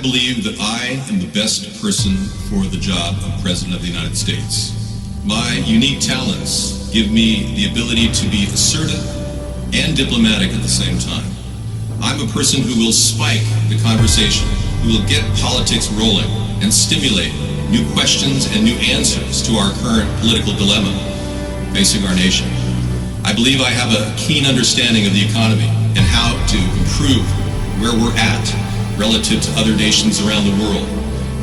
believe that I am the best person for the job of President of the United States. My unique talents give me the ability to be assertive and diplomatic at the same time. I'm a person who will spike the conversation, who will get politics rolling and stimulate new questions and new answers to our current political dilemma facing our nation. I believe I have a keen understanding of the economy and how to improve where we're at relative to other nations around the world.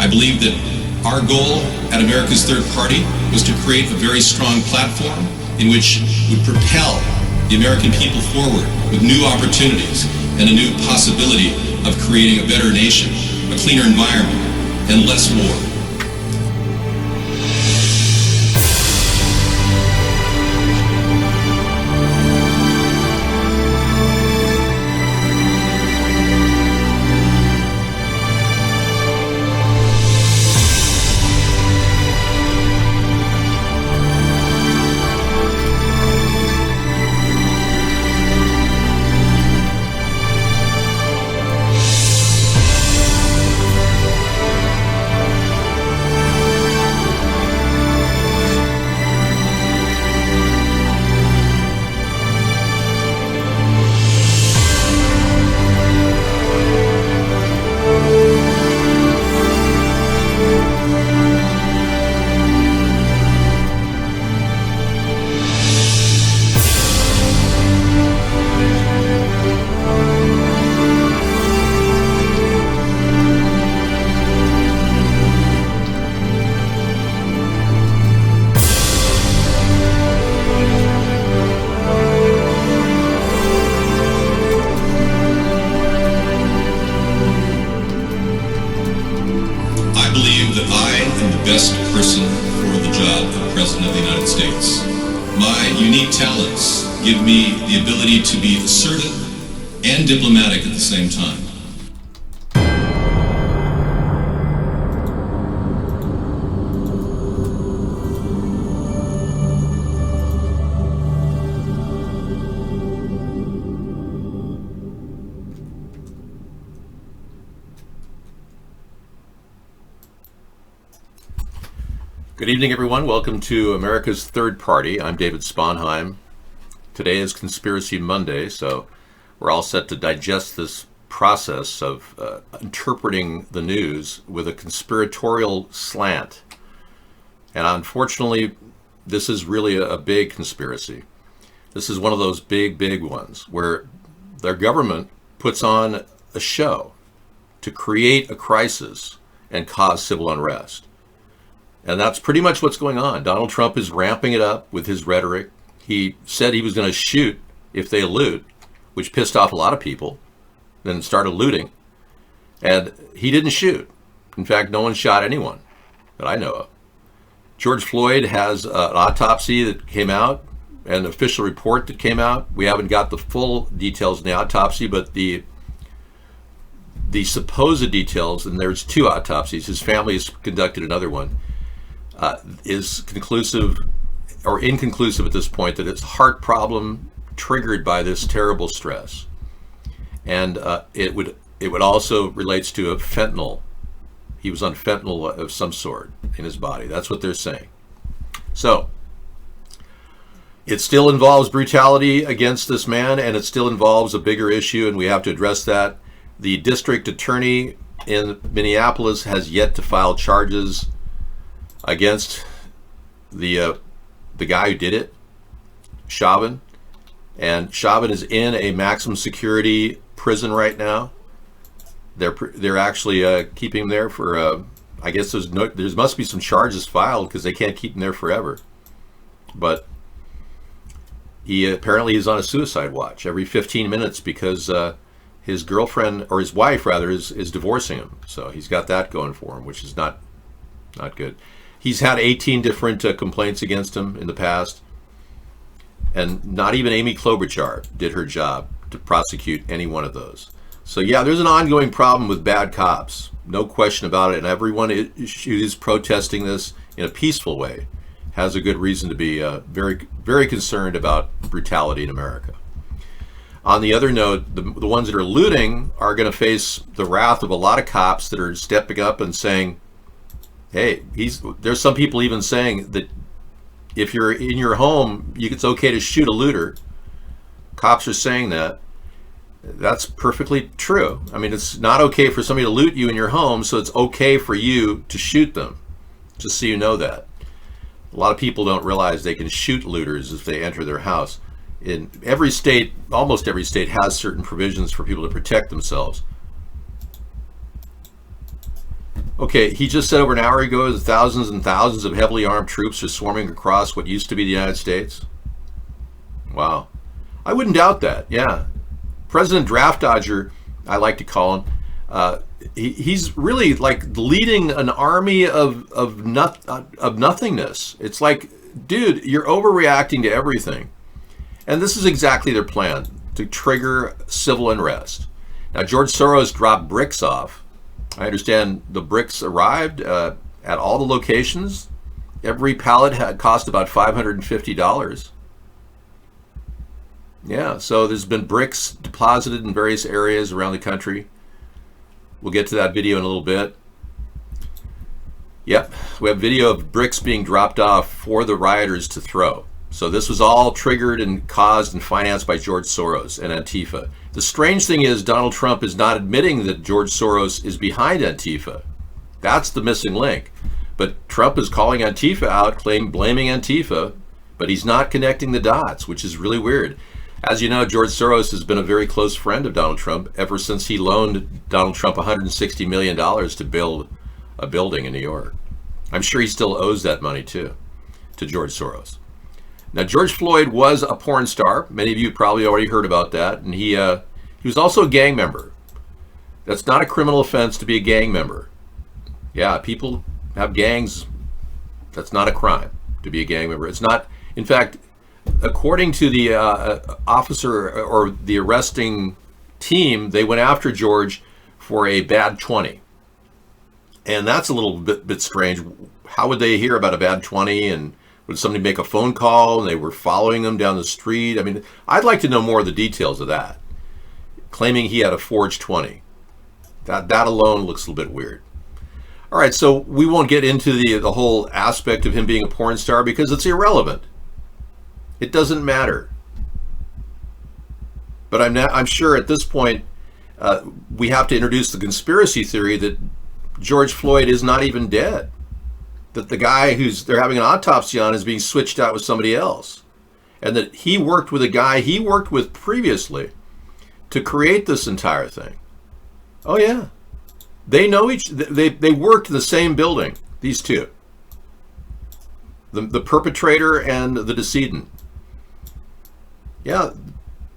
I believe that our goal at America's Third Party was to create a very strong platform in which would propel the American people forward with new opportunities and a new possibility of creating a better nation, a cleaner environment, and less war. Best person for the job of President of the United States. My unique talents give me the ability to be assertive and diplomatic at the same time. Good evening, everyone. Welcome to America's Third Party. I'm David Sponheim. Today is Conspiracy Monday, so we're all set to digest this process of interpreting the news with a conspiratorial slant. And unfortunately, this is really a big conspiracy. This is one of those big ones where their government puts on a show to create a crisis and cause civil unrest. And that's pretty much what's going on. Donald Trump is ramping it up with his rhetoric. He said he was going to shoot if they loot, which pissed off a lot of people, then started looting. And he didn't shoot. In fact, no one shot anyone that I know of. George Floyd has an autopsy that came out, an official report that came out. We haven't got the full details in the autopsy, but the supposed details, and there's two autopsies, his family has conducted another one, is conclusive or inconclusive at this point that it's a heart problem triggered by this terrible stress. And it would also relates to a fentanyl. He was on fentanyl of some sort in his body. That's what they're saying. So it still involves brutality against this man, and it still involves a bigger issue, and we have to address that. The district attorney in Minneapolis has yet to file charges against the guy who did it, Chauvin. And Chauvin is in a maximum security prison right now. They're actually keeping him there for I guess there must be some charges filed because they can't keep him there forever. But he apparently is on a suicide watch every 15 minutes because his girlfriend, or his wife rather, is divorcing him. So he's got that going for him, which is not good. He's had 18 different complaints against him in the past, and not even Amy Klobuchar did her job to prosecute any one of those. So yeah, there's an ongoing problem with bad cops, no question about it, and everyone who is protesting this in a peaceful way has a good reason to be very concerned about brutality in America. On the other note, the ones that are looting are going to face the wrath of a lot of cops that are stepping up and saying, hey, there's some people even saying that if you're in your home, it's okay to shoot a looter. Cops are saying that. That's perfectly true. I mean, it's not okay for somebody to loot you in your home, so it's okay for you to shoot them. Just so you know that. A lot of people don't realize they can shoot looters if they enter their house. In every state, almost every state, has certain provisions for people to protect themselves. Okay, he just said over an hour ago that thousands and thousands of heavily armed troops are swarming across what used to be the United States. Wow. I wouldn't doubt that, yeah. President Draft Dodger, I like to call him, he's really like leading an army of nothingness. It's like, dude, you're overreacting to everything. And this is exactly their plan, to trigger civil unrest. Now, George Soros dropped bricks off. I understand the bricks arrived at all the locations. Every pallet had cost about $550. Yeah, so there's been bricks deposited in various areas around the country. We'll get to that video in a little bit. Yep, we have video of bricks being dropped off for the rioters to throw. So this was all triggered and caused and financed by George Soros and Antifa. The strange thing is Donald Trump is not admitting that George Soros is behind Antifa. That's the missing link. But Trump is calling Antifa out, blaming Antifa, but he's not connecting the dots, which is really weird. As you know, George Soros has been a very close friend of Donald Trump ever since he loaned Donald Trump $160 million to build a building in New York. I'm sure he still owes that money too, to George Soros. Now, George Floyd was a porn star. Many of you probably already heard about that. And he was also a gang member. That's not a criminal offense to be a gang member. Yeah, people have gangs. That's not a crime to be a gang member. It's not, in fact, according to the officer or the arresting team, they went after George for a bad 20. And that's a little bit strange. How would they hear about a bad 20? And would somebody make a phone call and they were following them down the street? I mean, I'd like to know more of the details of that. Claiming he had a forged 20. That alone looks a little bit weird. All right, so we won't get into the whole aspect of him being a porn star because it's irrelevant. It doesn't matter. But I'm sure at this point we have to introduce the conspiracy theory that George Floyd is not even dead. That the guy who's they're having an autopsy on is being switched out with somebody else. And that he worked with a guy he worked with previously to create this entire thing. Oh yeah. They know they worked in the same building, these two. The perpetrator and the decedent. Yeah,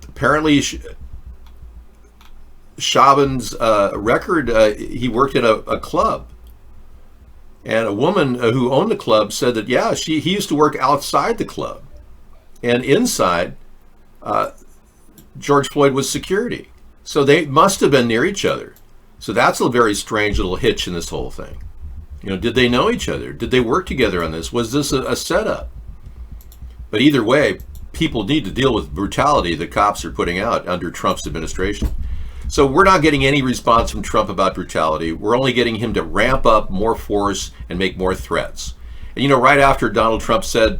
apparently Chauvin's record, he worked at a club. And a woman who owned the club said that, yeah, he used to work outside the club. And inside, George Floyd was security. So they must have been near each other. So that's a very strange little hitch in this whole thing. You know, did they know each other? Did they work together on this? Was this a setup? But either way, people need to deal with brutality the cops are putting out under Trump's administration. So we're not getting any response from Trump about brutality. We're only getting him to ramp up more force and make more threats. And you know, right after Donald Trump said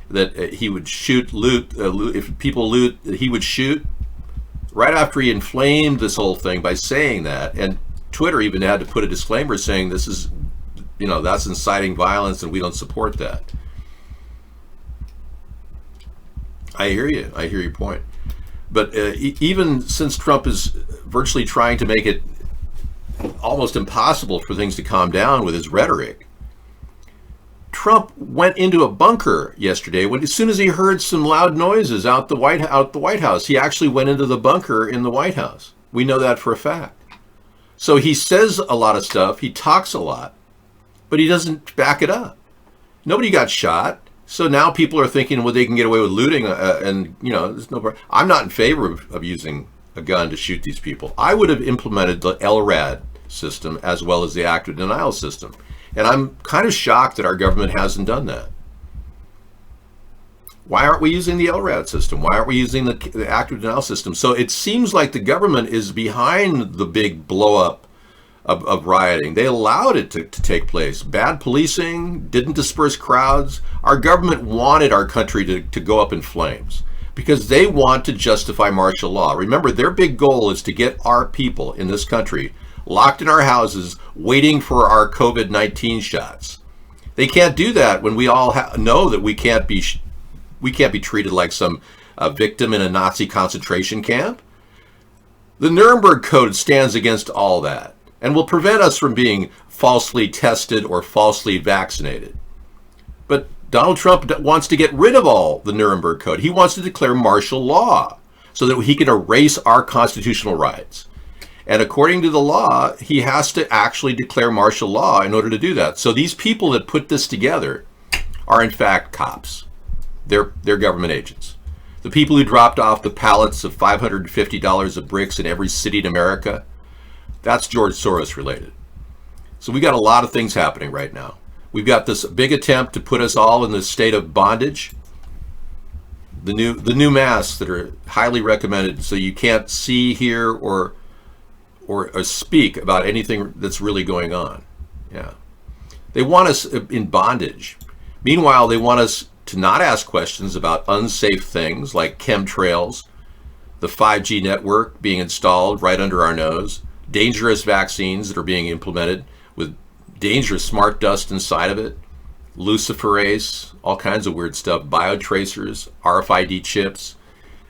that he would loot, if people loot, he would shoot. Right after he inflamed this whole thing by saying that, and Twitter even had to put a disclaimer saying this is, you know, that's inciting violence and we don't support that. I hear you. I hear your point. But even since Trump is virtually trying to make it almost impossible for things to calm down with his rhetoric, Trump went into a bunker yesterday as soon as he heard some loud noises out the White House. He actually went into the bunker in the White House. We know that for a fact. So he says a lot of stuff. He talks a lot, but he doesn't back it up. Nobody got shot. So now people are thinking, well, they can get away with looting, and you know, there's no problem. I'm not in favor of using a gun to shoot these people. I would have implemented the LRAD system as well as the act of denial system, and I'm kind of shocked that our government hasn't done that. Why aren't we using the LRAD system? Why aren't we using the active denial system? So it seems like the government is behind the big blow up of rioting. They allowed it to take place. Bad policing, didn't disperse crowds. Our government wanted our country to go up in flames because they want to justify martial law. Remember, their big goal is to get our people in this country locked in our houses waiting for our COVID-19 shots. They can't do that when we all know that we can't be treated like some victim in a Nazi concentration camp. The Nuremberg Code stands against all that and will prevent us from being falsely tested or falsely vaccinated. But Donald Trump wants to get rid of all the Nuremberg Code. He wants to declare martial law so that he can erase our constitutional rights. And according to the law, he has to actually declare martial law in order to do that. So these people that put this together are in fact cops. They're government agents. The people who dropped off the pallets of $550 of bricks in every city in America, that's George Soros related. So we got a lot of things happening right now. We've got this big attempt to put us all in this state of bondage. The new masks that are highly recommended, so you can't see, hear, or speak about anything that's really going on. Yeah, they want us in bondage. Meanwhile, they want us to not ask questions about unsafe things like chemtrails, the 5G network being installed right under our nose, dangerous vaccines that are being implemented with dangerous smart dust inside of it, luciferase, all kinds of weird stuff, biotracers, RFID chips,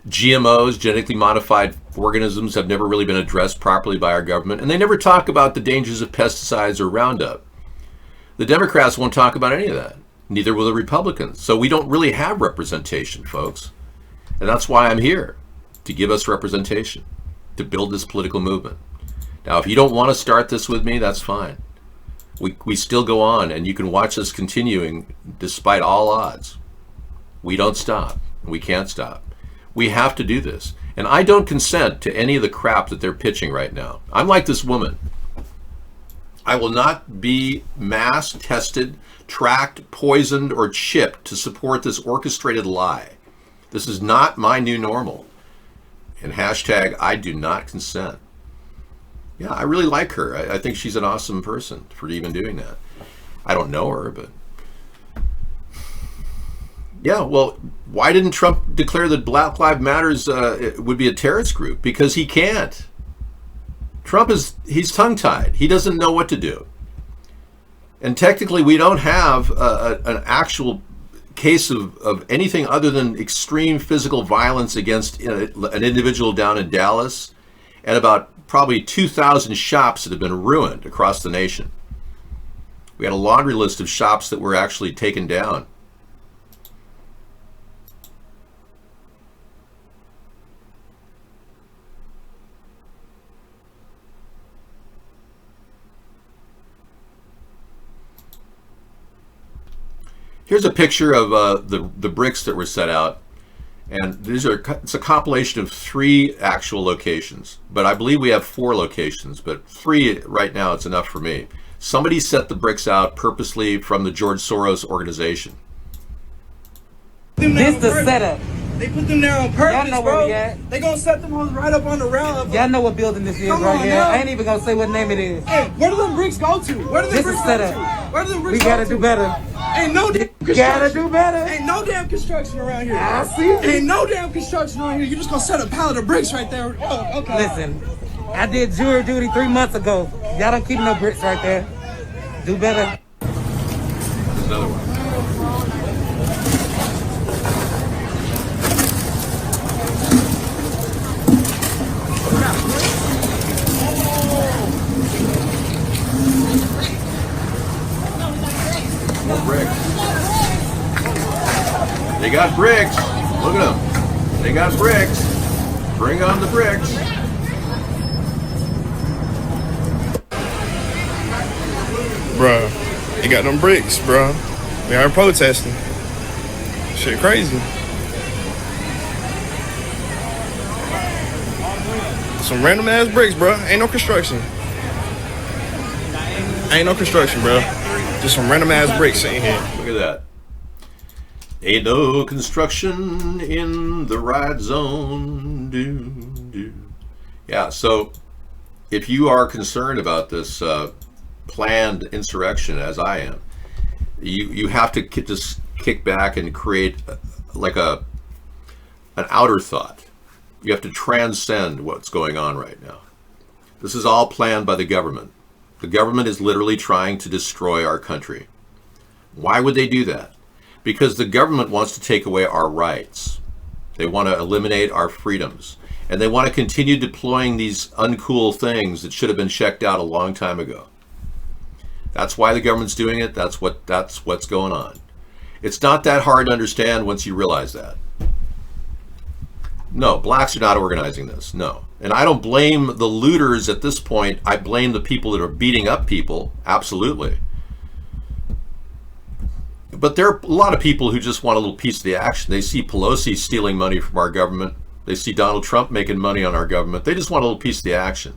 GMOs, genetically modified organisms, have never really been addressed properly by our government, and they never talk about the dangers of pesticides or Roundup. The Democrats won't talk about any of that. Neither will the Republicans. So we don't really have representation, folks. And that's why I'm here, to give us representation, to build this political movement. Now, if you don't want to start this with me, that's fine. We still go on, and you can watch us continuing despite all odds. We don't stop. We can't stop. We have to do this. And I don't consent to any of the crap that they're pitching right now. I'm like this woman. I will not be mass tested, tracked, poisoned, or chipped to support this orchestrated lie. This is not my new normal. And hashtag, I do not consent. Yeah, I really like her. I think she's an awesome person for even doing that. I don't know her, but... Yeah, well, why didn't Trump declare that Black Lives Matters would be a terrorist group? Because he can't. Trump he's tongue-tied. He doesn't know what to do. And technically, we don't have an actual case of anything other than extreme physical violence against an individual down in Dallas, and about probably 2,000 shops that have been ruined across the nation. We had a laundry list of shops that were actually taken down. Here's a picture of the bricks that were set out, and it's a compilation of 3 actual locations, but I believe we have 4 locations, but 3 right now it's enough for me. Somebody set the bricks out purposely from the George Soros organization. This the setup. They put them there on purpose, Y'all know where bro. we at. They gonna set them hoes right up on the rail. Y'all know what building this is Come right on here. now. I ain't even gonna say what name it is. Hey, where do them bricks go to? Where do them This bricks is go setup. to? Where do them We bricks gotta go do to? better. Ain't no damn You construction. gotta do better. Ain't no damn construction around here. I see it. Ain't no damn construction around here. You just gonna set a pallet of bricks right there. Oh, okay. Listen, I did jury duty 3 months ago. Y'all don't keep no bricks right there. Do better. There's another one. More bricks. They got bricks. Look at them. They got bricks. Bring on the bricks. Bruh, they got them bricks, bruh. They are protesting. Shit crazy. Some random ass bricks, bruh. Ain't no construction. Ain't no construction, bruh. Just some random ass bricks sitting here. Look at that. Ain't no construction in the right zone. Yeah, so if you are concerned about this planned insurrection, as I am, you have to just kick back and create like an outer thought. You have to transcend what's going on right now. This is all planned by the government. The government is literally trying to destroy our country. Why would they do that? Because the government wants to take away our rights. They want to eliminate our freedoms. And they want to continue deploying these uncool things that should have been checked out a long time ago. That's why the government's doing it. That's what's going on. It's not that hard to understand once you realize that. No, blacks are not organizing this. No. And I don't blame the looters at this point. I blame the people that are beating up people. Absolutely. But there are a lot of people who just want a little piece of the action. They see Pelosi stealing money from our government. They see Donald Trump making money on our government. They just want a little piece of the action.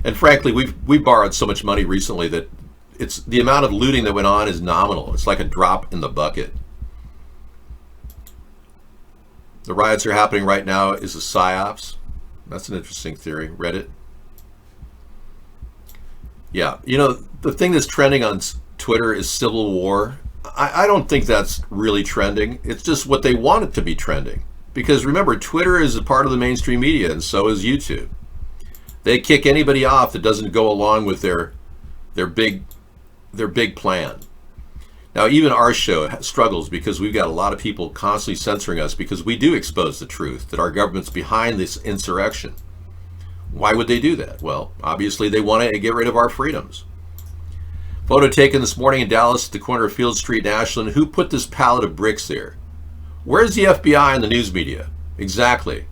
And frankly, we've borrowed so much money recently that it's the amount of looting that went on is nominal. It's like a drop in the bucket. The riots are happening right now is a psyops. That's an interesting theory. Read it? Yeah. You know, the thing that's trending on Twitter is civil war. I don't think that's really trending. It's just what they want it to be trending. Because remember, Twitter is a part of the mainstream media, and so is YouTube. They kick anybody off that doesn't go along with their big plan. Now, even our show struggles because we've got a lot of people constantly censoring us because we do expose the truth that our government's behind this insurrection. Why would they do that? Well, obviously they want to get rid of our freedoms. Photo taken this morning in Dallas at the corner of Field Street and Ashland. Who put this pallet of bricks there? Where's the FBI and the news media? Exactly.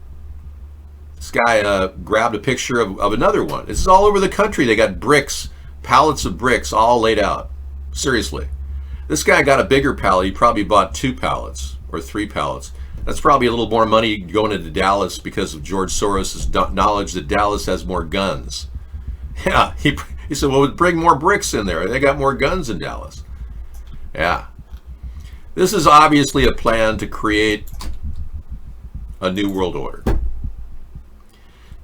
This guy grabbed a picture of another one. This is all over the country. They got bricks, pallets of bricks all laid out. Seriously. This guy got a bigger pallet. He probably bought 2 pallets or 3 pallets. That's probably a little more money going into Dallas because of George Soros' knowledge that Dallas has more guns. Yeah, he said, well, bring more bricks in there. They got more guns in Dallas. Yeah. This is obviously a plan to create a new world order.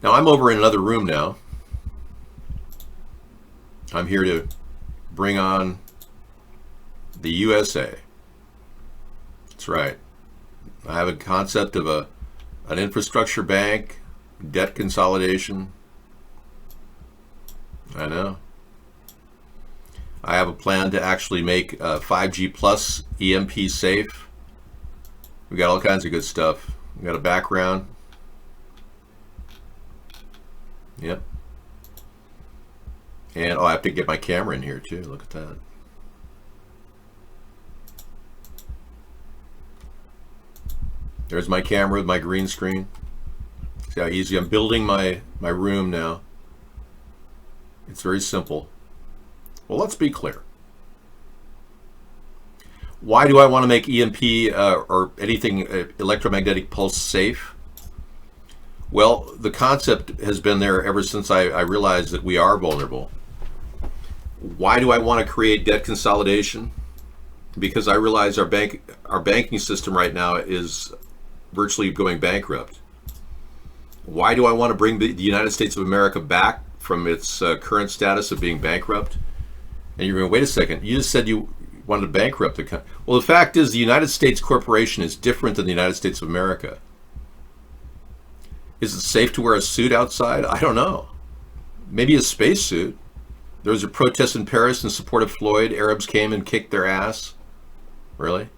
Now, I'm over in another room now. I'm here to bring on the USA. That's right. I have a concept of an infrastructure bank, debt consolidation. I know. I have a plan to actually make 5G plus EMP safe. We got all kinds of good stuff. We got a background. Yep. And I have to get my camera in here too. Look at that. There's my camera with my green screen. See how easy. I'm building my room now. It's very simple. Well, let's be clear. Why do I want to make EMP or anything electromagnetic pulse safe? Well, the concept has been there ever since I realized that we are vulnerable. Why do I want to create debt consolidation? Because I realize our banking system right now is virtually going bankrupt. Why do I want to bring the United States of America back from its current status of being bankrupt? And you're going, wait a second, you just said you wanted to bankrupt the country. Well, the fact is the United States Corporation is different than the United States of America. Is it safe to wear a suit outside? I don't know. Maybe a spacesuit. There was a protest in Paris in support of Floyd. Arabs came and kicked their ass. Really?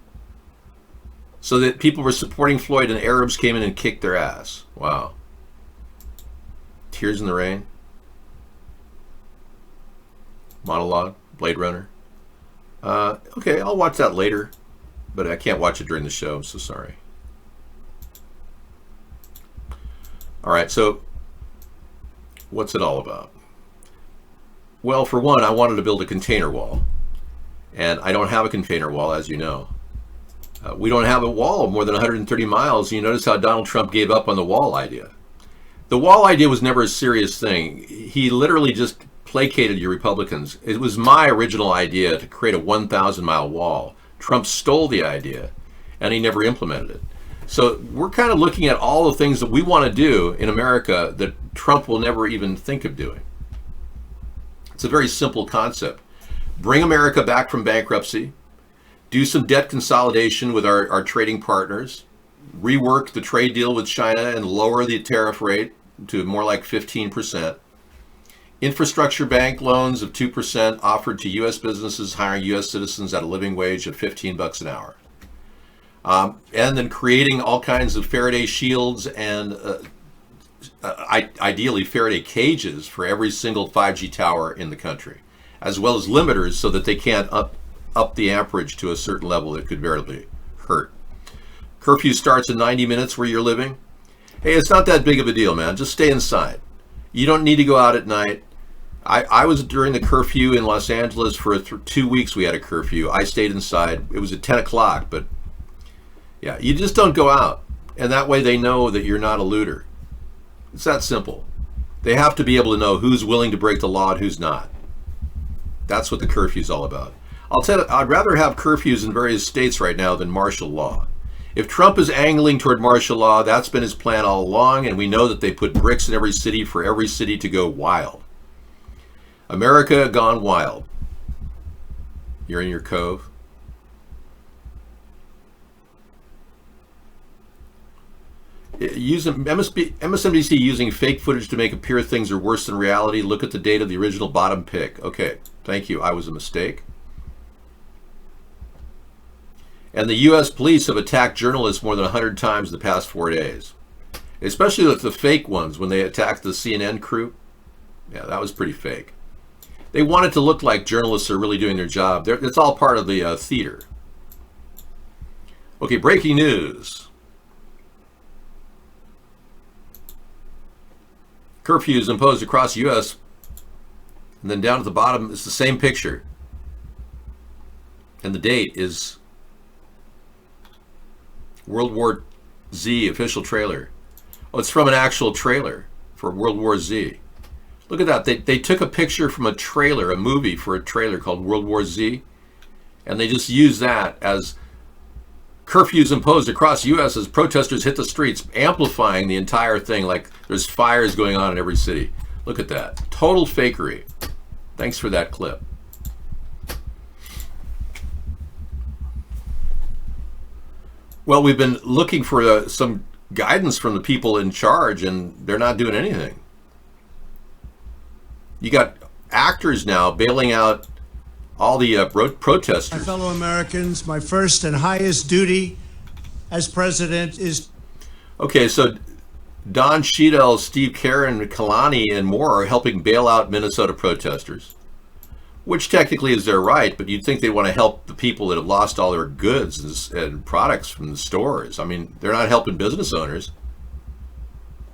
So that people were supporting Floyd and Arabs came in and kicked their ass. Wow. Tears in the Rain. Monologue. Blade Runner. Okay, I'll watch that later. But I can't watch it during the show. I'm so sorry. All right, so what's it all about? Well, for one, I wanted to build a container wall. And I don't have a container wall, as you know. We don't have a wall more than 130 miles. You notice how Donald Trump gave up on the wall idea. The wall idea was never a serious thing. He literally just placated you Republicans. It was my original idea to create a 1,000-mile wall. Trump stole the idea. and he never implemented it. So we're kind of looking at all the things that we want to do in America that Trump will never even think of doing. It's a very simple concept. Bring America back from bankruptcy, do some debt consolidation with our trading partners, rework the trade deal with China and lower the tariff rate to more like 15%. Infrastructure bank loans of 2% offered to U.S. businesses hiring U.S. citizens at a living wage of $15 an hour. And then creating all kinds of Faraday shields and ideally Faraday cages for every single 5G tower in the country, as well as limiters so that they can't up the amperage to a certain level that could veritably hurt. Curfew starts in 90 minutes where you're living. Hey, it's not that big of a deal, man. Just stay inside. You don't need to go out at night. I was during the curfew in Los Angeles for 2 weeks. We had a curfew. I stayed inside. It was at 10 o'clock, but yeah, you just don't go out. And that way they know that you're not a looter. It's that simple. They have to be able to know who's willing to break the law and who's not. That's what the curfew is all about. I'll tell you, I'd rather have curfews in various states right now than martial law. If Trump is angling toward martial law, that's been his plan all along, and we know that they put bricks in every city for every city to go wild. America gone wild. You're in your cove. MSNBC using fake footage to make appear things are worse than reality. Look at the date of the original bottom pick. Okay, thank you. I was a mistake. And the U.S. police have attacked journalists more than 100 times in the past 4 days. Especially with the fake ones, when they attacked the CNN crew. Yeah, that was pretty fake. They want it to look like journalists are really doing their job. It's all part of the theater. Okay, breaking news. Curfews imposed across the U.S. And then down at the bottom is the same picture. And the date is World War Z official trailer. Oh, it's from an actual trailer for World War Z. Look at that. They took a picture from a trailer, a movie for a trailer called World War Z, and they just used that as curfews imposed across the U.S. as protesters hit the streets, amplifying the entire thing like there's fires going on in every city. Look at that. Total fakery. Thanks for that clip. Well, we've been looking for some guidance from the people in charge, and they're not doing anything. You got actors now bailing out all the protesters. My fellow Americans, my first and highest duty as president is... Okay, so Don Cheadle, Steve Karen, Kalani, and more are helping bail out Minnesota protesters, which technically is their right, but you'd think they want to help the people that have lost all their goods and products from the stores. I mean, they're not helping business owners.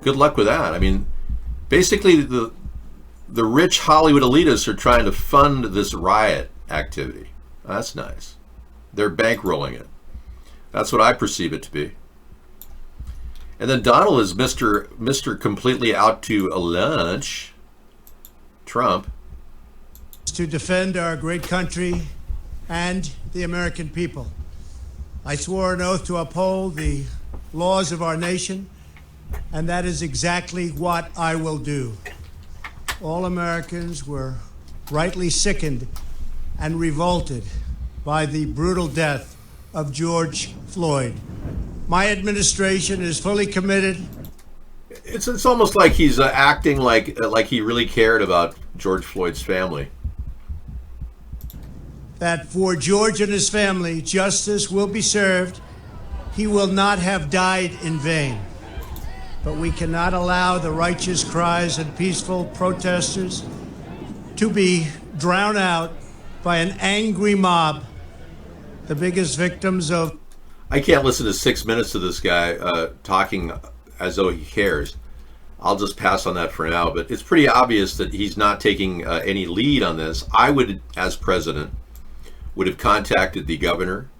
Good luck with that. I mean, basically the rich Hollywood elitists are trying to fund this riot activity. That's nice. They're bankrolling it. That's what I perceive it to be. And then Donald is Mr. completely out to lunch. Trump. To defend our great country and the American people. I swore an oath to uphold the laws of our nation, and that is exactly what I will do. All Americans were rightly sickened and revolted by the brutal death of George Floyd. My administration is fully committed. It's almost like he's acting like he really cared about George Floyd's family. That for George and his family, justice will be served. He will not have died in vain. But we cannot allow the righteous cries and peaceful protesters to be drowned out by an angry mob, the biggest victims of... I can't listen to 6 minutes of this guy talking as though he cares. I'll just pass on that for now, but it's pretty obvious that he's not taking any lead on this. I would, as president, would have contacted the governor,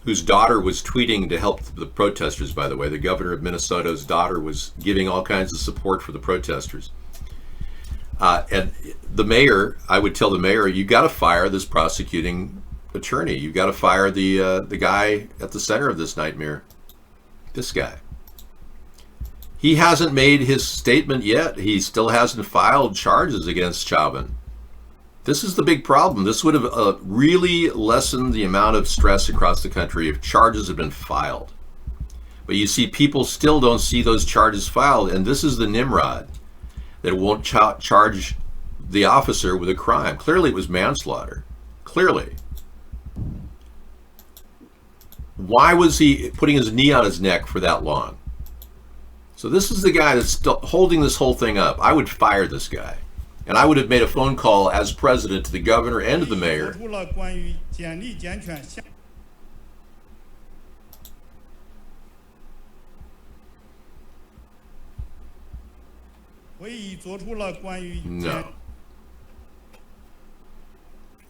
whose daughter was tweeting to help the protesters, by the way. The governor of Minnesota's daughter was giving all kinds of support for the protesters. And the mayor, I would tell the mayor, you got to fire this prosecuting attorney. You've got to fire the guy at the center of this nightmare. This guy. He hasn't made his statement yet. He still hasn't filed charges against Chauvin. This is the big problem. This would have really lessened the amount of stress across the country if charges had been filed. But you see, people still don't see those charges filed, and this is the Nimrod that won't charge the officer with a crime. Clearly, it was manslaughter. Clearly. Why was he putting his knee on his neck for that long? So this is the guy that's still holding this whole thing up. I would fire this guy. And I would have made a phone call as president to the governor and to the mayor. No.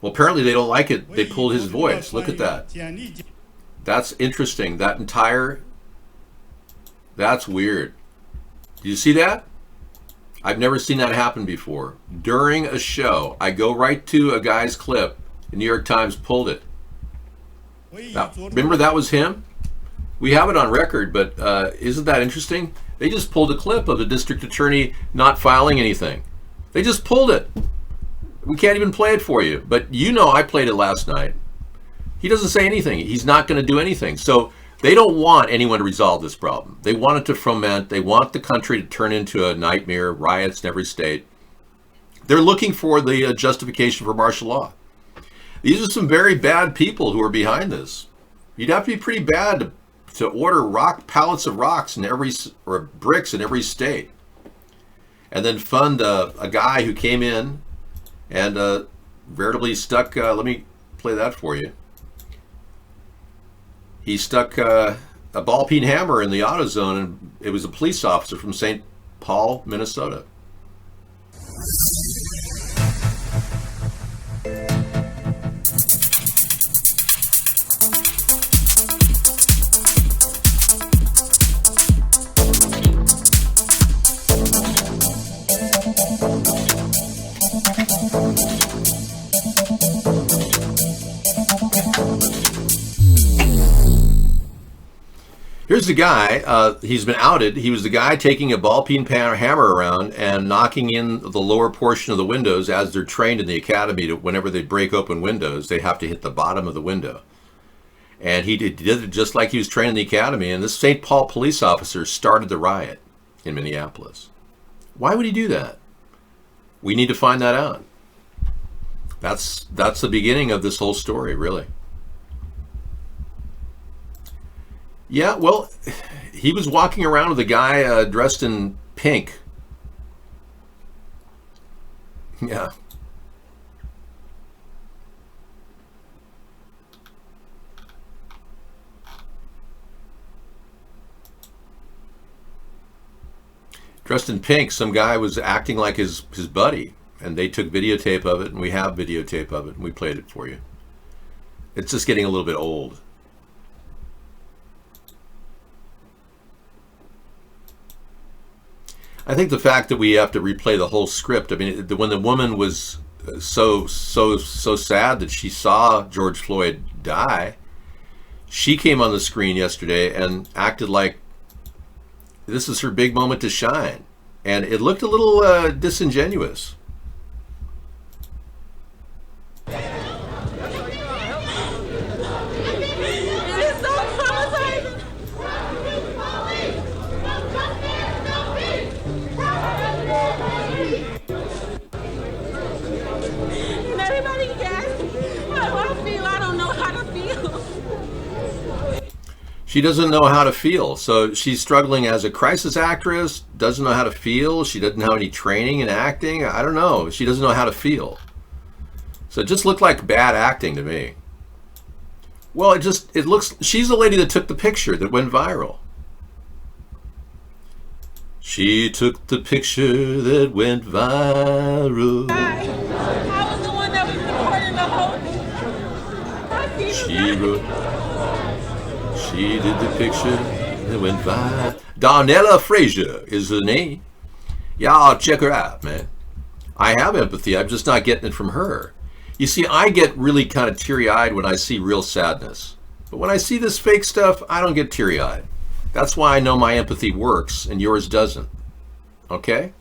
Well, apparently they don't like it. They pulled his voice. Look at that. That's interesting. That's weird. Do you see that? I've never seen that happen before. During a show, I go right to a guy's clip. The New York Times pulled it. Now, remember that was him? We have it on record, but isn't that interesting? They just pulled a clip of the district attorney not filing anything. They just pulled it. We can't even play it for you. But you know I played it last night. He doesn't say anything. He's not going to do anything. So they don't want anyone to resolve this problem. They want it to foment. They want the country to turn into a nightmare, riots in every state. They're looking for the justification for martial law. These are some very bad people who are behind this. You'd have to be pretty bad to order pallets of rocks or bricks in every state, and then fund a guy who came in and veritably stuck. Let me play that for you. He stuck a ball-peen hammer in the AutoZone, and it was a police officer from St. Paul, Minnesota. Here's the guy, he's been outed. He was the guy taking a ball-peen hammer around and knocking in the lower portion of the windows as they're trained in the academy. Whenever they break open windows, they have to hit the bottom of the window. And he did it just like he was trained in the academy. And this St. Paul police officer started the riot in Minneapolis. Why would he do that? We need to find that out. That's the beginning of this whole story, really. Yeah, well, he was walking around with a guy dressed in pink. Yeah. Dressed in pink, some guy was acting like his buddy, and they took videotape of it, and we have videotape of it, and we played it for you. It's just getting a little bit old. I think the fact that we have to replay the whole script, I mean, when the woman was so sad that she saw George Floyd die, she came on the screen yesterday and acted like this is her big moment to shine. And it looked a little disingenuous. She doesn't know how to feel. So she's struggling as a crisis actress, doesn't know how to feel. She doesn't have any training in acting. I don't know. She doesn't know how to feel. So it just looked like bad acting to me. Well, it looks, she's the lady that took the picture that went viral. She took the picture that went viral. I was the one that was recording the whole thing. She did the picture that went viral. Darnella Frazier is her name. Y'all check her out, man. I have empathy. I'm just not getting it from her. You see, I get really kind of teary-eyed when I see real sadness. But when I see this fake stuff, I don't get teary-eyed. That's why I know my empathy works and yours doesn't. Okay?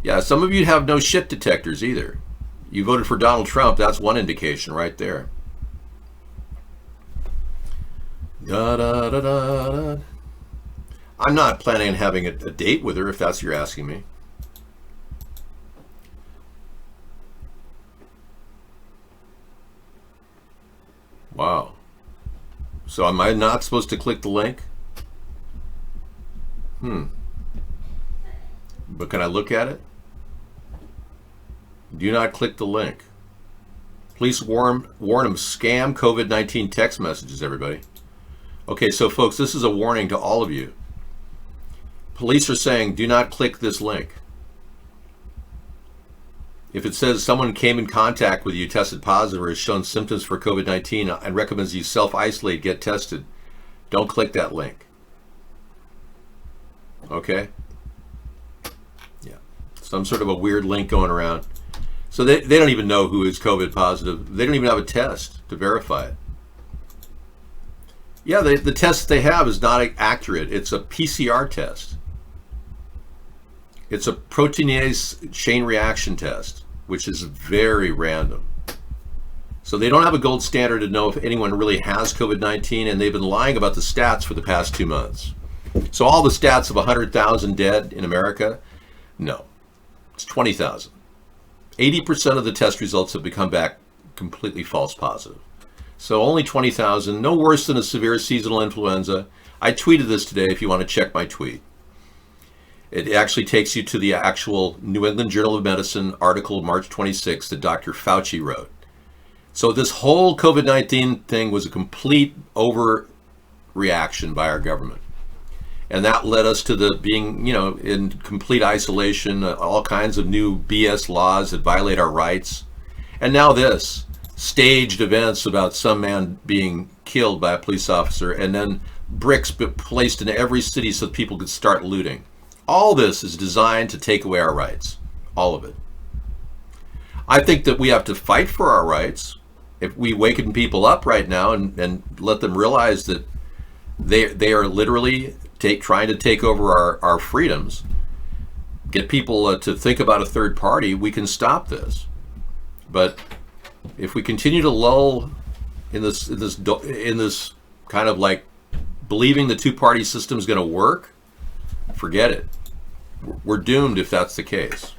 Yeah, some of you have no shit detectors either. You voted for Donald Trump, that's one indication right there. Da, da, da, da, da. I'm not planning on having a date with her, if that's what you're asking me. Wow. So am I not supposed to click the link? But can I look at it? Do not click the link. Police warn them scam COVID-19 text messages, everybody. Okay, so folks, this is a warning to all of you. Police are saying, do not click this link. If it says someone came in contact with you, tested positive, or has shown symptoms for COVID-19 and recommends you self-isolate, get tested, don't click that link. Okay? Yeah. Some sort of a weird link going around. So they don't even know who is COVID positive. They don't even have a test to verify it. Yeah, the test they have is not accurate. It's a PCR test. It's a proteinase chain reaction test, which is very random. So they don't have a gold standard to know if anyone really has COVID-19, and they've been lying about the stats for the past 2 months. So all the stats of 100,000 dead in America, no, it's 20,000. 80% of the test results have come back completely false positive. So only 20,000, no worse than a severe seasonal influenza. I tweeted this today if you want to check my tweet. It actually takes you to the actual New England Journal of Medicine article March 26 that Dr. Fauci wrote. So this whole COVID-19 thing was a complete overreaction by our government. And that led us to the being, in complete isolation, all kinds of new BS laws that violate our rights. And now this, staged events about some man being killed by a police officer, and then bricks placed in every city so that people could start looting. All this is designed to take away our rights. All of it. I think that we have to fight for our rights. If we waken people up right now and let them realize that they are literally trying to take over our freedoms, get people to think about a third party, we can stop this. But if we continue to lull in this kind of like believing the two-party system is going to work, forget it. We're doomed if that's the case.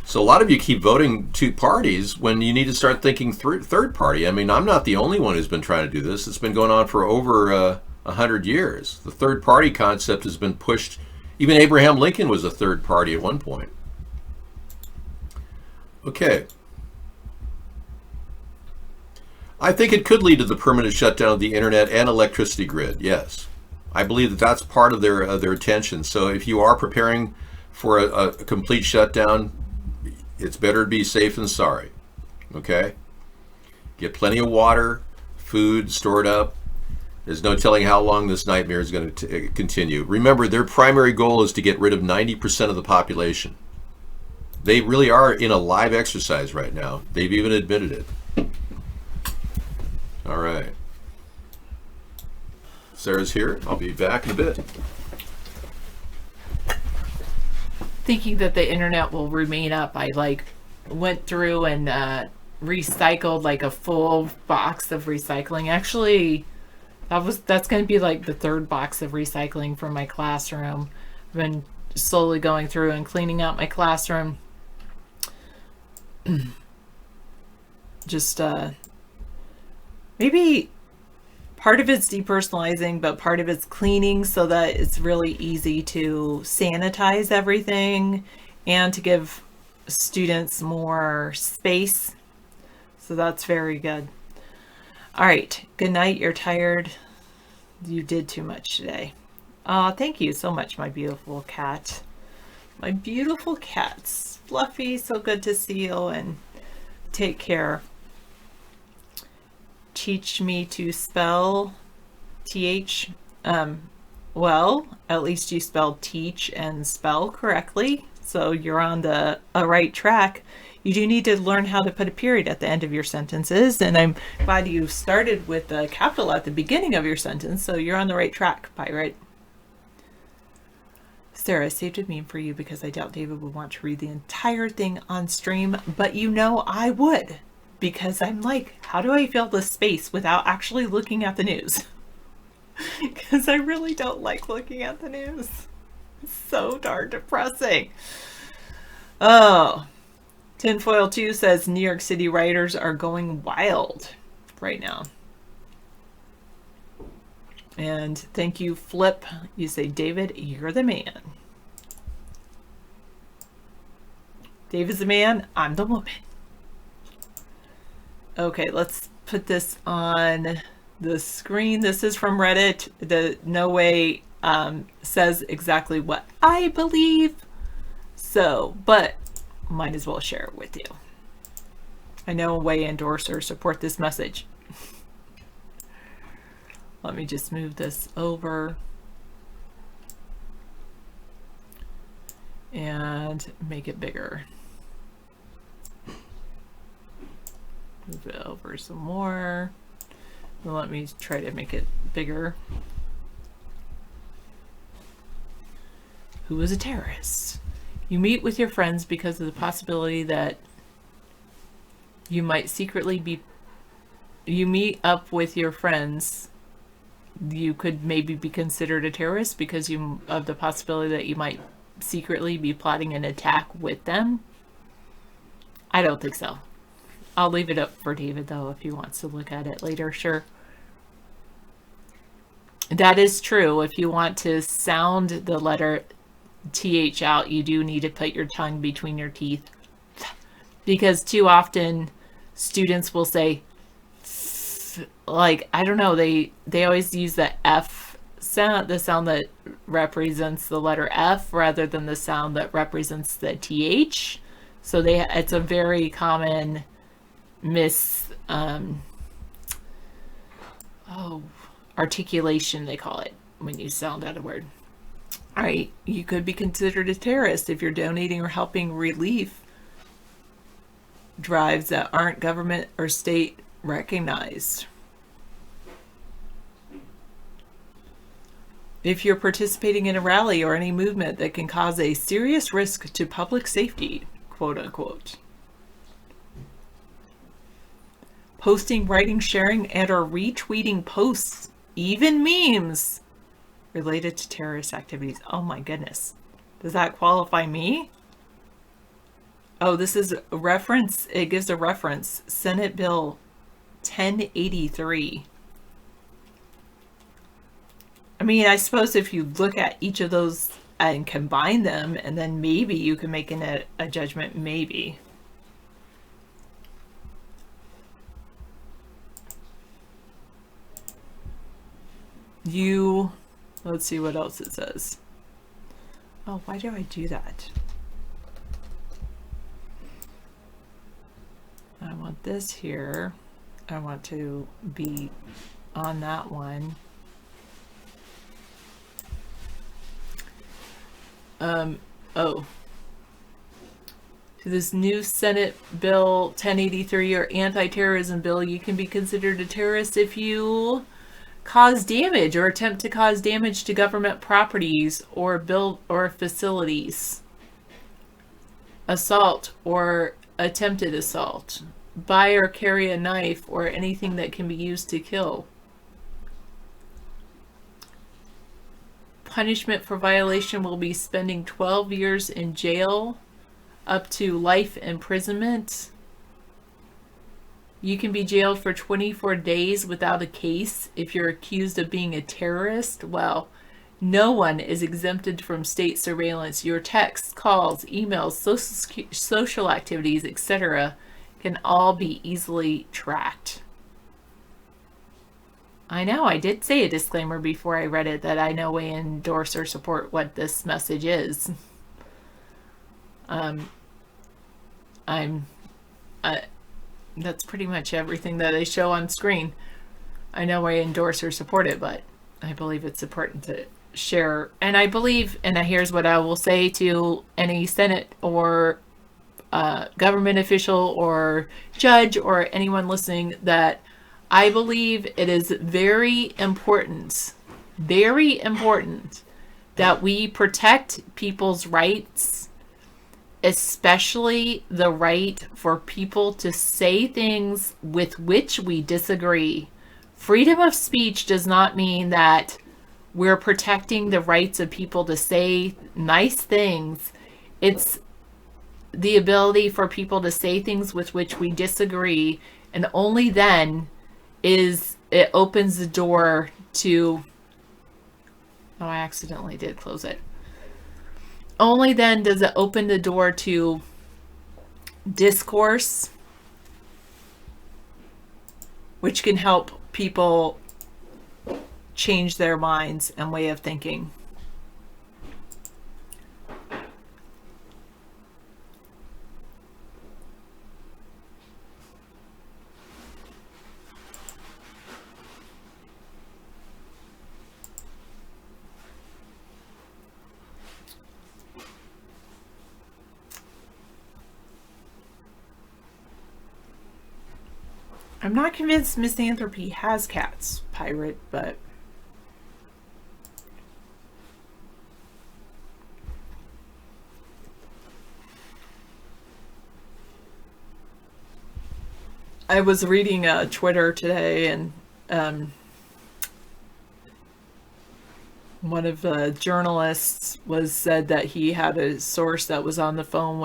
So a lot of you keep voting two parties when you need to start thinking third party. I mean, I'm not the only one who's been trying to do this. It's been going on for over 100 years. The third party concept has been pushed. Even Abraham Lincoln was a third party at one point. Okay. I think it could lead to the permanent shutdown of the internet and electricity grid. Yes. I believe that that's part of their attention. So if you are preparing for a complete shutdown, it's better to be safe than sorry. Okay? Get plenty of water, food stored up. There's no telling how long this nightmare is going to continue. Remember, their primary goal is to get rid of 90% of the population. They really are in a live exercise right now. They've even admitted it. All right. Sarah's here. I'll be back in a bit. Thinking that the internet will remain up, I went through and recycled a full box of recycling. Actually, that's going to be the third box of recycling from my classroom. I've been slowly going through and cleaning out my classroom. Just maybe part of it's depersonalizing, but part of it's cleaning so that it's really easy to sanitize everything and to give students more space. So that's very good. All right. Good night. You're tired. You did too much today. Thank you so much, my beautiful cat. My beautiful cats. Fluffy, so good to see you, and take care. Teach me to spell well, at least you spelled teach and spell correctly, so you're on a right track. You do need to learn how to put a period at the end of your sentences, and I'm glad you started with a capital at the beginning of your sentence, so you're on the right track, Pirate. Sarah, I saved a meme for you because I doubt David would want to read the entire thing on stream, but you know I would, because I'm like, how do I fill this space without actually looking at the news? Because I really don't like looking at the news. It's so darn depressing. Oh. Tinfoil 2 says New York City writers are going wild right now. And thank you, Flip. You say, David, you're the man. David's the man. I'm the woman. Okay, let's put this on the screen. This is from Reddit. The No Way says exactly what I believe. So, but might as well share it with you. I know Way endorse or support this message. Let me just move this over and make it bigger. Move it over some more. Let me try to make it bigger. Who is a terrorist? You meet with your friends because of the possibility that you might secretly be... You meet up with your friends. You could maybe be considered a terrorist because of the possibility that you might secretly be plotting an attack with them. I don't think so. I'll leave it up for David, though, if he wants to look at it later. Sure. That is true. If you want to sound the letter TH out, you do need to put your tongue between your teeth, because too often students will say, like, I don't know, they always use the F sound, the sound that represents the letter F rather than the sound that represents the TH. So it's a very common articulation, they call it, when you sound out a word. All right, you could be considered a terrorist if you're donating or helping relief drives that aren't government or state recognized. If you're participating in a rally or any movement that can cause a serious risk to public safety, quote unquote. Posting, writing, sharing, and or retweeting posts, even memes, related to terrorist activities. Oh my goodness. Does that qualify me? Oh, this is a reference. It gives a reference. Senate Bill 1083. I mean, I suppose if you look at each of those and combine them, and then maybe you can make a judgment, maybe. Let's see what else it says. Oh, why do I do that? I want this here. I want to be on that one. To this new Senate Bill 1083 or anti-terrorism bill, you can be considered a terrorist if you cause damage or attempt to cause damage to government properties or build or facilities, assault or attempted assault, buy or carry a knife or anything that can be used to kill. Punishment for violation will be spending 12 years in jail, up to life imprisonment. You can be jailed for 24 days without a case if you're accused of being a terrorist. Well, no one is exempted from state surveillance. Your texts, calls, emails, social activities, etc. can all be easily tracked. I know, I did say a disclaimer before I read it that I no way endorse or support what this message is. That's pretty much everything that I show on screen. I know I endorse or support it, but I believe it's important to share, and I believe, and here's what I will say to any Senate or government official or judge or anyone listening, that I believe it is very important that we protect people's rights, especially the right for people to say things with which we disagree. Freedom of speech does not mean that we're protecting the rights of people to say nice things. It's the ability for people to say things with which we disagree, and only then is it opens the door to, oh, I accidentally did close it. Only then does it open the door to discourse, which can help people change their minds and way of thinking. I'm not convinced Misanthropy has cats, Pirate, but I was reading Twitter today, and one of the journalists said that he had a source that was on the phone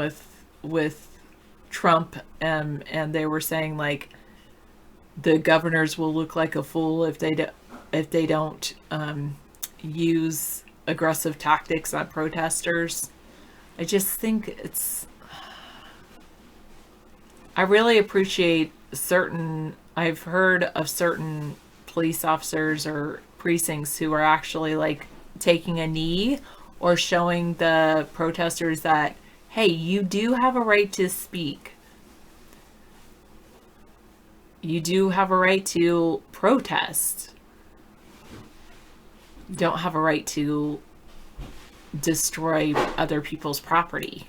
with Trump, and they were saying, like, the governors will look like a fool if they don't use aggressive tactics on protesters. I just think I really appreciate I've heard of certain police officers or precincts who are actually, like, taking a knee or showing the protesters that, hey, you do have a right to speak. You do have a right to protest. You don't have a right to destroy other people's property.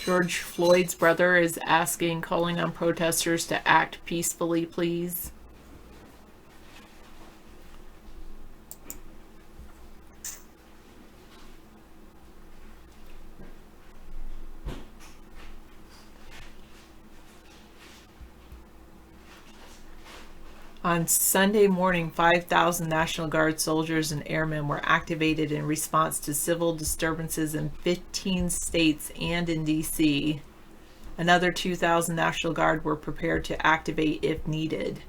George Floyd's brother is calling on protesters to act peacefully, please. On Sunday morning, 5,000 National Guard soldiers and airmen were activated in response to civil disturbances in 15 states and in D.C. Another 2,000 National Guard were prepared to activate if needed.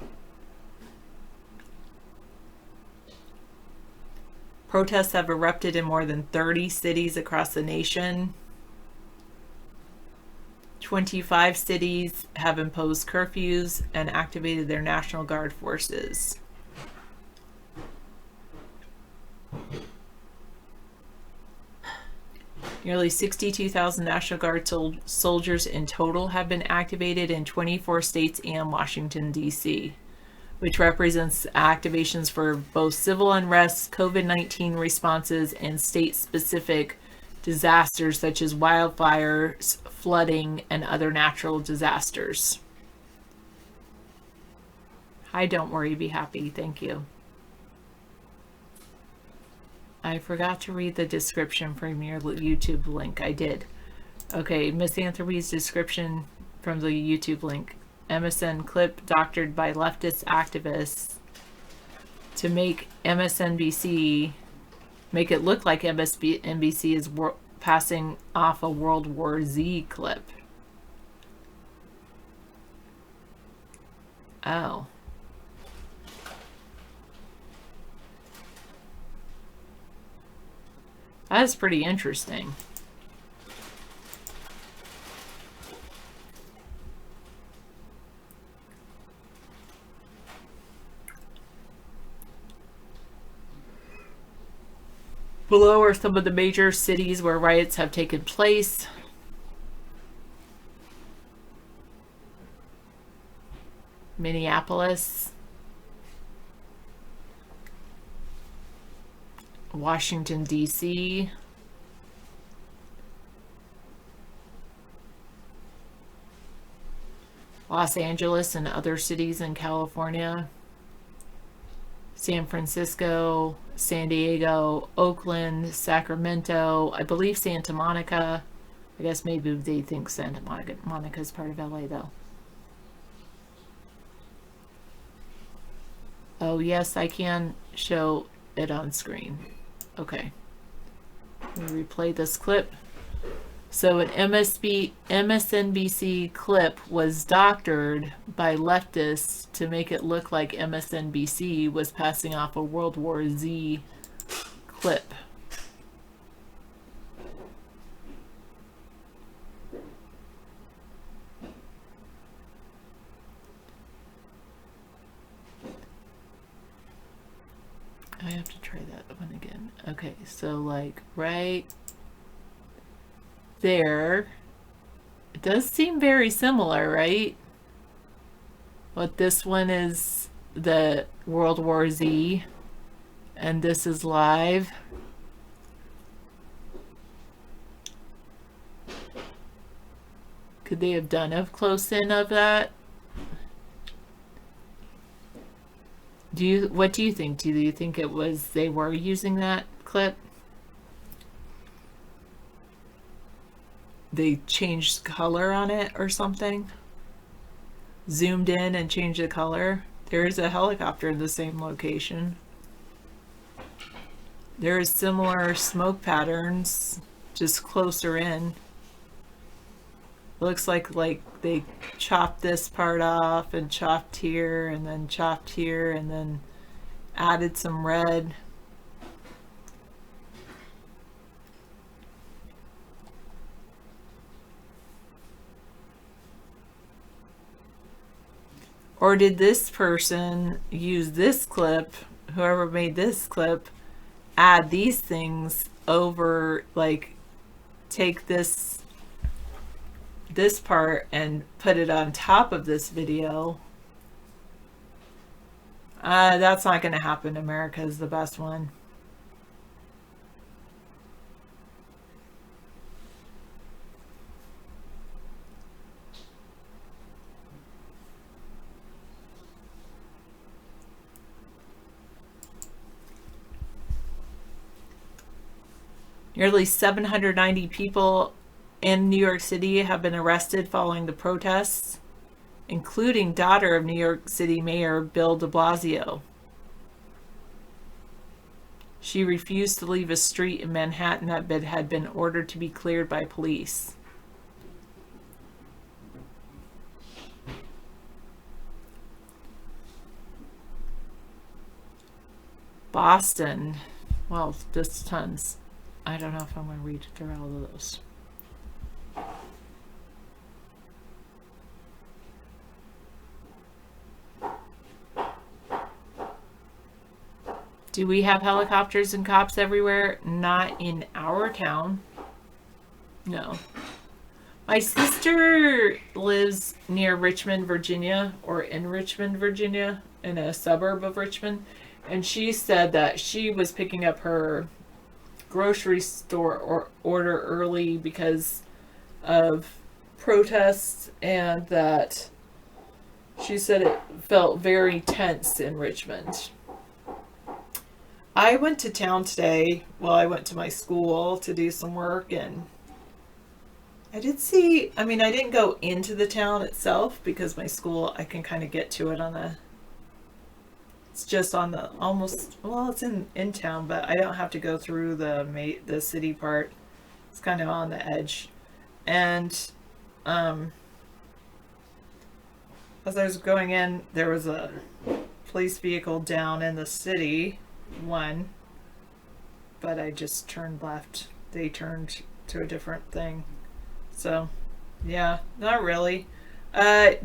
Protests have erupted in more than 30 cities across the nation. 25 cities have imposed curfews and activated their National Guard forces. Nearly 62,000 National Guard soldiers in total have been activated in 24 states and Washington, D.C., which represents activations for both civil unrest, COVID-19 responses, and state-specific disasters such as wildfires, flooding, and other natural disasters. Hi, don't worry, be happy. Thank you. I forgot to read the description from your YouTube link. I did. Okay, Misanthropy's description from the YouTube link. MSN clip doctored by leftist activists to make MSNBC make it look like MSNBC is passing off a World War Z clip. Oh. That is pretty interesting. Below are some of the major cities where riots have taken place. Minneapolis, Washington, D.C., Los Angeles and other cities in California, San Francisco, San Diego, Oakland, Sacramento, I believe Santa Monica. I guess maybe they think Santa Monica is part of LA though. Oh yes, I can show it on screen. Okay. Let me replay this clip. So an MSNBC clip was doctored by leftists to make it look like MSNBC was passing off a World War Z clip. I have to try that one again. Okay, so like right there, it does seem very similar, right? But this one is the World War Z and this is live. Could they have done a close-in of that? What do you think? Do you think it was they were using that clip? They changed color on it or something? Zoomed in and changed the color? There is a helicopter in the same location. There is similar smoke patterns, just closer in. Looks like they chopped this part off and chopped here and then chopped here and then added some red. Or did this person use this clip, whoever made this clip, add these things over, like take this part and put it on top of this video? That's not going to happen. America is the best one. Nearly 790 people in New York City have been arrested following the protests, including daughter of New York City Mayor Bill de Blasio. She refused to leave a street in Manhattan that had been ordered to be cleared by police. Boston, well, just tons. I don't know if I'm going to read through all of those. Do we have helicopters and cops everywhere? Not in our town. No. My sister lives near Richmond, Virginia, or in Richmond, Virginia, in a suburb of Richmond. And she said that she was picking up her grocery store order early because of protests, and that she said it felt very tense in Richmond. I went to town today. Well, I went to my school to do some work, and I did see, I mean, I didn't go into the town itself because my school, I can kind of get to it on the, it's just on the almost, well, it's in town, but I don't have to go through the city part. It's kind of on the edge. And as I was going in, there was a police vehicle down in the city, one, but I just turned left. They turned to a different thing. So, yeah, not really.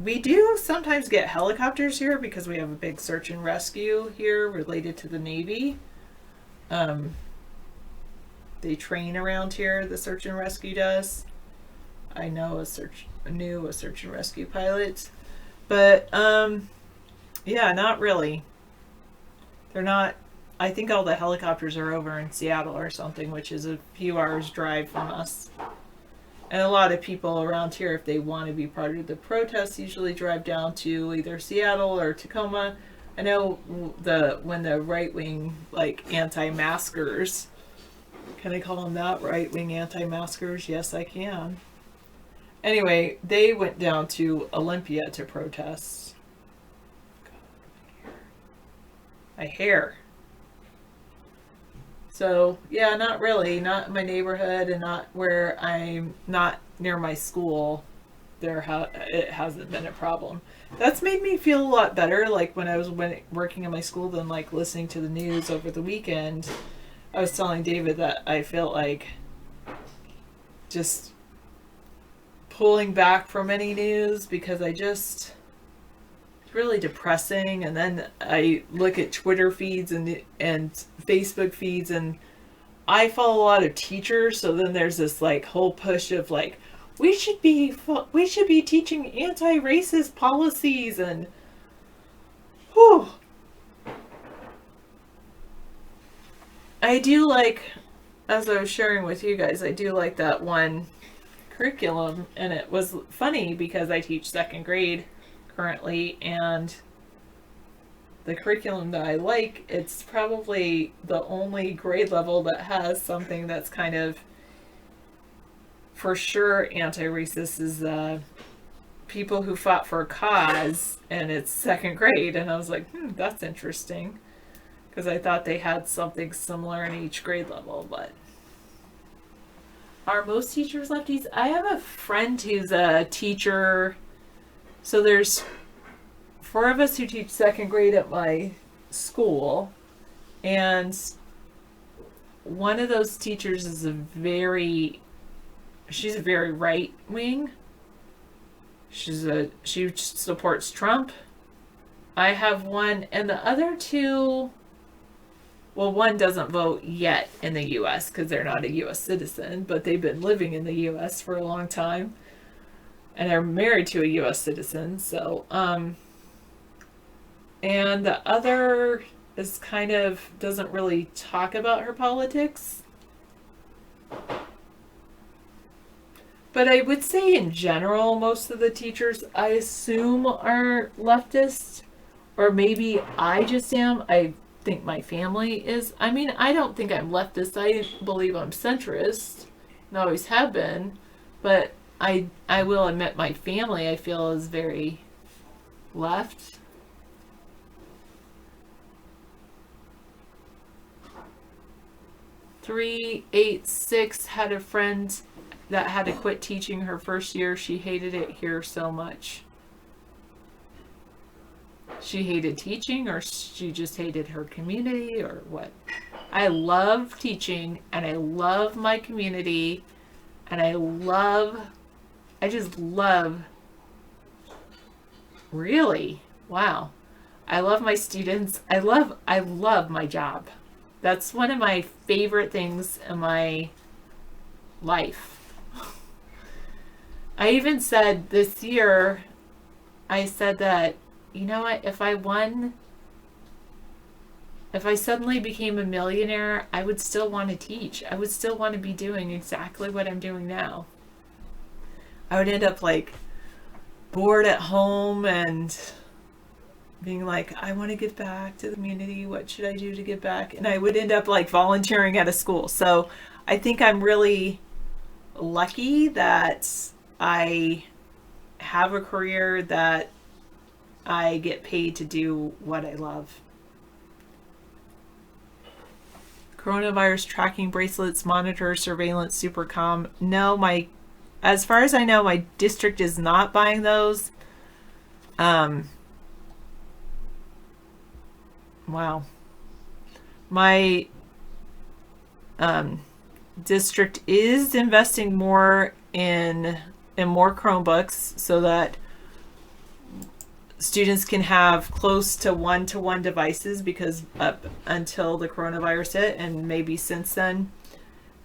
We do sometimes get helicopters here because we have a big search and rescue here related to the Navy. they train around here. The search and rescue does. I know a search and rescue pilot, but yeah, not really. They're not. I think all the helicopters are over in Seattle or something, which is a few hours drive from us. And a lot of people around here, if they want to be part of the protests, usually drive down to either Seattle or Tacoma. I know when the right wing, like, anti-maskers, can I call them that? Right wing anti-maskers? Yes, I can. Anyway, they went down to Olympia to protest. My hair. So, yeah, not really. Not in my neighborhood and not where I'm not near my school. It hasn't been a problem. That's made me feel a lot better. Like when I was working in my school than like listening to the news over the weekend. I was telling David that I felt like just pulling back from any news because it's really depressing. And then I look at Twitter feeds and Facebook feeds, and I follow a lot of teachers. So then there's this like whole push of like, we should be teaching anti-racist policies, and whew. I do like, as I was sharing with you guys, I do like that one curriculum, and it was funny because I teach second grade currently, and the curriculum that I like, it's probably the only grade level that has something that's kind of for sure anti-racist, is people who fought for a cause, and it's second grade. And I was like, that's interesting, because I thought they had something similar in each grade level. But are most teachers lefties? I have a friend who's a teacher. So there's 4 of us who teach second grade at my school, and one of those teachers is she's a very right wing. She supports Trump. I have one, and the other 2, well, one doesn't vote yet in the U.S. because they're not a U.S. citizen, but they've been living in the U.S. for a long time, and are married to a U.S. citizen. So, and the other is kind of doesn't really talk about her politics. But I would say in general, most of the teachers, I assume, are leftists. Or maybe I just am. I think my family is. I mean, I don't think I'm leftist. I believe I'm centrist. And always have been. But I will admit my family, I feel, is very left. "386 had a friend that had to quit teaching her first year. She hated it here so much." She hated teaching, or she just hated her community, or what? I love teaching, and I love my community, and I just love, really, wow. I love my students. I love my job. That's one of my favorite things in my life. I even said this year, I said that, you know what, if I suddenly became a millionaire, I would still want to teach. I would still want to be doing exactly what I'm doing now. I would end up like bored at home and being like, I want to give back to the community. What should I do to give back? And I would end up like volunteering at a school. So I think I'm really lucky that I have a career that I get paid to do what I love. Coronavirus tracking bracelets, monitor, surveillance, supercom. No, as far as I know, my district is not buying those. Wow. My district is investing more in more Chromebooks so that students can have close to one-to-one devices, because up until the coronavirus hit, and maybe since then,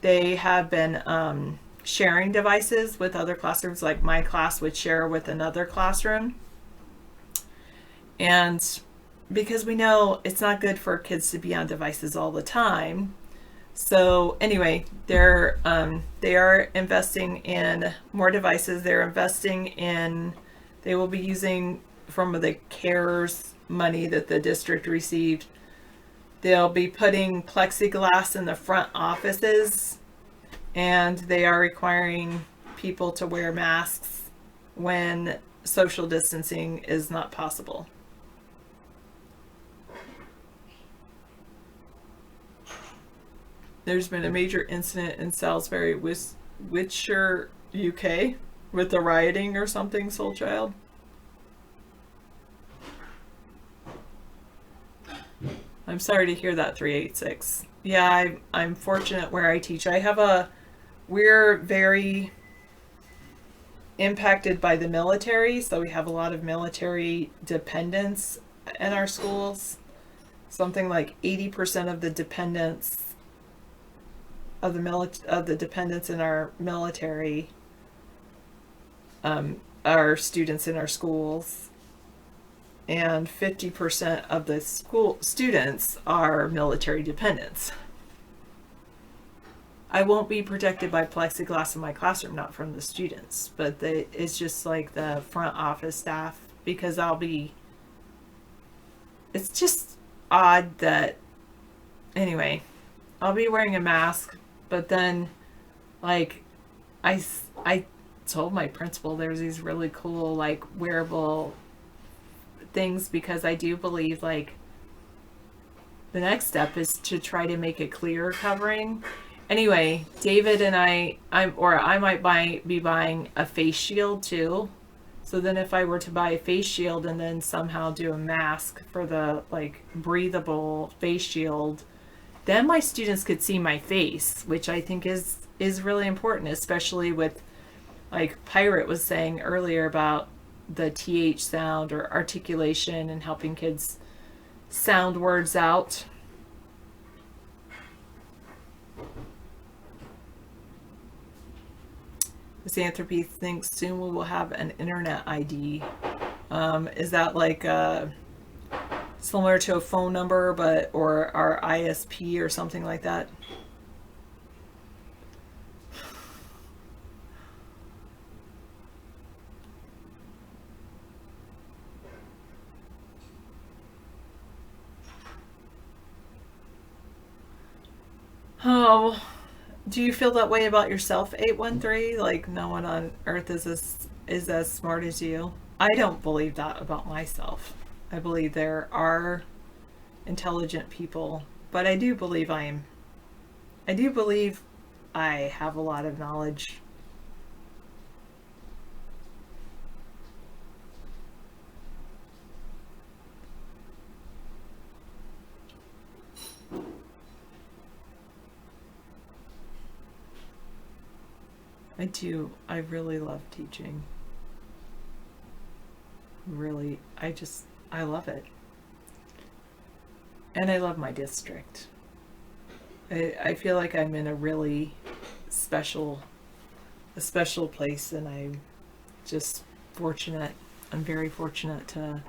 they have been sharing devices with other classrooms, like my class would share with another classroom. And because we know it's not good for kids to be on devices all the time. So anyway, they are investing in more devices. They're investing in, they will be using from the CARES money that the district received. They'll be putting plexiglass in the front offices, and they are requiring people to wear masks when social distancing is not possible. There's been a major incident in Salisbury, Wiltshire, UK, with the rioting or something, Soul Child. I'm sorry to hear that, 386. Yeah, I'm fortunate where I teach. We're very impacted by the military, so we have a lot of military dependents in our schools. Something like 80% of the dependents of the dependents in our military are students in our schools, and 50% of the school students are military dependents. I won't be protected by plexiglass in my classroom, not from the students, but it's just like the front office staff, because it's just odd that, anyway, I'll be wearing a mask. But then, like, I told my principal there's these really cool, like, wearable things, because I do believe, like, the next step is to try to make a clear covering. Anyway, David and I might be buying a face shield too. So then if I were to buy a face shield and then somehow do a mask for the, like, breathable face shield, then my students could see my face, which I think is really important, especially with, like Pirate was saying earlier about the TH sound or articulation and helping kids sound words out. Misanthropy thinks soon we will have an internet ID. Is that like similar to a phone number, or our ISP or something like that? Oh, do you feel that way about yourself, 813? Like no one on earth is as smart as you? I don't believe that about myself. I believe there are intelligent people, but I do believe I have a lot of knowledge. I do. I really love teaching. Really, I love it. And I love my district. I feel like I'm in a really special place, and I'm just fortunate. I'm very fortunate to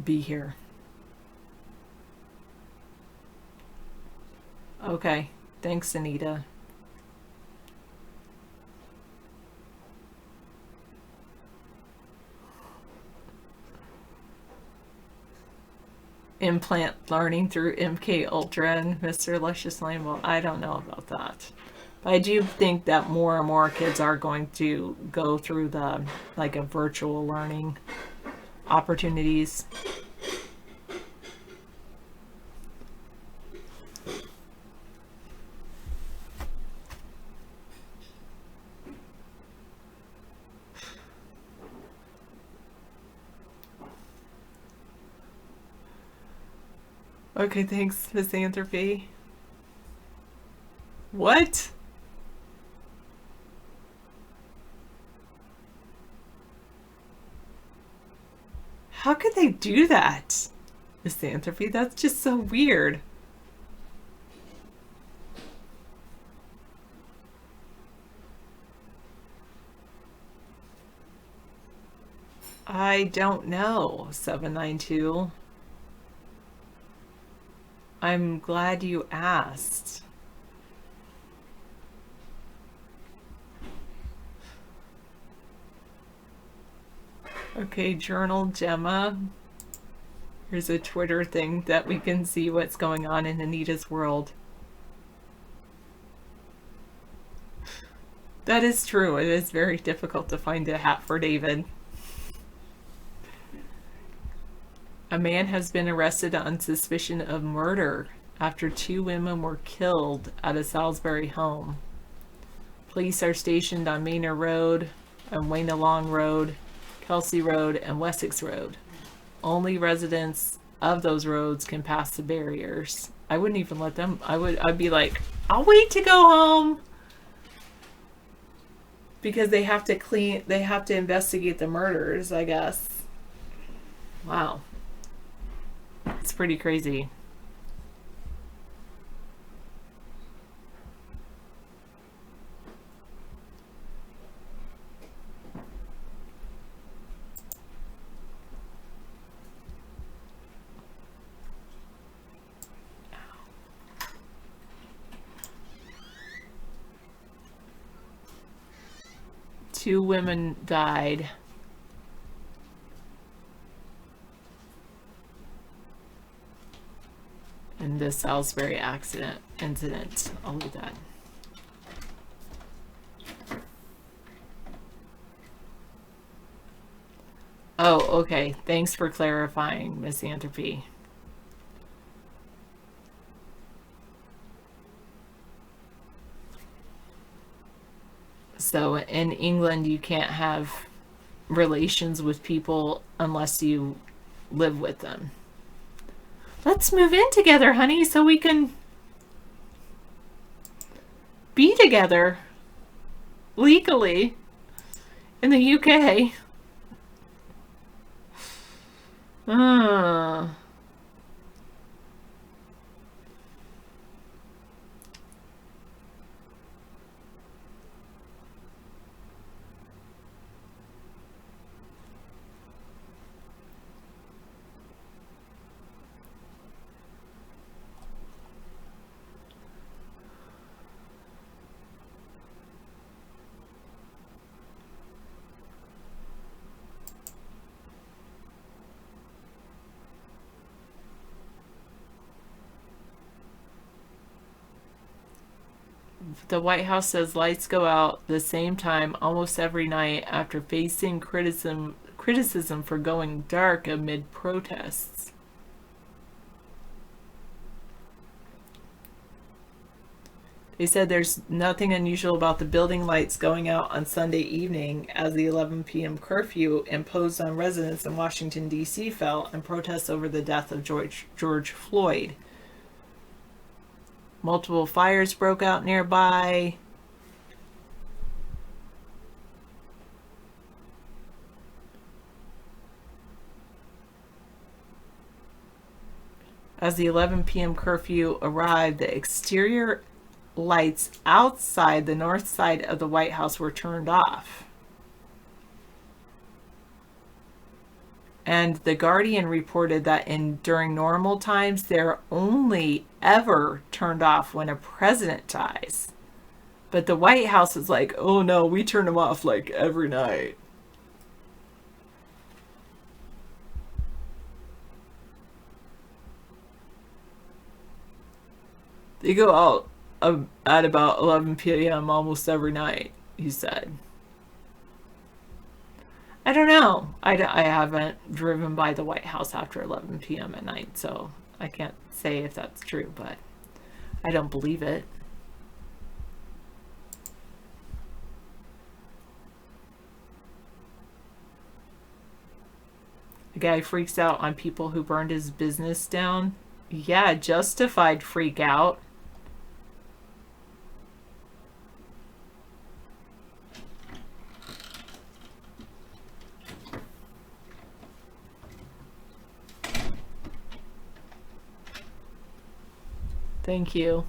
be here. Okay, thanks, Anita. Implant learning through MK Ultra and Mr. Luscious Lane. Well, I don't know about that. But I do think that more and more kids are going to go through the, like, a virtual learning opportunities. Okay, thanks, Misanthropy. What? How could they do that? Misanthropy? That's just so weird. I don't know, 792. I'm glad you asked. Okay, Journal Gemma. Here's a Twitter thing that we can see what's going on in Anita's world. That is true. It is very difficult to find a hat for David. A man has been arrested on suspicion of murder after 2 women were killed at a Salisbury home. Police are stationed on Manor Road, and Waynalong Road, Kelsey Road, and Wessex Road. Only residents of those roads can pass the barriers. I wouldn't even let them. I'd be like, I'll wait to go home. Because they have to investigate the murders, I guess. Wow. It's pretty crazy. Two women died. In the Salisbury incident. I'll leave that. Oh, okay. Thanks for clarifying, Misanthropy. So in England, you can't have relations with people unless you live with them. Let's move in together, honey, so we can be together legally in the UK. The White House says lights go out the same time almost every night after facing criticism for going dark amid protests. They said there's nothing unusual about the building lights going out on Sunday evening as the 11 p.m. curfew imposed on residents in Washington, D.C. fell in protests over the death of George Floyd. Multiple fires broke out nearby. As the 11 p.m. curfew arrived, the exterior lights outside the north side of the White House were turned off. And The Guardian reported that during normal times, they're only ever turned off when a president dies. But the White House is like, oh no, we turn them off like every night. They go out at about 11 p.m. almost every night, he said. I don't know. I haven't driven by the White House after 11 p.m. at night, so I can't say if that's true, but I don't believe it. The guy freaks out on people who burned his business down. Yeah, justified freak out. Thank you.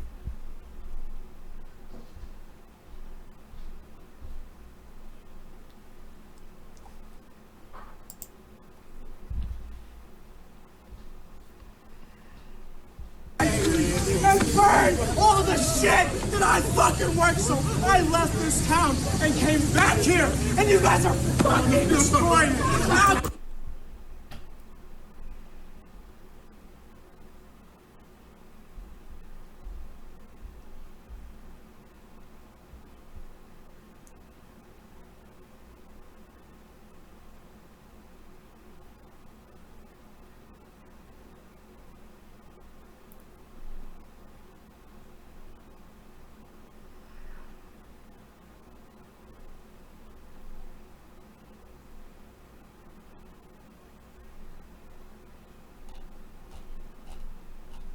And burn all the shit that I fucking worked. So I left this town and came back here, and you guys are fucking destroying it.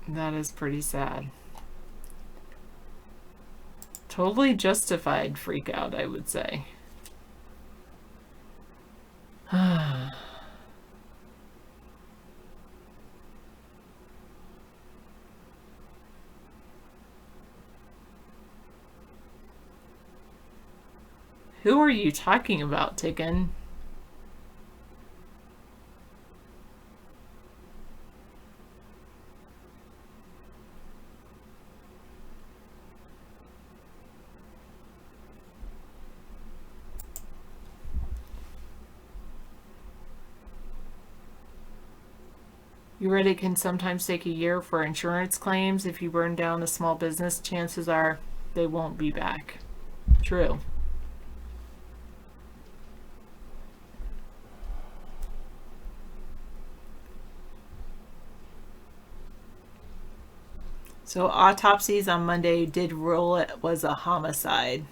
That is pretty sad. Totally justified freak out, I would say. Who are you talking about, Ticken? You read it can sometimes take a year for insurance claims. If you burn down a small business, chances are they won't be back. True. So autopsies on Monday did rule it was a homicide.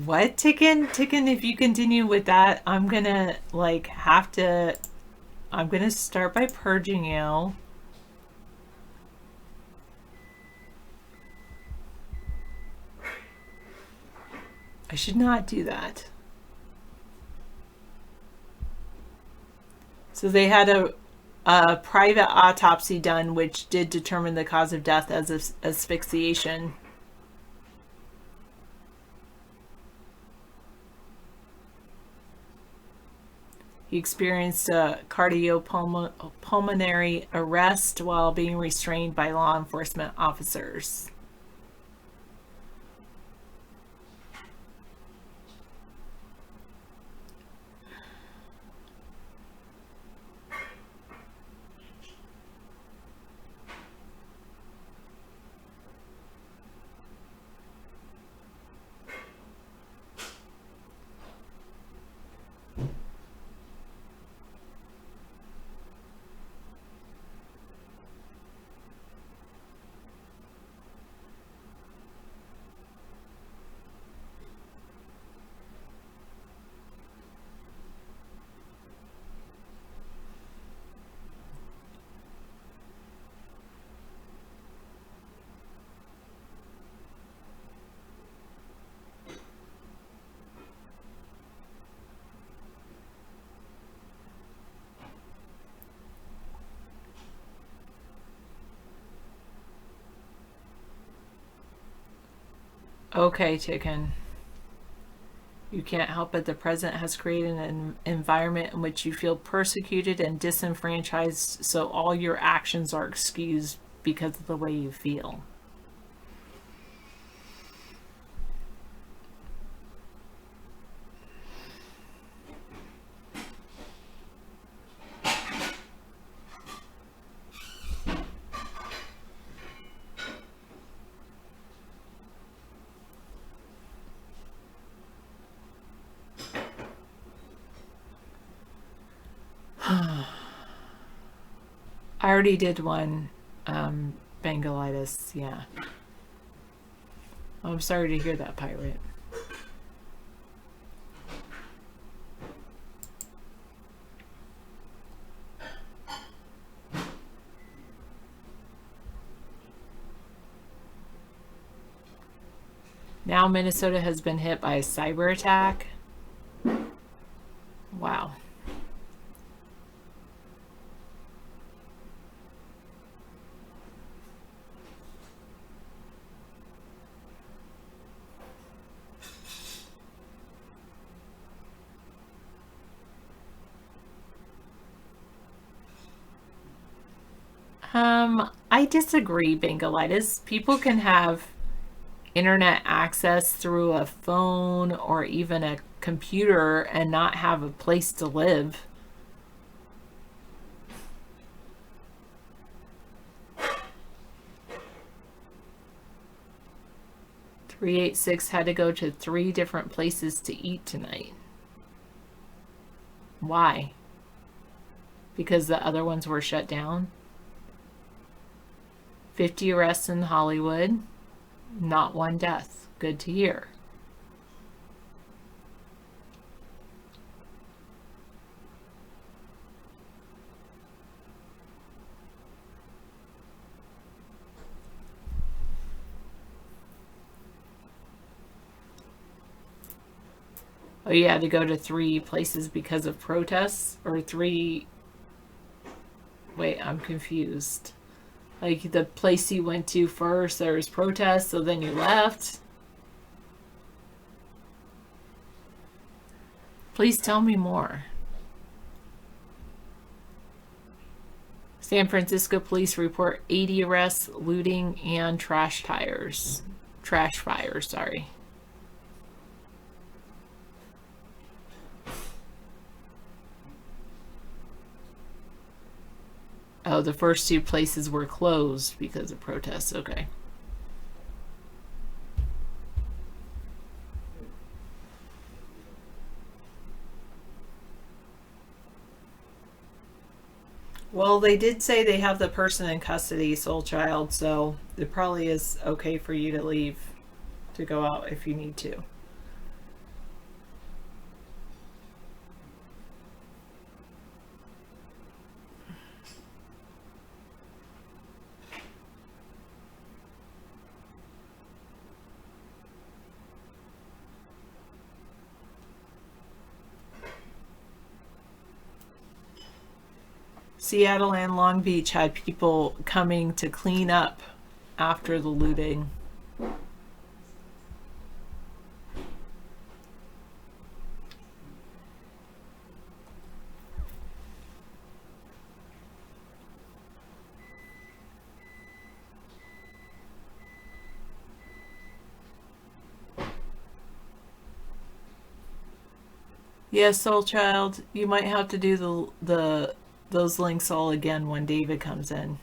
What, Ticken? Ticken, if you continue with that, I'm gonna I'm gonna start by purging you. I should not do that. So they had a private autopsy done, which did determine the cause of death as asphyxiation. He experienced a cardiopulmonary arrest while being restrained by law enforcement officers. Okay, Chicken. You can't help it. The president has created an environment in which you feel persecuted and disenfranchised, so all your actions are excused because of the way you feel. I already did one, Bangalitis, yeah. Oh, I'm sorry to hear that, Pirate. Now Minnesota has been hit by a cyber attack. Wow. I disagree, Bangalitis. People can have internet access through a phone or even a computer and not have a place to live. "386 had to go to 3 different places to eat tonight." Why? Because the other ones were shut down? 50 arrests in Hollywood, not 1 death. Good to hear. Oh, you had to go to 3 places because of protests? Or 3... Wait, I'm confused. Like, the place you went to first, there was protests, so then you left? Please tell me more. San Francisco police report 80 arrests, looting, and trash fires, sorry. Oh, the first 2 places were closed because of protests. Okay. Well, they did say they have the person in custody, Soul Child, so it probably is okay for you to leave, to go out if you need to. Seattle and Long Beach had people coming to clean up after the looting. Yes, Soul Child, you might have to do those links all again when David comes in.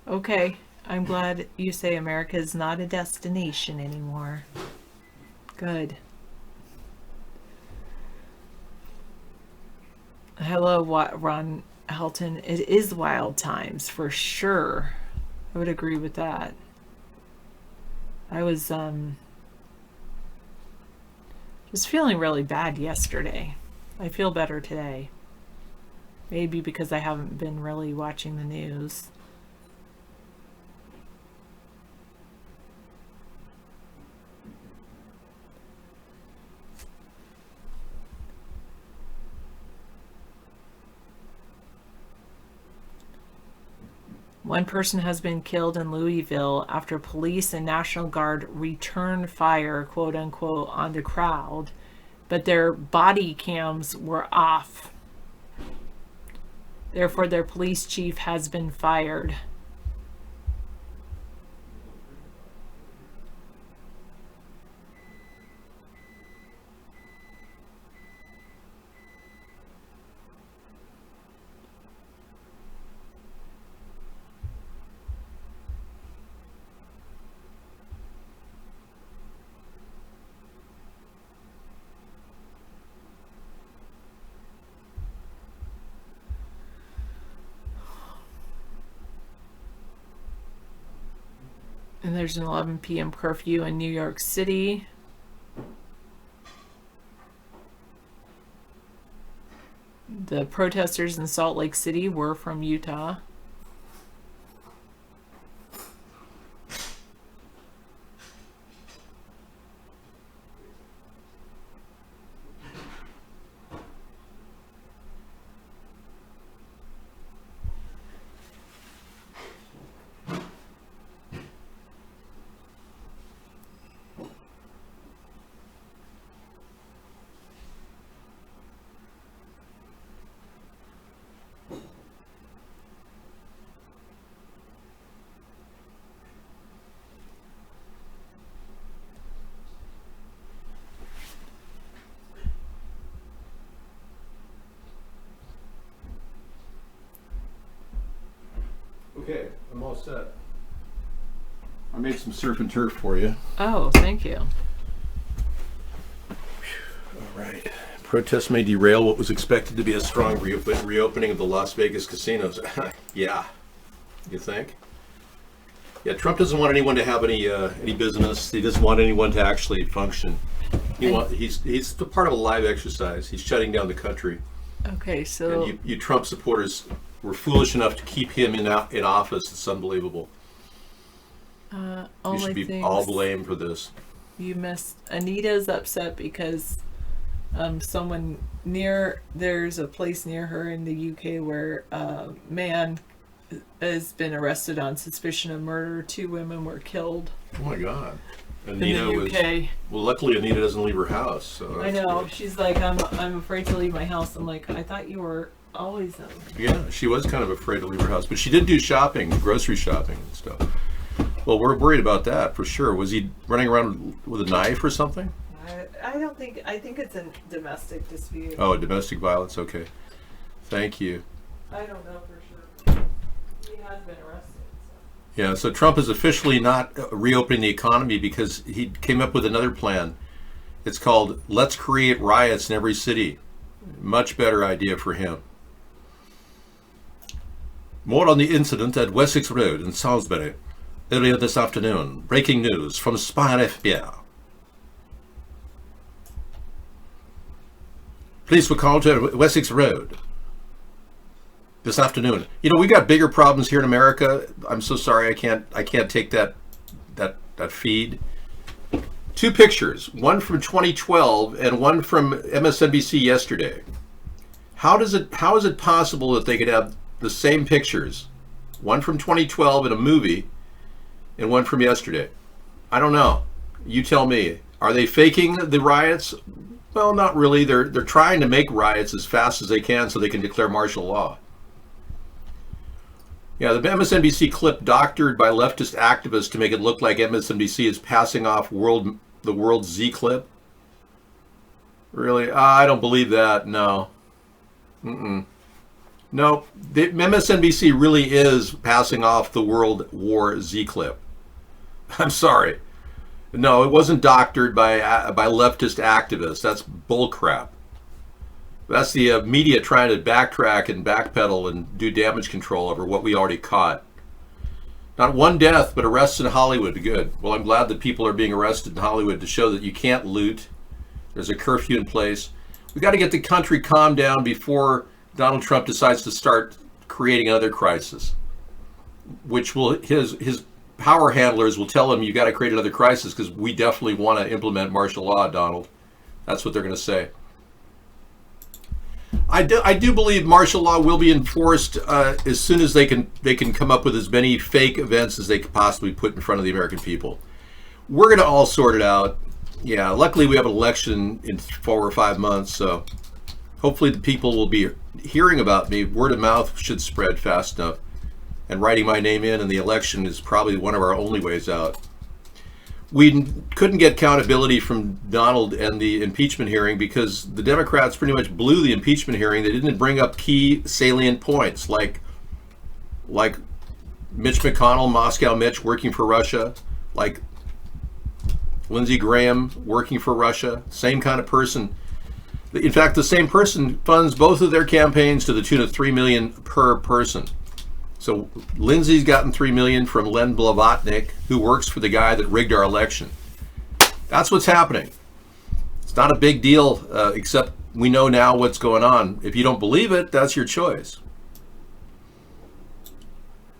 Okay, I'm glad you say America is not a destination anymore. Good. Hello, Ron Helton. It is wild times, for sure. I would agree with that. I was just feeling really bad yesterday. I feel better today. Maybe because I haven't been really watching the news. One person has been killed in Louisville after police and National Guard returned fire, quote unquote, on the crowd, but their body cams were off. Therefore, their police chief has been fired. And there's an 11 p.m. curfew in New York City. The protesters in Salt Lake City were from Utah. Okay, I'm all set. I made some surf and turf for you. Oh, thank you. All right. Protests may derail what was expected to be a strong reopening of the Las Vegas casinos. Yeah. You think? Yeah, Trump doesn't want anyone to have any business. He doesn't want anyone to actually function. He's part of a live exercise. He's shutting down the country. Okay, so And you Trump supporters were foolish enough to keep him in office. It's unbelievable. You should be all blamed for this. You missed. Anita's upset because there's a place near her in the UK where a man has been arrested on suspicion of murder. 2 women were killed. Oh my God. In the UK. Well, luckily Anita doesn't leave her house. So I know. Good. She's like, I'm afraid to leave my house. I'm like, I thought you were always out. Yeah, she was kind of afraid to leave her house, but she did do shopping, grocery shopping and stuff. Well, we're worried about that for sure. Was he running around with a knife or something? I don't think. I think it's a domestic dispute. Oh, domestic violence. Okay. Thank you. I don't know for sure. He has been arrested. So. Yeah, so Trump is officially not reopening the economy because he came up with another plan. It's called Let's Create Riots in Every City. Much better idea for him. More on the incident at Wessex Road in Salisbury earlier this afternoon. Breaking news from Spire FBI. Police were called to Wessex Road this afternoon. You know, we got bigger problems here in America. I'm so sorry I can't take that feed. 2 pictures, one from 2012 and one from MSNBC yesterday. How is it possible that they could have the same pictures, one from 2012 in a movie and one from yesterday? I don't know. You tell me. Are they faking the riots? Well, not really. They're trying to make riots as fast as they can so they can declare martial law. Yeah, the MSNBC clip doctored by leftist activists to make it look like MSNBC is passing off the World Z clip. Really? I don't believe that. No. No, the MSNBC really is passing off the World War Z clip. I'm sorry. No, it wasn't doctored by leftist activists. That's bullcrap. That's the media trying to backtrack and backpedal and do damage control over what we already caught. Not one death, but arrests in Hollywood. Good. Well, I'm glad that people are being arrested in Hollywood to show that you can't loot. There's a curfew in place. We got to get the country calmed down before Donald Trump decides to start creating another crisis, which will his power handlers will tell him you got to create another crisis because we definitely want to implement martial law, Donald. That's what they're going to say. I do believe martial law will be enforced as soon as they can come up with as many fake events as they could possibly put in front of the American people. We're going to all sort it out. Yeah, luckily we have an election in 4 or 5 months, so hopefully the people will be hearing about me. Word of mouth should spread fast enough. And writing my name in the election is probably one of our only ways out. We couldn't get accountability from Donald and the impeachment hearing because the Democrats pretty much blew the impeachment hearing. They didn't bring up key salient points like Mitch McConnell, Moscow Mitch working for Russia, like Lindsey Graham working for Russia, same kind of person. In fact, the same person funds both of their campaigns to the tune of $3 million per person. So Lindsay's gotten $3 million from Len Blavatnik, who works for the guy that rigged our election. That's what's happening. It's not a big deal, except we know now what's going on. If you don't believe it, that's your choice.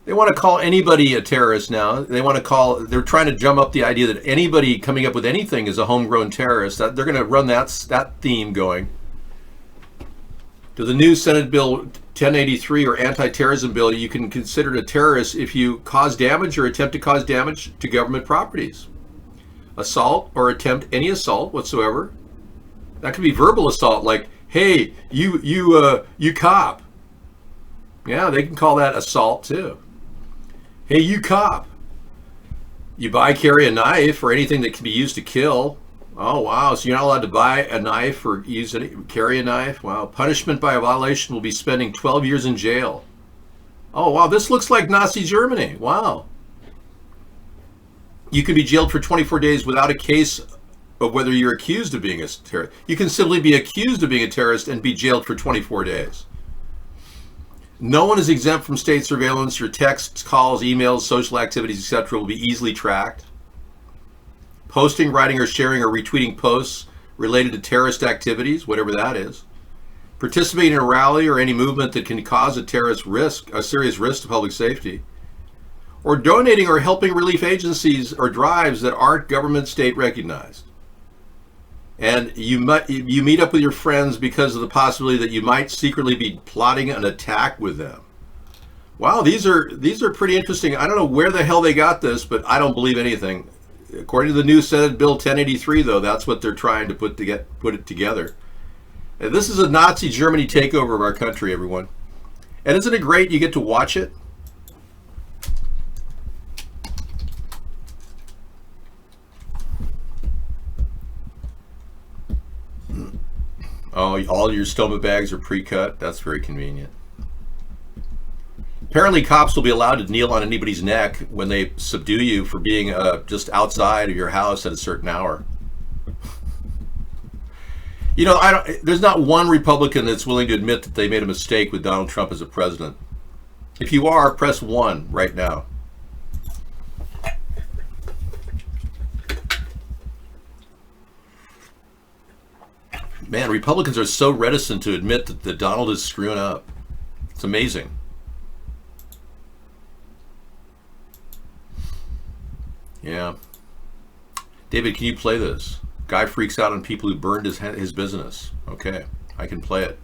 They want to call anybody a terrorist now. They're trying to drum up the idea that anybody coming up with anything is a homegrown terrorist. They're going to run that theme going. To the new Senate Bill 1083 or anti-terrorism bill, you can consider it a terrorist if you cause damage or attempt to cause damage to government properties. Assault or attempt any assault whatsoever. That could be verbal assault, like, hey, you cop. Yeah, they can call that assault too. Hey, you cop. You carry a knife or anything that can be used to kill. Oh, wow. So you're not allowed to buy a knife or carry a knife? Wow. Punishment by a violation will be spending 12 years in jail. Oh, wow. This looks like Nazi Germany. Wow. You can be jailed for 24 days without a case of whether you're accused of being a terrorist. You can simply be accused of being a terrorist and be jailed for 24 days. No one is exempt from state surveillance. Your texts, calls, emails, social activities, etc. will be easily tracked. Posting, writing, or sharing or retweeting posts related to terrorist activities, whatever that is. Participating in a rally or any movement that can cause a serious risk to public safety. Or donating or helping relief agencies or drives that aren't government state recognized. And you meet up with your friends because of the possibility that you might secretly be plotting an attack with them. Wow, these are pretty interesting. I don't know where the hell they got this, but I don't believe anything. According to the new Senate Bill 1083, though, that's what they're trying to put it together. And this is a Nazi Germany takeover of our country, everyone. And isn't it great you get to watch it? Oh, all your stoma bags are pre-cut. That's very convenient. Apparently, cops will be allowed to kneel on anybody's neck when they subdue you for being just outside of your house at a certain hour. You know, there's not one Republican that's willing to admit that they made a mistake with Donald Trump as a president. If you are, press 1 right now. Man, Republicans are so reticent to admit that Donald is screwing up. It's amazing. Yeah. David, can you play this? Guy freaks out on people who burned his business. Okay, I can play it.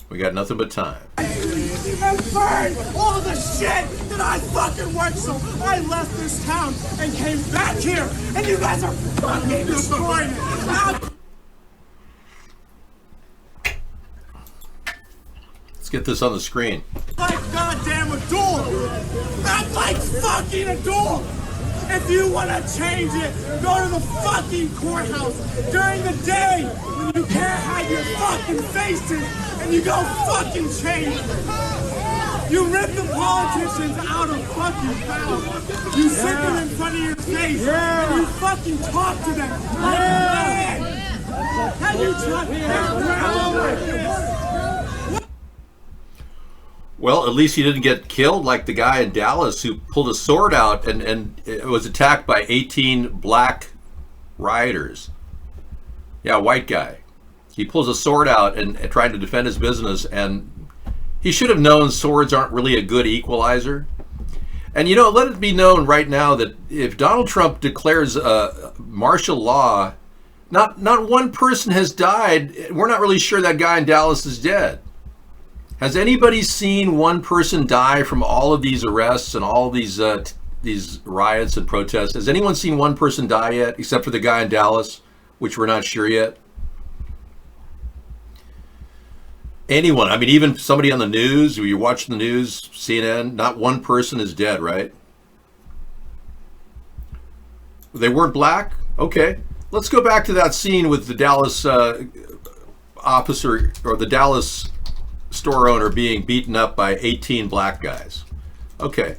We got nothing but time. And burn all the shit that I fucking worked so I left this town and came back here, and you guys are fucking destroying it. Get this on the screen. Like goddamn a door. Not like fucking a door. If you want to change it, go to the fucking courthouse during the day when you can't hide your fucking faces and you go fucking change it. You rip the politicians out of fucking power. You sit them in front of your face and you fucking talk to them like man. Have you talked like this? Well, at least he didn't get killed like the guy in Dallas who pulled a sword out and was attacked by 18 black rioters. Yeah, white guy. He pulls a sword out and trying to defend his business, and he should have known swords aren't really a good equalizer. And you know, let it be known right now that if Donald Trump declares martial law, not one person has died. We're not really sure that guy in Dallas is dead. Has anybody seen one person die from all of these arrests and all of these riots and protests? Has anyone seen one person die yet, except for the guy in Dallas, which we're not sure yet? Anyone? I mean, even somebody on the news, or you're watching the news, CNN, not one person is dead, right? They weren't black? Okay. Let's go back to that scene with the Dallas officer, or the Dallas store owner being beaten up by 18 black guys. Okay.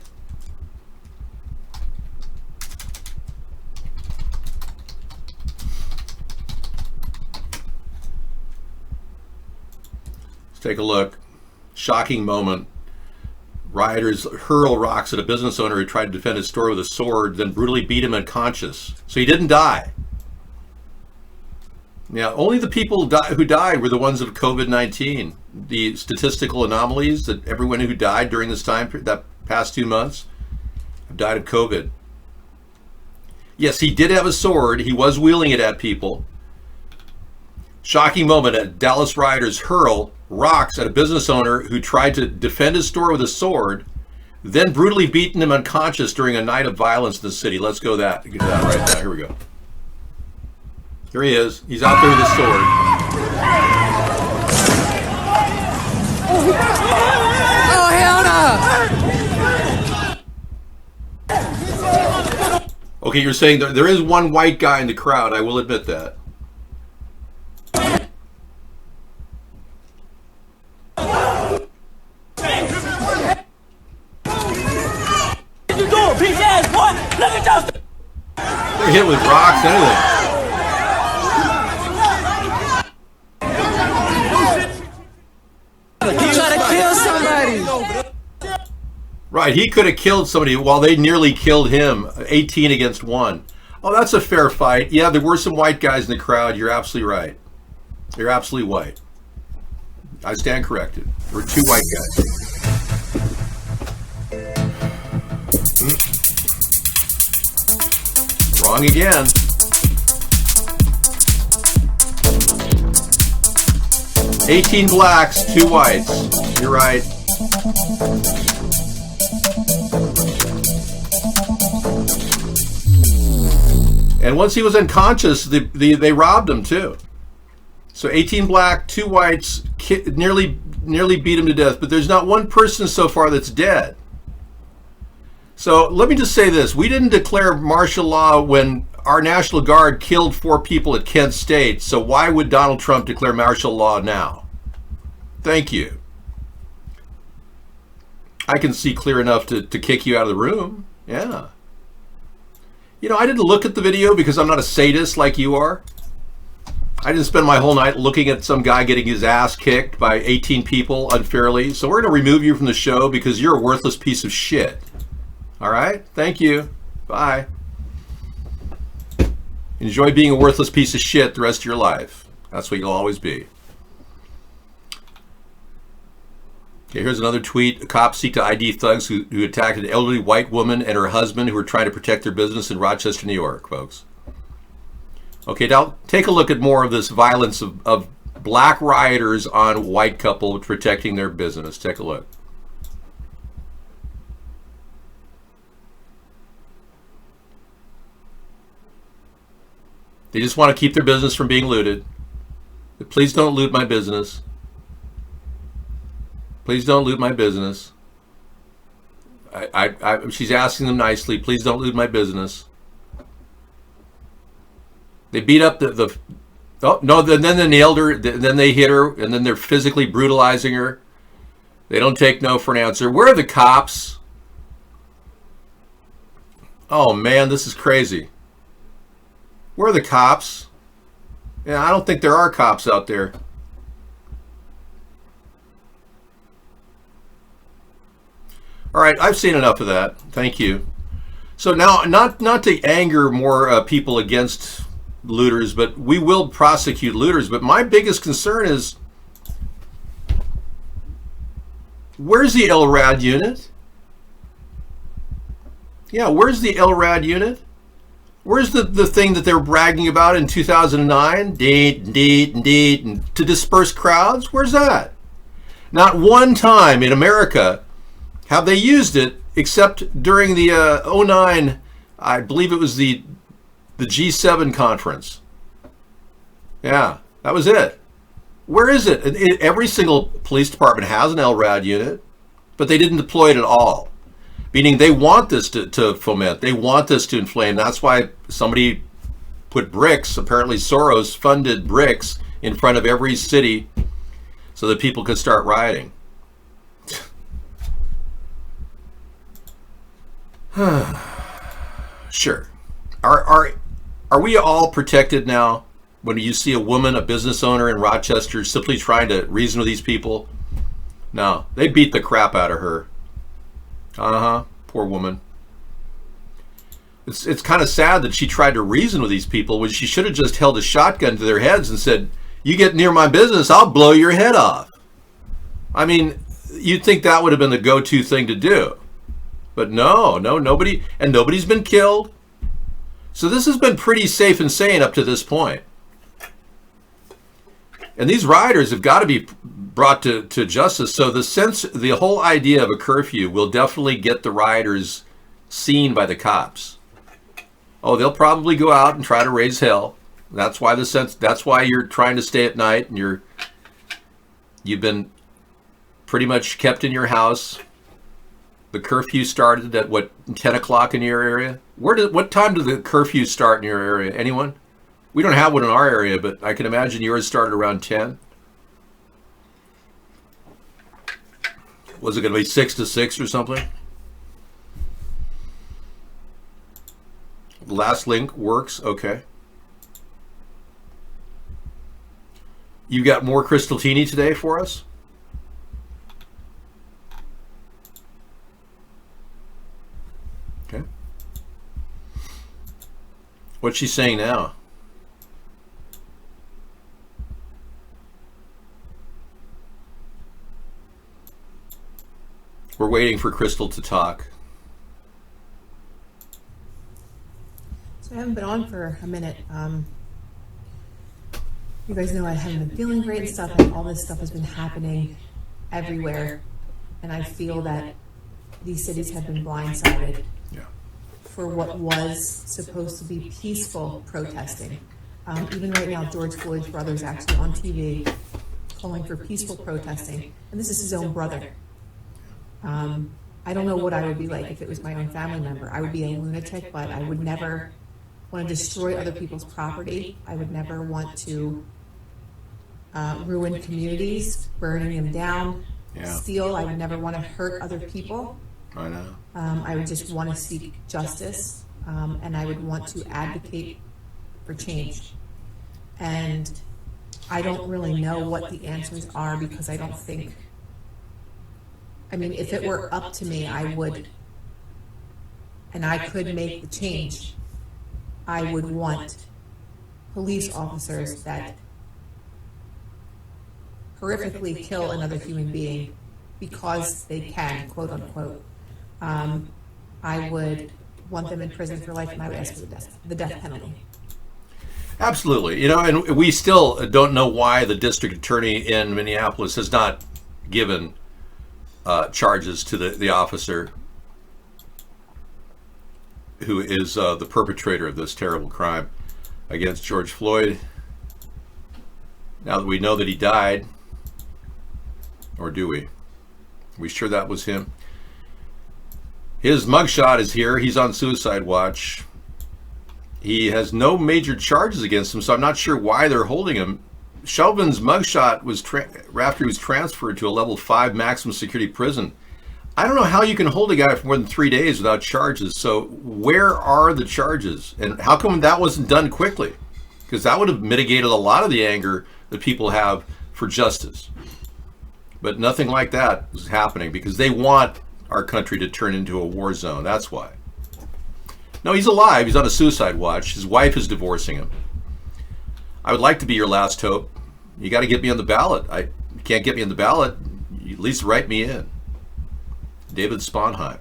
Let's take a look. Shocking moment Rioters hurl rocks at a business owner who tried to defend his store with a sword, then brutally beat him unconscious. So he didn't die. Yeah, only the people who died were the ones of COVID-19. The statistical anomalies that everyone who died during this time, that past 2 months, have died of COVID. Yes, he did have a sword. He was wielding it at people. Shocking moment at Dallas rioters hurl rocks at a business owner who tried to defend his store with a sword, then brutally beaten him unconscious during a night of violence in the city. Let's go that right now. Here we go. Here he is. He's out there with his sword. Oh, hell no! Okay, you're saying there is one white guy in the crowd. I will admit that. They're hit with rocks, anything. He tried to kill somebody. Right, he could have killed somebody while they nearly killed him. 18 against 1. Oh, that's a fair fight. Yeah, there were some white guys in the crowd. You're absolutely right. You're absolutely white. I stand corrected. There were 2 white guys. Wrong again. "18 blacks, 2 whites." You're right. And once he was unconscious, they robbed him too. So 18 black, 2 whites, nearly beat him to death. But there's not one person so far that's dead. So let me just say this. We didn't declare martial law when our National Guard killed 4 people at Kent State. So why would Donald Trump declare martial law now? Thank you. I can see clear enough to kick you out of the room. Yeah. You know, I didn't look at the video because I'm not a sadist like you are. I didn't spend my whole night looking at some guy getting his ass kicked by 18 people unfairly. So we're going to remove you from the show because you're a worthless piece of shit. All right? Thank you. Bye. Enjoy being a worthless piece of shit the rest of your life. That's what you'll always be. Okay, here's another tweet. Cops seek to ID thugs who attacked an elderly white woman and her husband who were trying to protect their business in Rochester, New York, folks. Okay, now take a look at more of this violence of black rioters on white couple protecting their business. Take a look. They just want to keep their business from being looted. Please don't loot my business. Please don't loot my business. She's asking them nicely. Please don't loot my business. They beat up oh no, then they nailed her, then they hit her, and then they're physically brutalizing her. They don't take no for an answer. Where are the cops? Oh man, this is crazy. Where are the cops? Yeah, I don't think there are cops out there. All right, I've seen enough of that. Thank you. So now, not to anger more people against looters, but we will prosecute looters. But my biggest concern is, where's the LRAD unit? Yeah, where's the LRAD unit? Where's the thing that they were bragging about in 2009? And to disperse crowds? Where's that? Not one time in America have they used it, except during the 09, I believe it was the G7 conference. Yeah, that was it. Where is it? Every single police department has an LRAD unit, but they didn't deploy it at all. Meaning they want this to foment. They want this to inflame. That's why somebody put bricks, apparently Soros funded bricks, in front of every city so that people could start rioting. Sure. Are we all protected now when you see a woman, a business owner in Rochester, simply trying to reason with these people? No, they beat the crap out of her. Poor woman. It's kind of sad that she tried to reason with these people when she should have just held a shotgun to their heads and said, "You get near my business, I'll blow your head off." I mean, you'd think that would have been the go-to thing to do. But nobody's been killed. So this has been pretty safe and sane up to this point. And these rioters have got to be brought to justice. So the whole idea of a curfew will definitely get the rioters seen by the cops. Oh, they'll probably go out and try to raise hell. That's why you're trying to stay at night and you've been pretty much kept in your house. The curfew started at 10 o'clock in your area? What time did the curfew start in your area? Anyone? We don't have one in our area, but I can imagine yours started around 10. Was it going to be 6 to 6 or something? Last link works. Okay. You got more Crystaltini today for us? Okay. What's she saying now? We're waiting for Crystal to talk. So I haven't been on for a minute. You guys know I haven't been feeling great and stuff, and all this stuff has been happening everywhere. And I feel that these cities have been blindsided for what was supposed to be peaceful protesting. Even right now, George Floyd's brother is actually on TV calling for peaceful protesting, and this is his own brother. I don't know what I would be like if it was my own family member. I would be a lunatic, but I would never want to destroy other people's property. I would never want to ruin communities, burning them down, steal. I would never want to hurt other people. I know. I would just want to seek justice, and I would want to advocate for change. And I don't really know what the answers are because I don't think, I mean, if it were up to me, I would, and I could make the change, I would want police officers that horrifically kill another human being because they can, quote unquote. I would want them in prison for life, and I would ask for the death penalty. Absolutely. You know, and we still don't know why the district attorney in Minneapolis has not given charges to the officer who is the perpetrator of this terrible crime against George Floyd. Now that we know that he died, or do we? Are we sure that was him? His mugshot is here. He's on suicide watch. He has no major charges against him, so I'm not sure why they're holding him. Chauvin's mugshot was after he was transferred to a level 5 maximum security prison. I don't know how you can hold a guy for more than 3 days without charges. So where are the charges? And how come that wasn't done quickly? Because that would have mitigated a lot of the anger that people have for justice. But nothing like that was happening because they want our country to turn into a war zone. That's why. No, he's alive. He's on a suicide watch. His wife is divorcing him. I would like to be your last hope. You got to get me on the ballot. You can't get me on the ballot. You at least write me in. David Sponheim.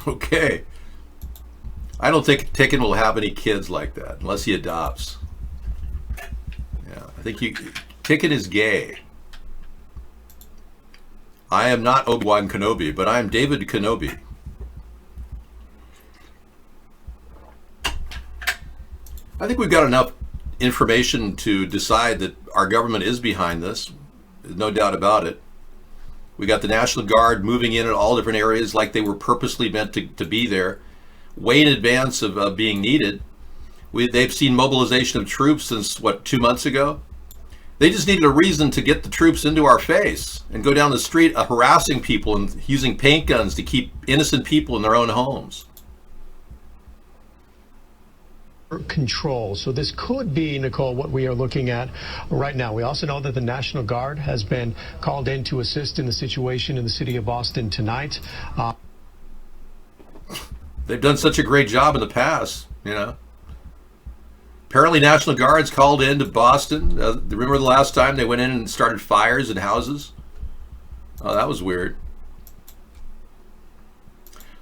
Okay. I don't think Ticken will have any kids like that unless he adopts. Yeah, I think Ticken is gay. I am not Obi-Wan Kenobi, but I am David Kenobi. I think we've got enough information to decide that our government is behind this. There's no doubt about it. We got the National Guard moving in all different areas like they were purposely meant to be there, way in advance of being needed. They've seen mobilization of troops since, 2 months ago? They just needed a reason to get the troops into our face and go down the street harassing people and using paint guns to keep innocent people in their own homes. control. So this could be, Nicole, what we are looking at right now. We also know that the National Guard has been called in to assist in the situation in the city of Boston tonight. They've done such a great job in the past, you know. Apparently National Guard's called in to Boston. Remember the last time they went in and started fires in houses? Oh, that was weird.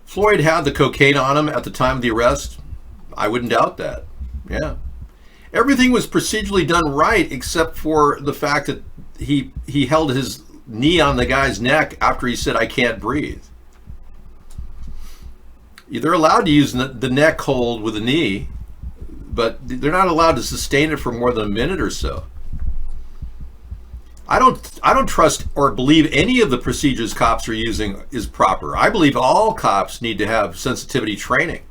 Floyd had the cocaine on him at the time of the arrest. I wouldn't doubt that. Yeah. Everything was procedurally done right except for the fact that he held his knee on the guy's neck after he said, "I can't breathe." They're allowed to use the neck hold with the knee, but they're not allowed to sustain it for more than a minute or so. I don't trust or believe any of the procedures cops are using is proper. I believe all cops need to have sensitivity training,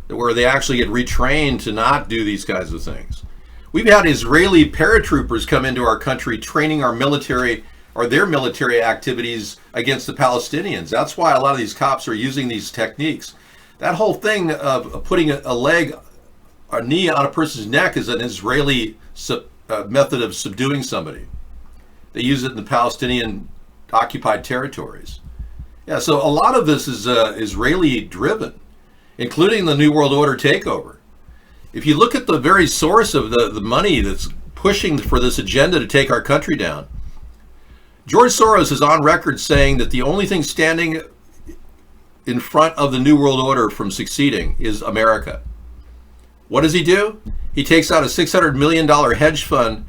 where they actually get retrained to not do these kinds of things. We've had Israeli paratroopers come into our country training our military or their military activities against the Palestinians. That's why a lot of these cops are using these techniques. That whole thing of putting a knee on a person's neck is an Israeli method of subduing somebody. They use it in the Palestinian occupied territories. Yeah, so a lot of this is Israeli driven, including the New World Order takeover. If you look at the very source of the money that's pushing for this agenda to take our country down, George Soros is on record saying that the only thing standing in front of the New World Order from succeeding is America. What does he do? He takes out a $600 million hedge fund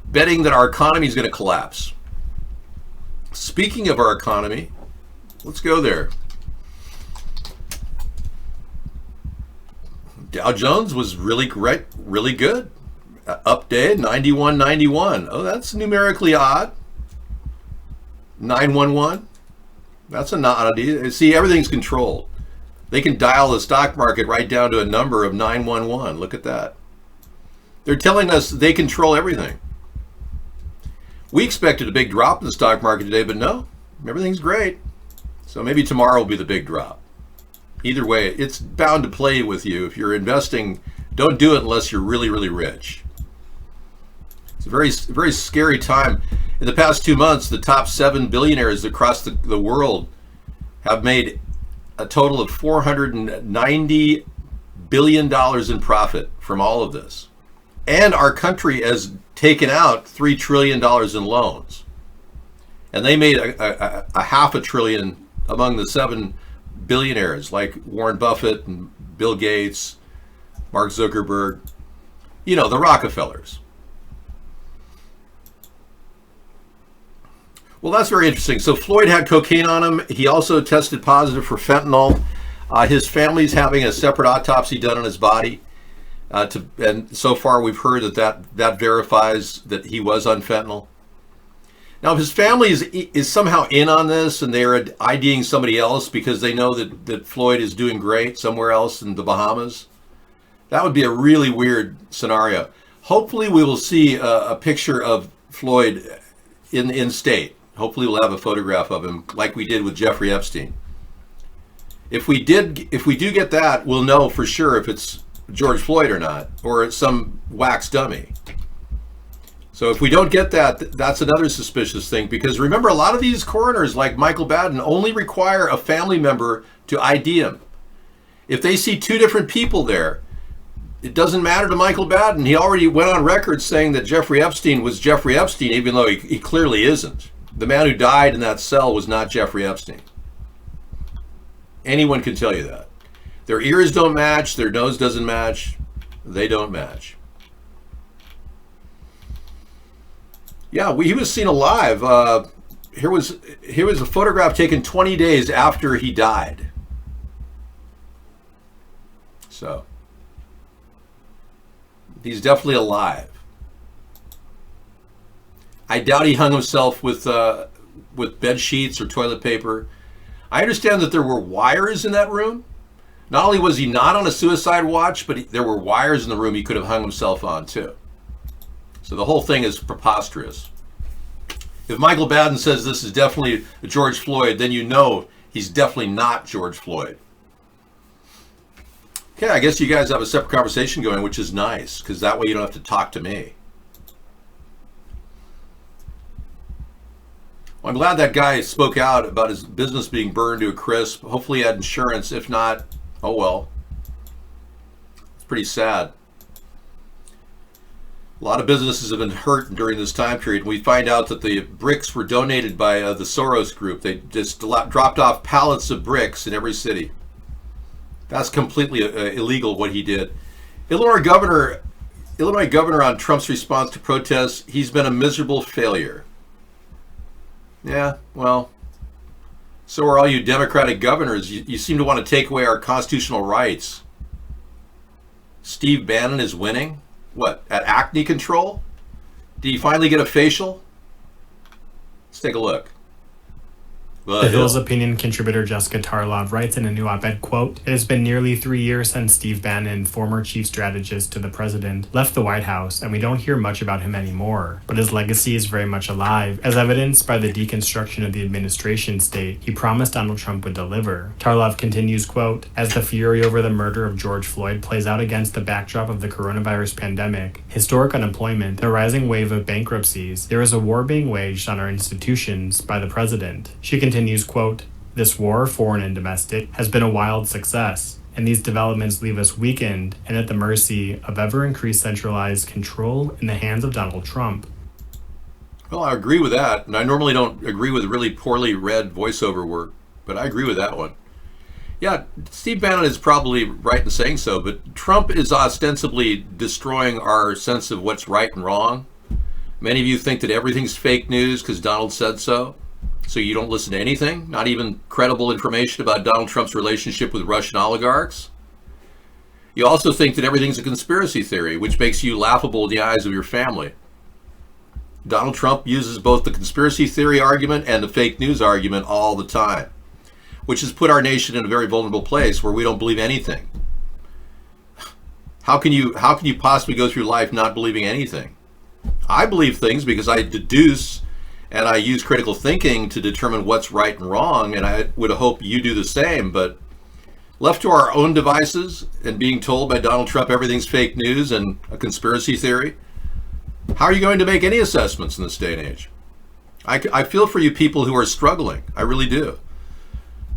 betting that our economy is going to collapse. Speaking of our economy, let's go there. Dow Jones was really great, really good. Up day, 91.91. Oh, that's numerically odd. 911. That's an oddity. See, everything's controlled. They can dial the stock market right down to a number of 911. Look at that. They're telling us they control everything. We expected a big drop in the stock market today, but no, everything's great. So maybe tomorrow will be the big drop. Either way, it's bound to play with you. If you're investing, don't do it unless you're really, really rich. It's a very, very scary time. In the past 2 months, the top 7 billionaires across the world have made a total of $490 billion in profit from all of this. And our country has taken out $3 trillion in loans. And they made a $500 billion among the 7 billionaires like Warren Buffett and Bill Gates, Mark Zuckerberg, you know, the Rockefellers. Well, that's very interesting. So Floyd had cocaine on him. He also tested positive for fentanyl. His family's having a separate autopsy done on his body. And so far we've heard that verifies that he was on fentanyl. Now, if his family is somehow in on this and they're IDing somebody else because they know that Floyd is doing great somewhere else in the Bahamas, that would be a really weird scenario. Hopefully we will see a picture of Floyd in state. Hopefully we'll have a photograph of him like we did with Jeffrey Epstein. If we do get that, we'll know for sure if it's George Floyd or not, or it's some wax dummy. So if we don't get that, that's another suspicious thing, because remember, a lot of these coroners like Michael Baden only require a family member to ID him. If they see 2 different people there, it doesn't matter to Michael Baden. He already went on record saying that Jeffrey Epstein was Jeffrey Epstein, even though he clearly isn't. The man who died in that cell was not Jeffrey Epstein. Anyone can tell you that. Their ears don't match, their nose doesn't match, they don't match. Yeah, he was seen alive. Here was a photograph taken 20 days after he died. So he's definitely alive. I doubt he hung himself with bed sheets or toilet paper. I understand that there were wires in that room. Not only was he not on a suicide watch, but there were wires in the room he could have hung himself on too. So the whole thing is preposterous. If Michael Baden says this is definitely George Floyd, then you know he's definitely not George Floyd. Okay, I guess you guys have a separate conversation going, which is nice, because that way you don't have to talk to me. Well, I'm glad that guy spoke out about his business being burned to a crisp. Hopefully he had insurance. If not, oh well. It's pretty sad. A lot of businesses have been hurt during this time period. We find out that the bricks were donated by the Soros group. They just dropped off pallets of bricks in every city. That's completely illegal what he did. Illinois governor on Trump's response to protests, he's been a miserable failure. Yeah, well, so are all you Democratic governors. You seem to want to take away our constitutional rights. Steve Bannon is winning? What, at acne control? Did he finally get a facial? Let's take a look. The Hill's opinion contributor Jessica Tarlov writes in a new op-ed, quote, "It has been nearly 3 years since Steve Bannon, former chief strategist to the president, left the White House, and we don't hear much about him anymore. But his legacy is very much alive, as evidenced by the deconstruction of the administration state he promised Donald Trump would deliver." Tarlov continues, quote, "As the fury over the murder of George Floyd plays out against the backdrop of the coronavirus pandemic, historic unemployment, and a rising wave of bankruptcies, there is a war being waged on our institutions by the president." She continues, quote, "This war, foreign and domestic, has been a wild success, and these developments leave us weakened and at the mercy of ever-increased centralized control in the hands of Donald Trump." Well, I agree with that, and I normally don't agree with really poorly read voiceover work, but I agree with that one. Yeah, Steve Bannon is probably right in saying so, but Trump is ostensibly destroying our sense of what's right and wrong. Many of you think that everything's fake news because Donald said so. So you don't listen to anything, not even credible information about Donald Trump's relationship with Russian oligarchs. You also think that everything's a conspiracy theory, which makes you laughable in the eyes of your family. Donald Trump uses both the conspiracy theory argument and the fake news argument all the time, which has put our nation in a very vulnerable place where we don't believe anything. How can you possibly go through life not believing anything? I believe things because I deduce and I use critical thinking to determine what's right and wrong, and I would hope you do the same. But left to our own devices and being told by Donald Trump everything's fake news and a conspiracy theory, how are you going to make any assessments in this day and age? I feel for you people who are struggling. I really do.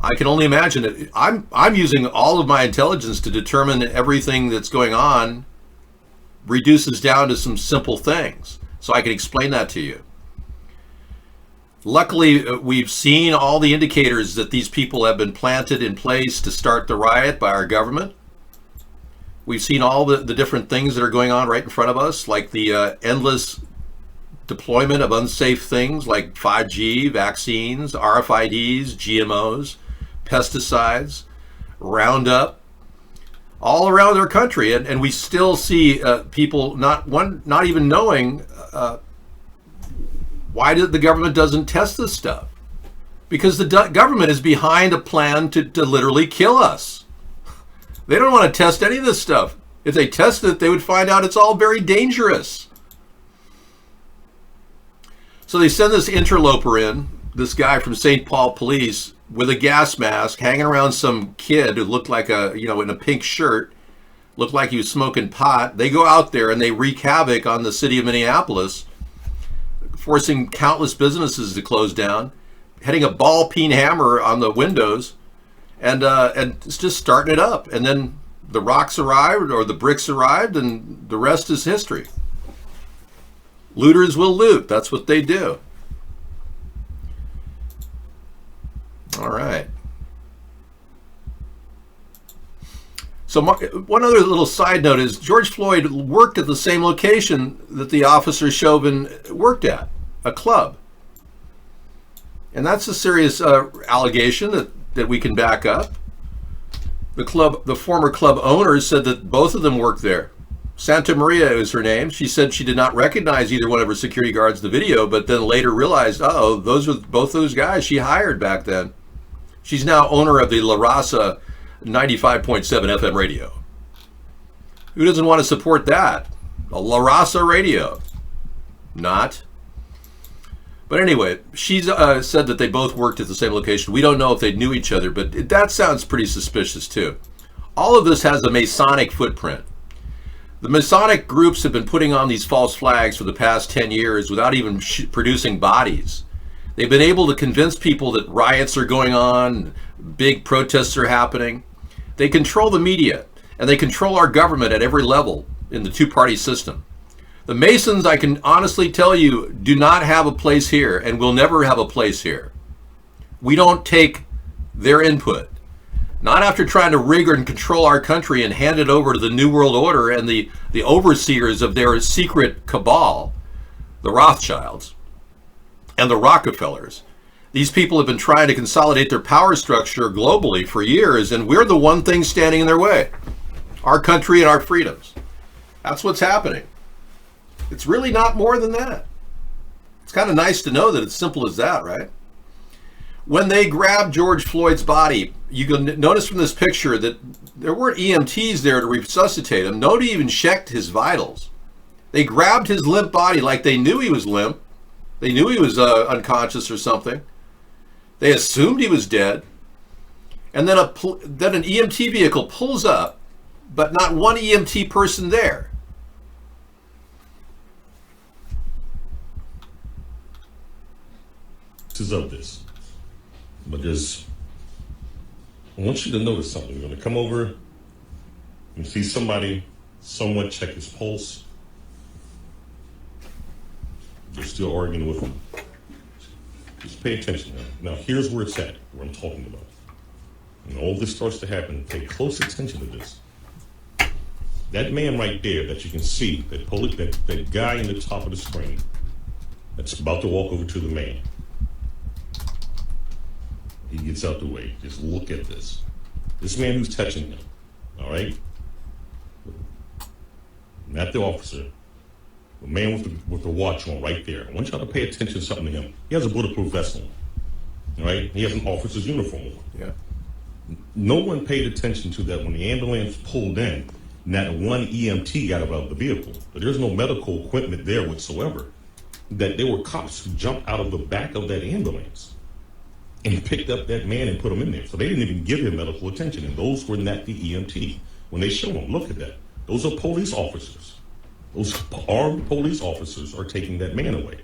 I can only imagine it. I'm using all of my intelligence to determine that everything that's going on reduces down to some simple things, so I can explain that to you. Luckily, we've seen all the indicators that these people have been planted in place to start the riot by our government. We've seen all the different things that are going on right in front of us, like the endless deployment of unsafe things like 5G, vaccines, RFIDs, GMOs, pesticides, Roundup, all around our country. And we still see people not even knowing why the government doesn't test this stuff. Because the government is behind a plan to literally kill us. They don't want to test any of this stuff. If they test it, they would find out it's all very dangerous. So they send this interloper in, this guy from St. Paul Police, with a gas mask, hanging around some kid who looked like in a pink shirt, looked like he was smoking pot. They go out there and they wreak havoc on the city of Minneapolis, forcing countless businesses to close down, hitting a ball peen hammer on the windows, and it's just starting it up. And then the rocks arrived, or the bricks arrived, and the rest is history. Looters will loot. That's what they do. All right. So one other little side note is George Floyd worked at the same location that the officer Chauvin worked at, a club. And that's a serious allegation that we can back up. The former club owner said that both of them worked there. Santa Maria is her name. She said she did not recognize either one of her security guards in the video, but then later realized, those were both those guys she hired back then. She's now owner of the La Raza 95.7 FM radio. Who doesn't want to support that? A La Raza radio. Not. But anyway, she's said that they both worked at the same location. We don't know if they knew each other, but that sounds pretty suspicious too. All of this has a Masonic footprint. The Masonic groups have been putting on these false flags for the past 10 years without even producing bodies. They've been able to convince people that riots are going on, big protests are happening. They control the media, and they control our government at every level in the two-party system. The Masons, I can honestly tell you, do not have a place here and will never have a place here. We don't take their input. Not after trying to rig and control our country and hand it over to the New World Order and the overseers of their secret cabal, the Rothschilds and the Rockefellers. These people have been trying to consolidate their power structure globally for years, and we're the one thing standing in their way. Our country and our freedoms. That's what's happening. It's really not more than that. It's kind of nice to know that it's simple as that, right? When they grabbed George Floyd's body, you can notice from this picture that there weren't EMTs there to resuscitate him. Nobody even checked his vitals. They grabbed his limp body like they knew he was limp. They knew he was unconscious or something. They assumed he was dead. And then an EMT vehicle pulls up, but not one EMT person there. Of this, but I want you to notice something. You're going to come over and see someone check his pulse. You're still arguing with him. Just pay attention now. Now here's where it's at, what I'm talking about. When all this starts to happen, pay close attention to this. That man right there that you can see, that guy in the top of the screen that's about to walk over to the man. He gets out the way. Just look at this. This man who's touching him, all right? Not the officer. The man with the watch on right there. I want y'all to pay attention to something to him. He has a bulletproof vest on, all right? He has an officer's uniform on. Yeah. No one paid attention to that when the ambulance pulled in. Not one EMT got out of the vehicle. But there's no medical equipment there whatsoever. That there were cops who jumped out of the back of that ambulance and picked up that man and put him in there. So they didn't even give him medical attention. And those were not the EMT. When they show them, look at that. Those are police officers. Those armed police officers are taking that man away.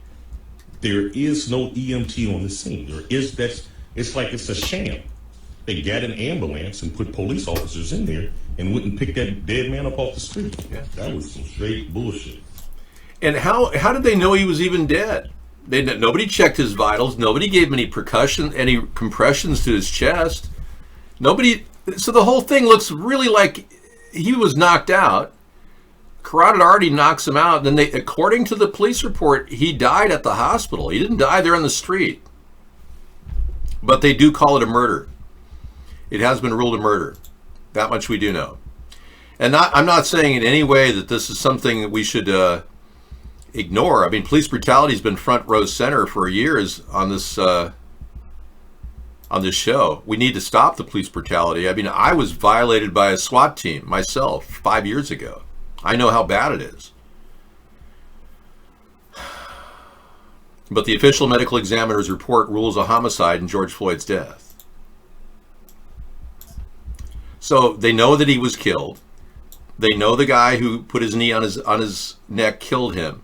There is no EMT on the scene. It's like it's a sham. They got an ambulance and put police officers in there and wouldn't pick that dead man up off the street. Yeah. That was some straight bullshit. And how did they know he was even dead? Nobody checked his vitals. Nobody gave him any compressions to his chest. So the whole thing looks really like he was knocked out. Carotid already knocks him out. Then according to the police report, he died at the hospital. He didn't die there on the street. But they do call it a murder. It has been ruled a murder. That much we do know. And I'm not saying in any way that this is something that we should ignore. I mean, police brutality has been front row center for years on this show. We need to stop the police brutality. I mean, I was violated by a SWAT team myself 5 years ago. I know how bad it is. But the official medical examiner's report rules a homicide in George Floyd's death. So they know that he was killed. They know the guy who put his knee on his neck killed him.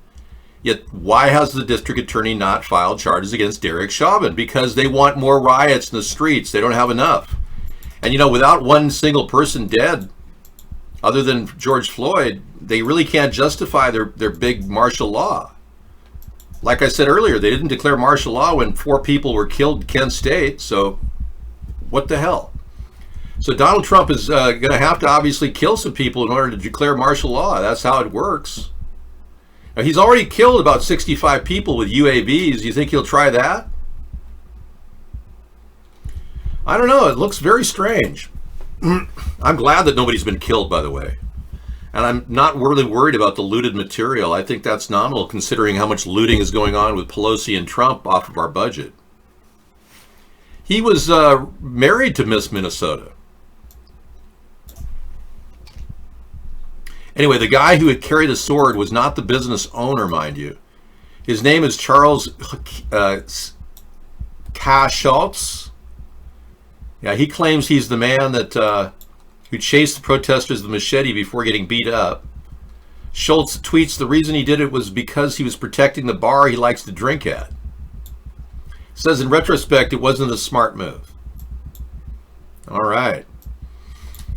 Yet why has the district attorney not filed charges against Derek Chauvin? Because they want more riots in the streets. They don't have enough. And without one single person dead, other than George Floyd, they really can't justify their big martial law. Like I said earlier, they didn't declare martial law when 4 people were killed in Kent State, so what the hell? So Donald Trump is going to have to obviously kill some people in order to declare martial law. That's how it works. Now, he's already killed about 65 people with UAVs. You think he'll try that? I don't know. It looks very strange. I'm glad that nobody's been killed, by the way. And I'm not really worried about the looted material. I think that's nominal considering how much looting is going on with Pelosi and Trump off of our budget. He was married to Miss Minnesota. Anyway, the guy who had carried the sword was not the business owner, mind you. His name is Charles Kaschultz. Yeah, he claims he's the man that who chased the protesters with a machete before getting beat up. Schultz tweets the reason he did it was because he was protecting the bar he likes to drink at. Says in retrospect, it wasn't a smart move. All right.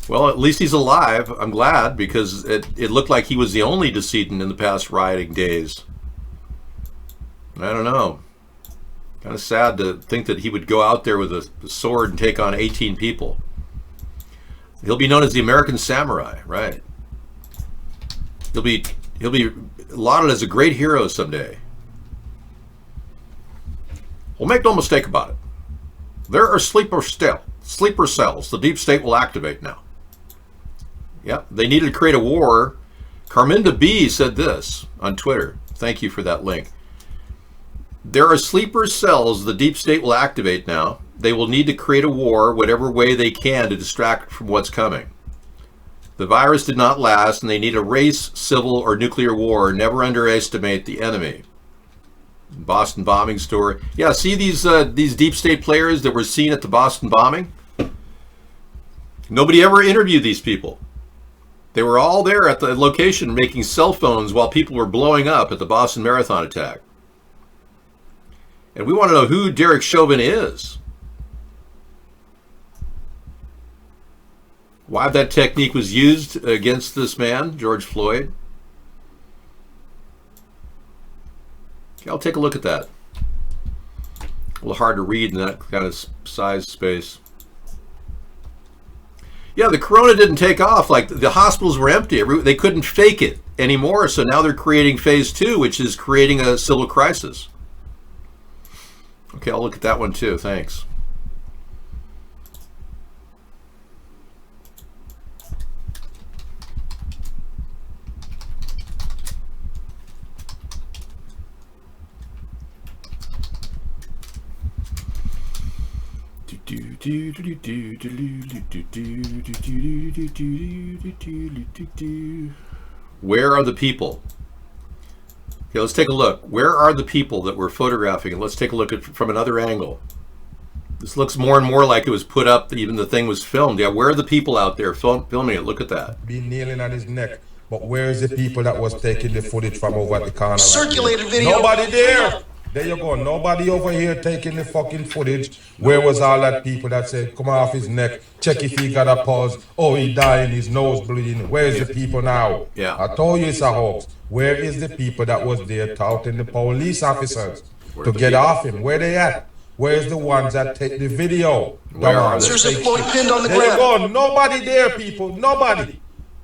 Well, at least he's alive. I'm glad, because it looked like he was the only decedent in the past rioting days. I don't know. Kind of sad to think that he would go out there with a sword and take on 18 people. He'll be known as the American Samurai, right? He'll be lauded as a great hero someday. Well, make no mistake about it. There are sleeper cells the deep state will activate now. Yeah, they needed to create a war. Carminda B said this on Twitter. Thank you for that link. There are sleeper cells the deep state will activate now. They will need to create a war whatever way they can to distract from what's coming. The virus did not last, and they need a race, civil, or nuclear war. Never underestimate the enemy. Boston bombing story. Yeah, see these deep state players that were seen at the Boston bombing? Nobody ever interviewed these people. They were all there at the location making cell phones while people were blowing up at the Boston Marathon attack. And we want to know who Derek Chauvin is. Why that technique was used against this man, George Floyd. Okay, I'll take a look at that. A little hard to read in that kind of size space. Yeah, the corona didn't take off. Like, the hospitals were empty. They couldn't fake it anymore, so now they're creating phase 2, which is creating a civil crisis. Okay, I'll look at that one too. Thanks. Where are the people? Okay, let's take a look. Where are the people that we're photographing? And let's take a look at from another angle. This looks more and more like it was put up, even the thing was filmed. Yeah, where are the people out there filming it? Look at that. Be kneeling on his neck. But where's the people that was taking the footage from over at the corner? Circulated video. Nobody there. There you go. Nobody over here taking the fucking footage. Where was all that people that said, come off his neck, check if he got a pulse, oh, he dying, his nose bleeding. Where's the people now? Yeah. I told you it's a hoax. Where is the people that was there touting the police officers to get off him? Where they at? Where's the ones that take the video? Where are they? There's a Floyd pinned on the There you ground. go. Nobody there, people. Nobody.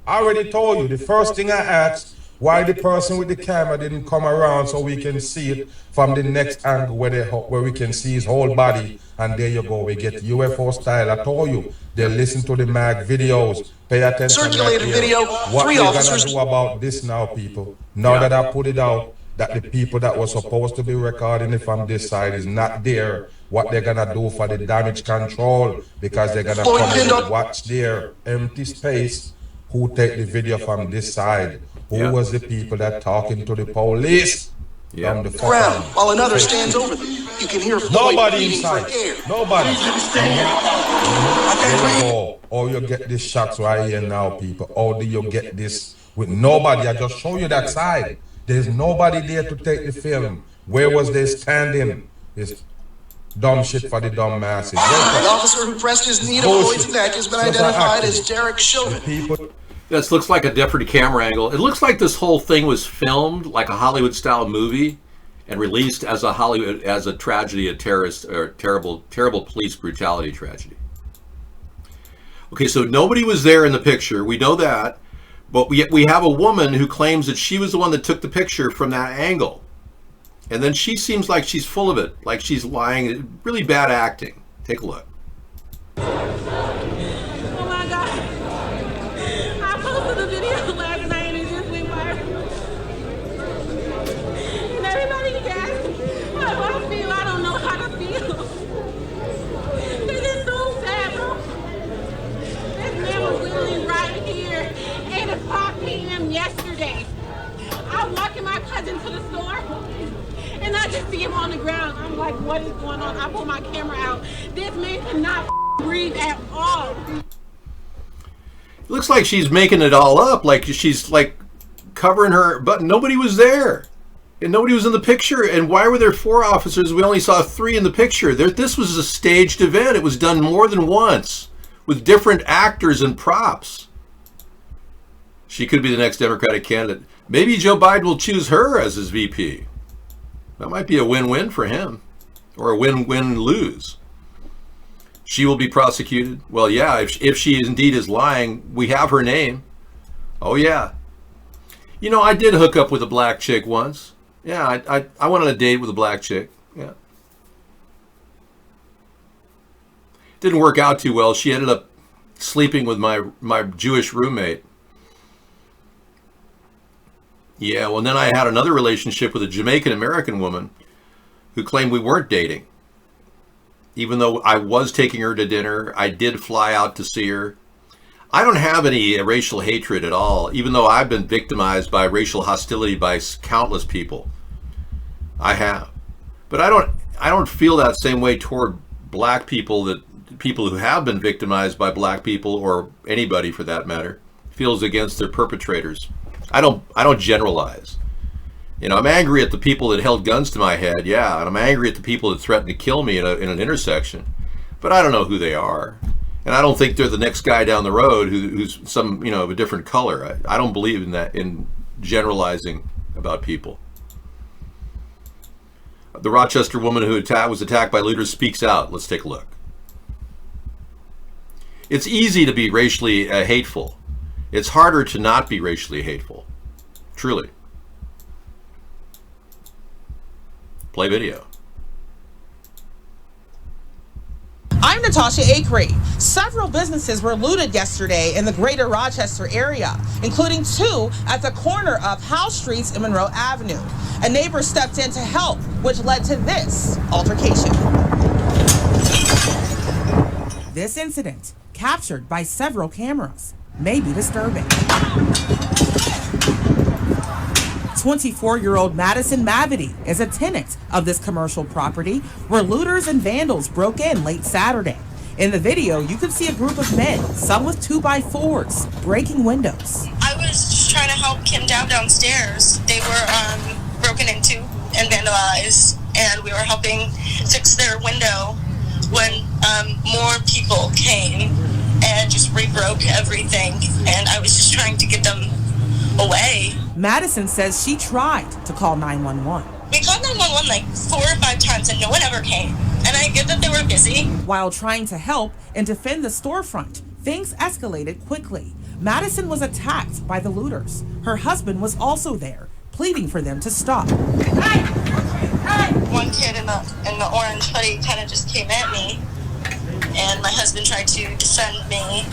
I already told you. The first thing I asked, why the person with the camera didn't come around so we can see it from the next angle where we can see his whole body. And there you go. We get UFO style. I told you. They listen to the mag videos. Pay attention. Circulated video. What Three they're officers. gonna do about this now, people? Now that I put it out, that the people that were supposed to be recording it from this side is not there. What they're gonna do for the damage control, because they're gonna come and watch their empty space. Who take the video from this side? Who was the people that talking to the police? From the Ground, while another stands over them. You can hear Floyd nobody pleading for inside. air. Nobody. Oh, you get these shots right here now, people. Or do you get this with nobody? I just show you that side. There's nobody there to take the film. Where was they standing? It's dumb shit for the dumb masses. The officer who pressed his knee to Floyd's neck has been identified as Derek Chauvin. This looks like a different camera angle. It looks like this whole thing was filmed like a Hollywood-style movie and released as a tragedy, a terrorist or terrible police brutality tragedy. Okay, so nobody was there in the picture. We know that, but we have a woman who claims that she was the one that took the picture from that angle, and then she seems like she's full of it, like she's lying. Really bad acting. Take a look. Yesterday, I walk in my cousin to the store and I just see him on the ground. I'm like, what is going on? I pull my camera out. This man cannot breathe at all. It looks like she's making it all up, like she's like covering her, but nobody was there. And nobody was in the picture. And why were there 4 officers? We only saw 3 in the picture. This was a staged event. It was done more than once with different actors and props. She could be the next Democratic candidate. Maybe Joe Biden will choose her as his VP. That might be a win-win for him, or a win-win-lose. She will be prosecuted. Well, yeah, if she indeed is lying, we have her name. Oh, yeah. You know, I did hook up with a black chick once. Yeah, I went on a date with a black chick. Yeah. Didn't work out too well. She ended up sleeping with my Jewish roommate. Yeah, well, then I had another relationship with a Jamaican American woman who claimed we weren't dating. Even though I was taking her to dinner, I did fly out to see her. I don't have any racial hatred at all, even though I've been victimized by racial hostility by countless people. I have. But I don't feel that same way toward black people, that people who have been victimized by black people, or anybody for that matter, feels against their perpetrators. I don't generalize. You know, I'm angry at the people that held guns to my head, yeah, and I'm angry at the people that threatened to kill me in an intersection. But I don't know who they are. And I don't think they're the next guy down the road who's some, of a different color. I don't believe in that, in generalizing about people. The Rochester woman who was attacked by looters speaks out. Let's take a look. It's easy to be racially hateful. It's harder to not be racially hateful. Truly. Play video. I'm Natasha Acree. Several businesses were looted yesterday in the greater Rochester area, including 2 at the corner of House Streets and Monroe Avenue. A neighbor stepped in to help, which led to this altercation. This incident, captured by several cameras, may be disturbing. 24-year-old Madison Mavity is a tenant of this commercial property where looters and vandals broke in late Saturday. In the video, you can see a group of men, some with 2x4s, breaking windows. I was just trying to help Kim downstairs. They were broken into and vandalized, and we were helping fix their window when more people came and just re-broke everything, and I was just trying to get them away. Madison says she tried to call 911. We called 911 like 4 or 5 times and no one ever came. And I get that they were busy. While trying to help and defend the storefront, things escalated quickly. Madison was attacked by the looters. Her husband was also there, pleading for them to stop. One kid in the orange hoodie kind of just came at me, and my husband tried to defend me.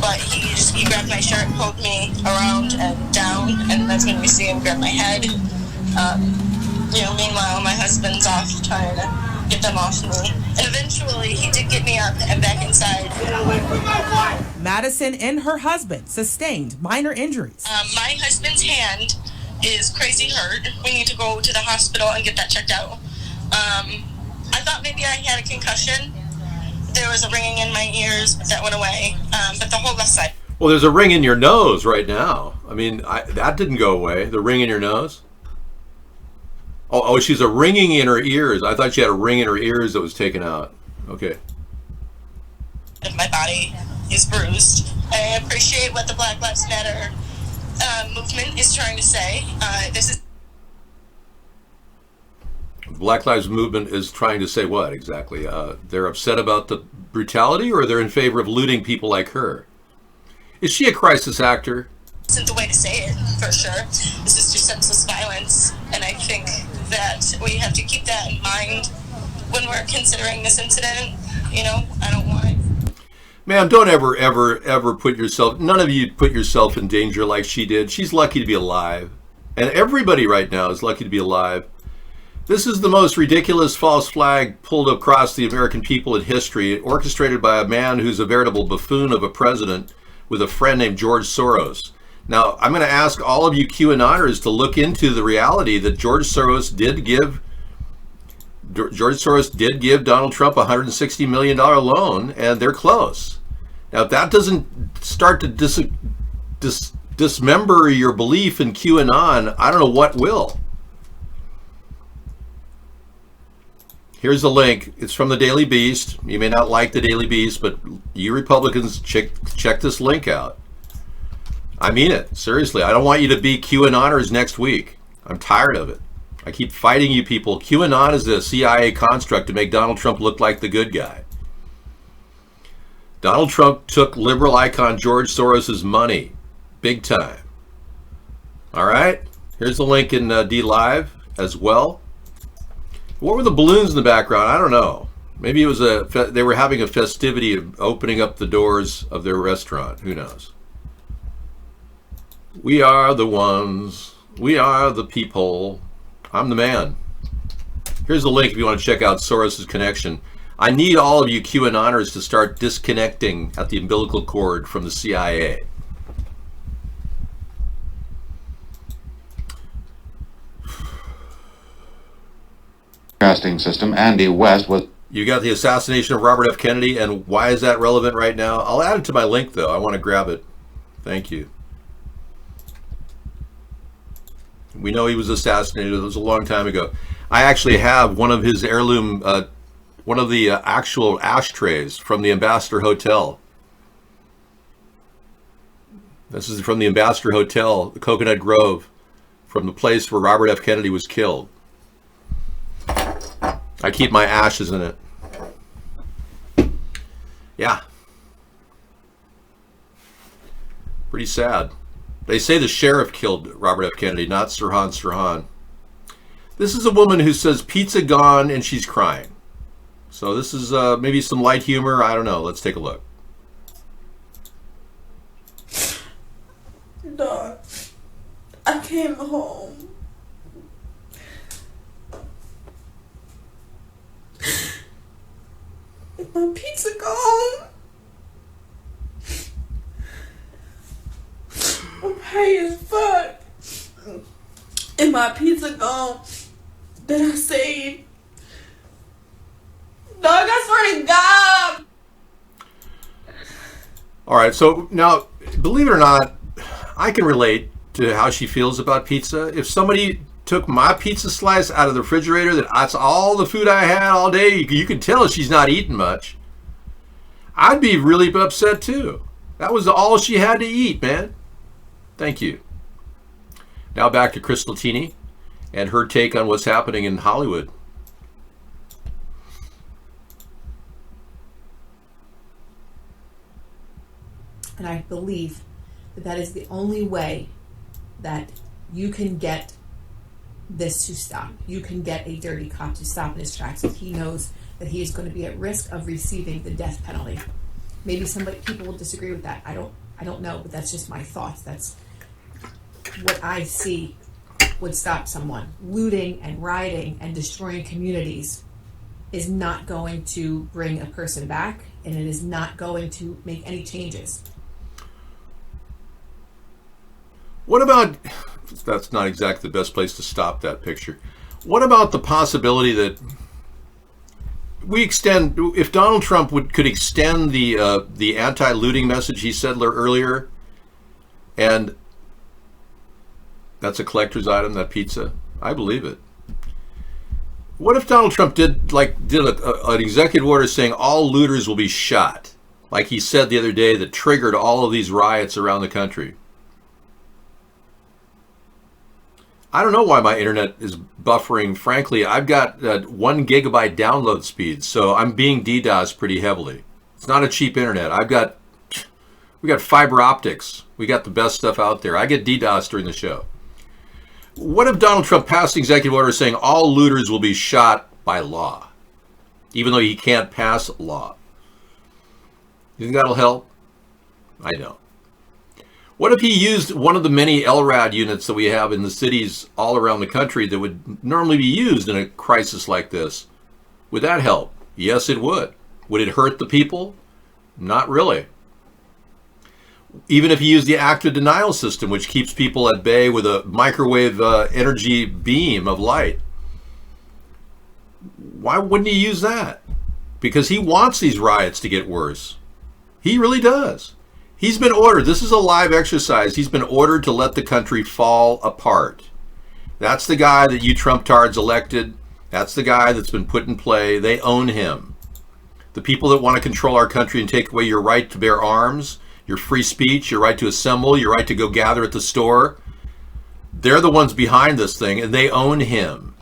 But he grabbed my shirt, pulled me around and down, and that's when we see him grab my head. Meanwhile, my husband's off trying to get them off me. And eventually, he did get me up and back inside. Madison and her husband sustained minor injuries. My husband's hand is crazy hurt. We need to go to the hospital and get that checked out. I thought maybe I had a concussion. There was a ringing in my ears, but that went away. But the whole left side. Well, there's a ring in your nose right now. I mean, that didn't go away. The ring in your nose? Oh, she's a ringing in her ears. I thought she had a ring in her ears that was taken out. Okay. My body is bruised. I appreciate what the Black Lives Matter movement is trying to say. The Black Lives Movement is trying to say what exactly? They're upset about the brutality, or they're in favor of looting people like her? Is she a crisis actor? Isn't the way to say it, for sure. This is just senseless violence, and I think that we have to keep that in mind when we're considering this incident. I don't want it. Ma'am, don't ever put yourself, none of you put yourself in danger like she did. She's lucky to be alive. And everybody right now is lucky to be alive. This is the most ridiculous false flag pulled across the American people in history, orchestrated by a man who's a veritable buffoon of a president with a friend named George Soros. Now, I'm going to ask all of you QAnoners to look into the reality that George Soros did give Donald Trump a $160 million loan, and they're close. Now, if that doesn't start to dismember your belief in QAnon, I don't know what will. Here's the link. It's from the Daily Beast. You may not like the Daily Beast, but you Republicans check this link out. I mean it. Seriously. I don't want you to be QAnoners next week. I'm tired of it. I keep fighting you people. QAnon is a CIA construct to make Donald Trump look like the good guy. Donald Trump took liberal icon George Soros' money. Big time. All right? Here's the link in DLive as well. What were the balloons in the background? I don't know. Maybe it was they were having a festivity of opening up the doors of their restaurant. Who knows? We are the ones. We are the people. I'm the man. Here's the link if you want to check out Soros' connection. I need all of you QAnoners to start disconnecting at the umbilical cord from the CIA. Broadcasting system, Andy West was. You got the assassination of Robert F. Kennedy, and why is that relevant right now? I'll add it to my link, though. I want to grab it. Thank you. We know he was assassinated. It was a long time ago. I actually have one of his heirloom, one of the actual ashtrays from the Ambassador Hotel. This is from the Ambassador Hotel, Coconut Grove, from the place where Robert F. Kennedy was killed. I keep my ashes in it. Yeah. Pretty sad. They say the sheriff killed Robert F. Kennedy, not Sirhan Sirhan. This is a woman who says pizza gone and she's crying. So this is maybe some light humor. I don't know. Let's take a look. Dog, I came home. My pizza gone. I'm high as fuck. And my pizza gone that I saved. Dog, I swear to God. All right, so now, believe it or not, I can relate to how she feels about pizza. If somebody took my pizza slice out of the refrigerator, that's all the food I had all day, you can tell she's not eating much. I'd be really upset too. That was all she had to eat, man. Thank you. Now back to Crystal Tini and her take on what's happening in Hollywood. And I believe that that is the only way that you can get this to stop. You can get a dirty cop to stop in his tracks if he knows that he is going to be at risk of receiving the death penalty. Maybe people will disagree with that. I don't know, but that's just my thoughts. That's what I see would stop someone. Looting and rioting and destroying communities is not going to bring a person back, and it is not going to make any changes. What about, that's not exactly the best place to stop that picture. What about the possibility that we extend, if Donald Trump could extend the anti-looting message he said earlier, and that's a collector's item, that pizza, I believe it. What if Donald Trump did an executive order saying all looters will be shot, like he said the other day, that triggered all of these riots around the country? I don't know why my internet is buffering. Frankly, I've got 1 gigabyte download speed, so I'm being DDoS pretty heavily. It's not a cheap internet. We got fiber optics. We got the best stuff out there. I get DDoS during the show. What if Donald Trump passed an executive order saying all looters will be shot by law, even though he can't pass law? You think that'll help? I don't. What if he used one of the many LRAD units that we have in the cities all around the country that would normally be used in a crisis like this? Would that help? Yes, it would. Would it hurt the people? Not really. Even if he used the active denial system, which keeps people at bay with a microwave energy beam of light. Why wouldn't he use that? Because he wants these riots to get worse. He really does. He's been ordered. This is a live exercise. He's been ordered to let the country fall apart. That's the guy that you Trump-tards elected. That's the guy that's been put in play. They own him. The people that want to control our country and take away your right to bear arms, your free speech, your right to assemble, your right to go gather at the store, they're the ones behind this thing, and they own him.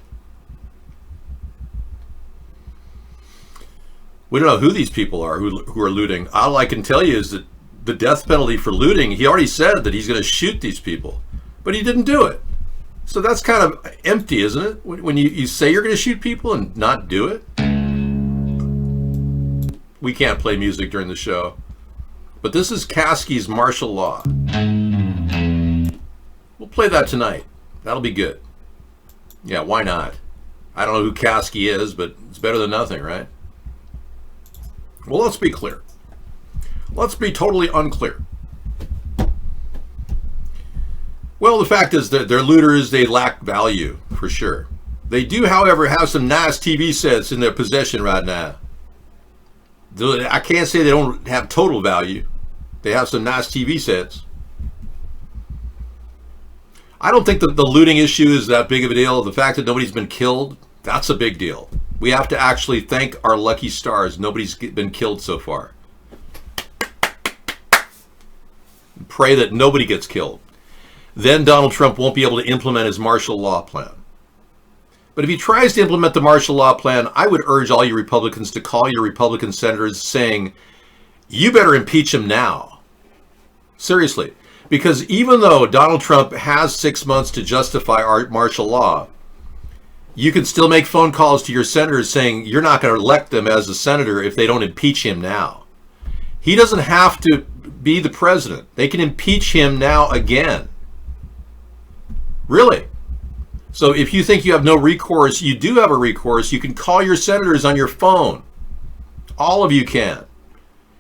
We don't know who these people are who are looting. All I can tell you is that the death penalty for looting, he already said that he's going to shoot these people, but he didn't do it. So that's kind of empty, isn't it? When you say you're going to shoot people and not do it? We can't play music during the show. But this is Caskey's Martial Law. We'll play that tonight. That'll be good. Yeah, why not? I don't know who Caskey is, but it's better than nothing, right? Well, let's be clear. Let's be totally unclear. Well, the fact is that they're looters. They lack value, for sure. They do, however, have some nice TV sets in their possession right now. I can't say they don't have total value. They have some nice TV sets. I don't think that the looting issue is that big of a deal. The fact that nobody's been killed, that's a big deal. We have to actually thank our lucky stars. Nobody's been killed so far. Pray that nobody gets killed. Then Donald Trump won't be able to implement his martial law plan. But if he tries to implement the martial law plan, I would urge all you Republicans to call your Republican senators saying, you better impeach him now. Seriously. Because even though Donald Trump has 6 months to justify our martial law, you can still make phone calls to your senators saying you're not going to elect them as a senator if they don't impeach him now. He doesn't have to be the president. They can impeach him now again. Really. So if you think you have no recourse, you do have a recourse. You can call your senators on your phone. All of you can.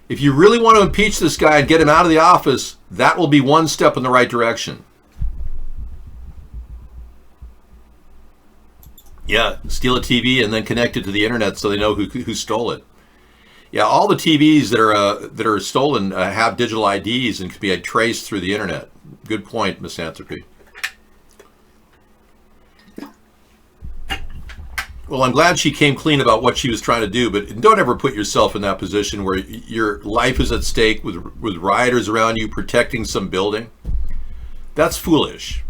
If you really want to impeach this guy and get him out of the office, that will be one step in the right direction. Yeah, steal a TV and then connect it to the internet so they know who stole it. Yeah, all the TVs that are stolen have digital IDs and can be traced through the internet. Good point, Misanthropy. Well, I'm glad she came clean about what she was trying to do, but don't ever put yourself in that position where your life is at stake with rioters around you protecting some building. That's foolish.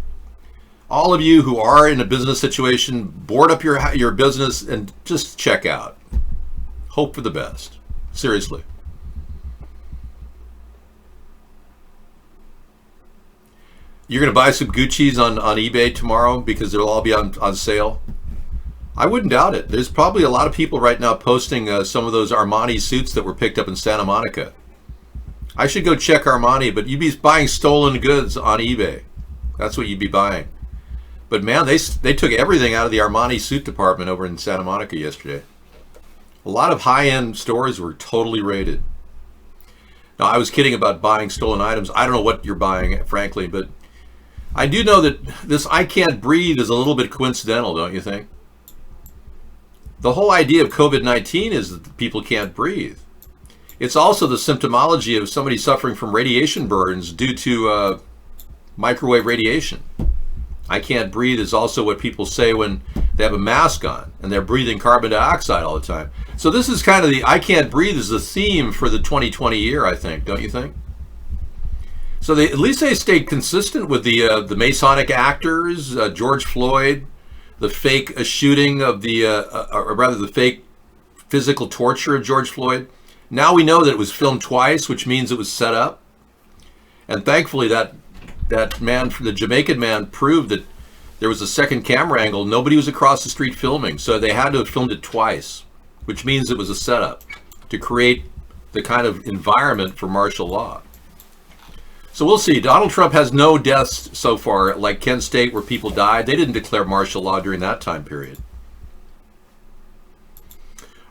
All of you who are in a business situation, board up your business and just check out. Hope for the best. Seriously. You're going to buy some Gucci's on eBay tomorrow because they'll all be on sale? I wouldn't doubt it. There's probably a lot of people right now posting some of those Armani suits that were picked up in Santa Monica. I should go check Armani, but you'd be buying stolen goods on eBay. That's what you'd be buying. But man, they took everything out of the Armani suit department over in Santa Monica yesterday. A lot of high-end stores were totally raided. Now, I was kidding about buying stolen items. I don't know what you're buying, frankly, but I do know that this I can't breathe is a little bit coincidental, don't you think? The whole idea of COVID-19 is that people can't breathe. It's also the symptomology of somebody suffering from radiation burns due to microwave radiation. I can't breathe is also what people say when they have a mask on and they're breathing carbon dioxide all the time. So this is kind of the I can't breathe is the theme for the 2020 year, I think, don't you think? So at least they stayed consistent with the Masonic actors, George Floyd, the fake shooting of or rather the fake physical torture of George Floyd. Now we know that it was filmed twice, which means it was set up. And thankfully that man, the Jamaican man, proved that there was a second camera angle. Nobody was across the street filming, so they had to have filmed it twice, which means it was a setup to create the kind of environment for martial law. So we'll see. Donald Trump has no deaths so far, like Kent State where people died. They didn't declare martial law during that time period.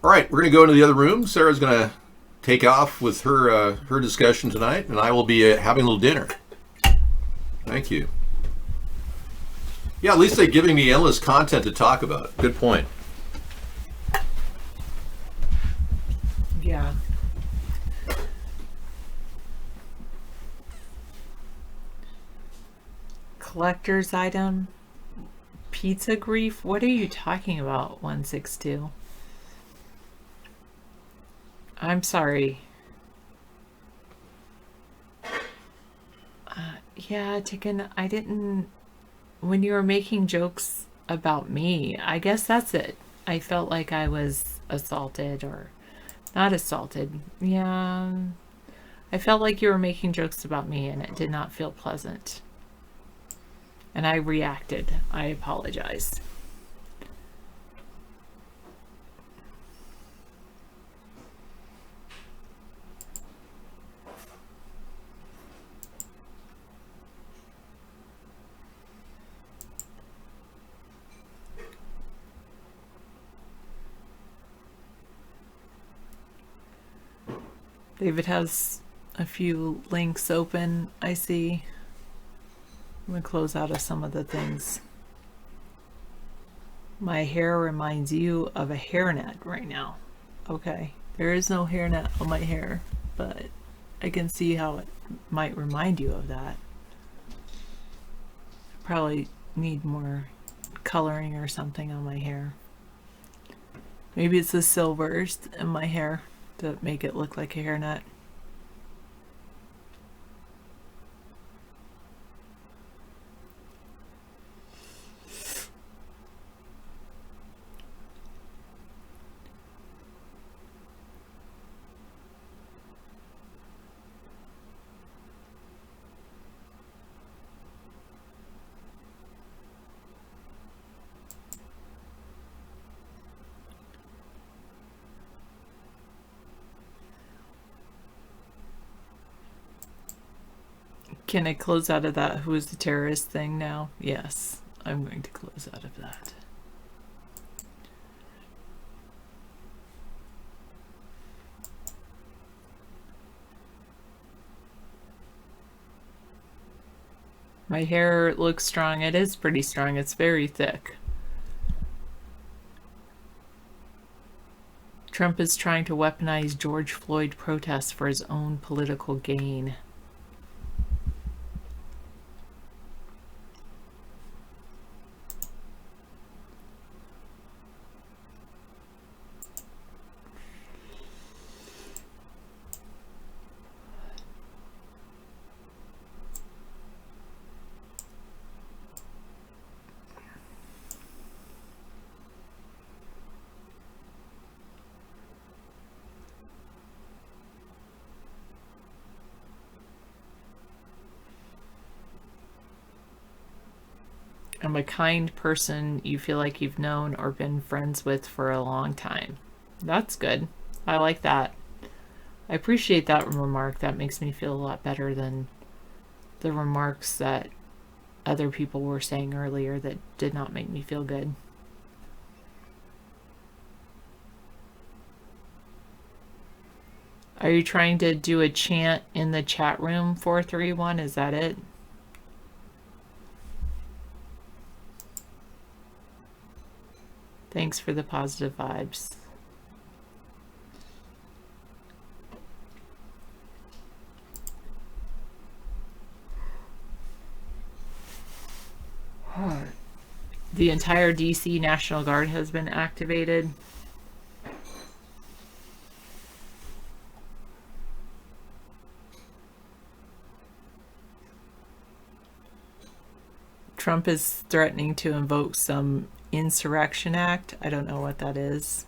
All right, we're going to go into the other room. Sarah's going to take off with her discussion tonight, and I will be having a little dinner. Thank you. Yeah, at least they're giving me endless content to talk about. Good point. Yeah. Collector's item. Pizza grief? What are you talking about, 162? I'm sorry. Yeah, Chicken, I didn't... When you were making jokes about me, I guess that's it. I felt like I was assaulted or not assaulted. Yeah, I felt like you were making jokes about me and it did not feel pleasant. And I reacted. I apologized. David has a few links open, I see. I'm going to close out of some of the things. My hair reminds you of a hairnet right now. Okay, there is no hairnet on my hair, but I can see how it might remind you of that. Probably need more coloring or something on my hair. Maybe it's the silvers in my hair that make it look like a hairnet. Can I close out of that who is the terrorist thing now? Yes, I'm going to close out of that. My hair looks strong. It is pretty strong. It's very thick. Trump is trying to weaponize George Floyd protests for his own political gain. I'm a kind person you feel like you've known or been friends with for a long time. That's good. I like that. I appreciate that remark. That makes me feel a lot better than the remarks that other people were saying earlier that did not make me feel good. Are you trying to do a chant in the chat room, 431? Is that it? Thanks for the positive vibes. The entire DC National Guard has been activated. Trump is threatening to invoke some Insurrection Act. I don't know what that is.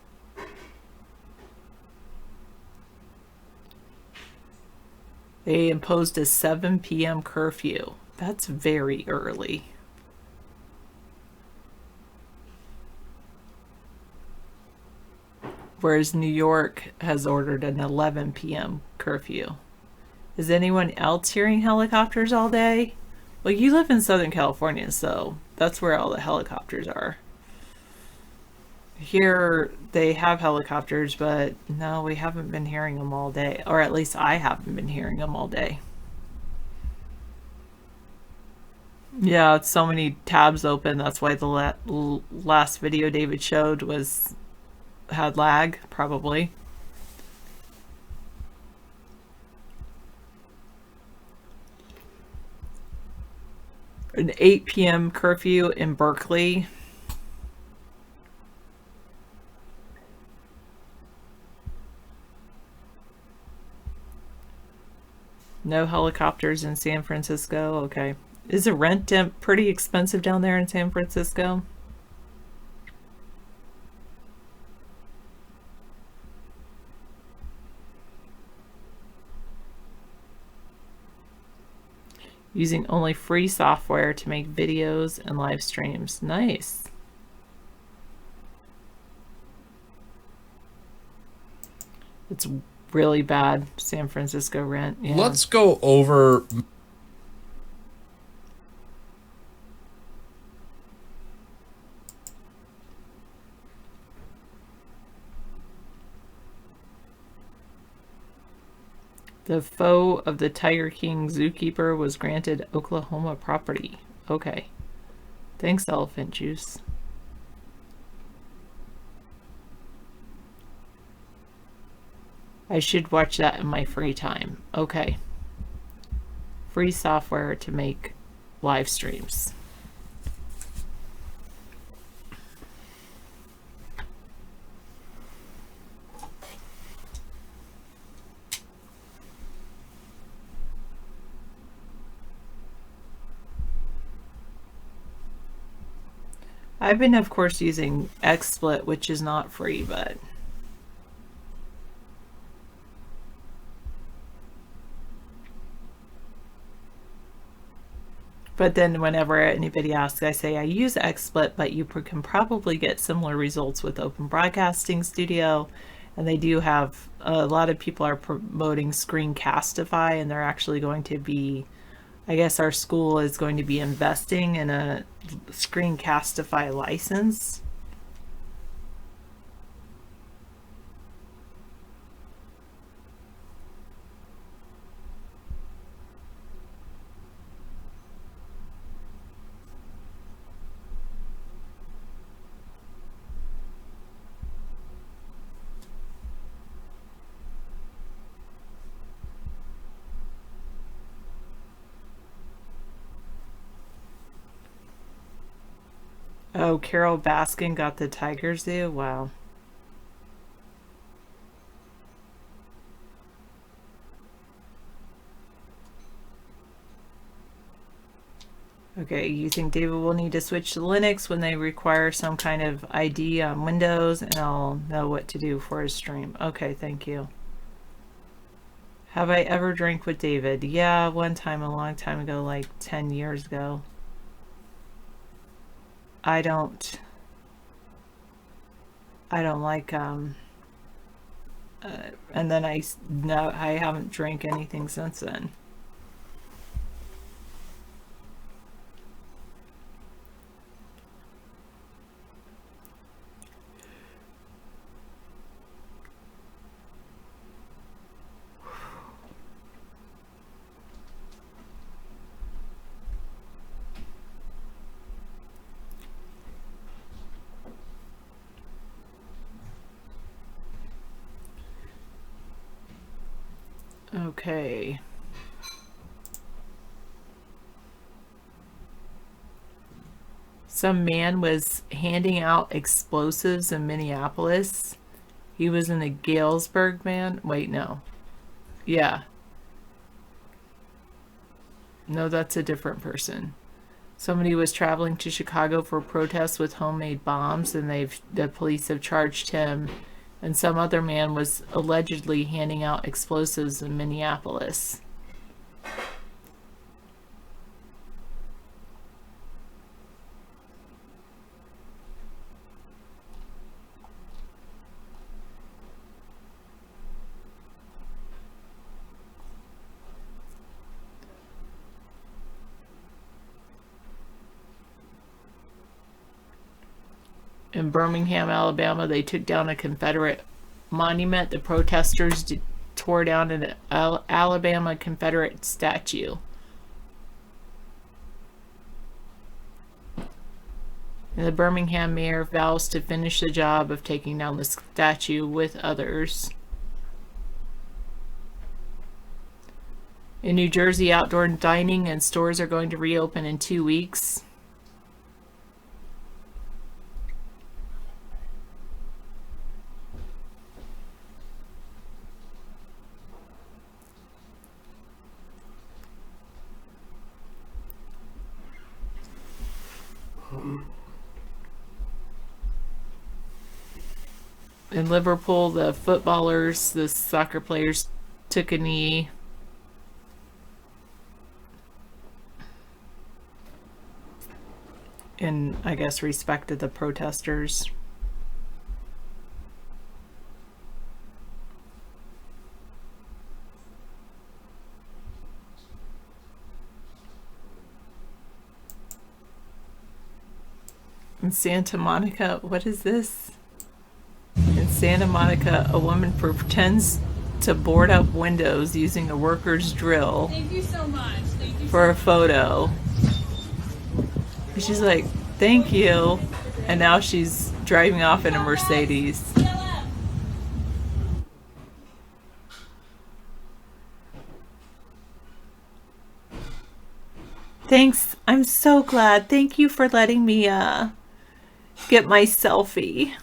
They imposed a 7 p.m. curfew. That's very early. Whereas New York has ordered an 11 p.m. curfew. Is anyone else hearing helicopters all day? Well, you live in Southern California, so that's where all the helicopters are. Here, they have helicopters, but no, we haven't been hearing them all day. Or at least I haven't been hearing them all day. Yeah, it's so many tabs open. That's why the last video David showed had lag, probably. an 8 p.m. curfew in Berkeley. No helicopters in San Francisco. Okay. Is the rent pretty expensive down there in San Francisco? Using only free software to make videos and live streams. Nice. It's really bad, San Francisco rent. Yeah. Let's go over The foe of the Tiger King zookeeper was granted Oklahoma property. Okay. Thanks, Elephant Juice. I should watch that in my free time. Okay. Free software to make live streams. I've been, of course, using XSplit, which is not free, but then whenever anybody asks, I say I use XSplit, but you can probably get similar results with Open Broadcasting Studio. And they do have, a lot of people are promoting Screencastify, and they're actually going to be, I guess our school is going to be investing in a Screencastify license. Oh, Carol Baskin got the Tiger Zoo? Wow. Okay, you think David will need to switch to Linux when they require some kind of ID on Windows, and I'll know what to do for his stream. Okay, thank you. Have I ever drank with David? Yeah, one time, a long time ago, like 10 years ago. I don't like and then I haven't drank anything since then. Okay. Some man was handing out explosives in Minneapolis. He was in the Galesburg man. Wait, no. Yeah. No, that's a different person. Somebody was traveling to Chicago for protests with homemade bombs, and the police have charged him. And some other man was allegedly handing out explosives in Minneapolis. In Birmingham, Alabama, they took down a Confederate monument. The protesters tore down an Alabama Confederate statue. And the Birmingham mayor vows to finish the job of taking down the statue with others. In New Jersey, outdoor dining and stores are going to reopen in 2 weeks. In Liverpool, the footballers, the soccer players took a knee. And I guess respected the protesters. In Santa Monica, what is this? In Santa Monica, a woman pretends to board up windows using a worker's drill. Thank you so much. Thank you For a photo. And she's like, thank you. And now she's driving off in a Mercedes. Thanks. I'm so glad. Thank you for letting me get my selfie.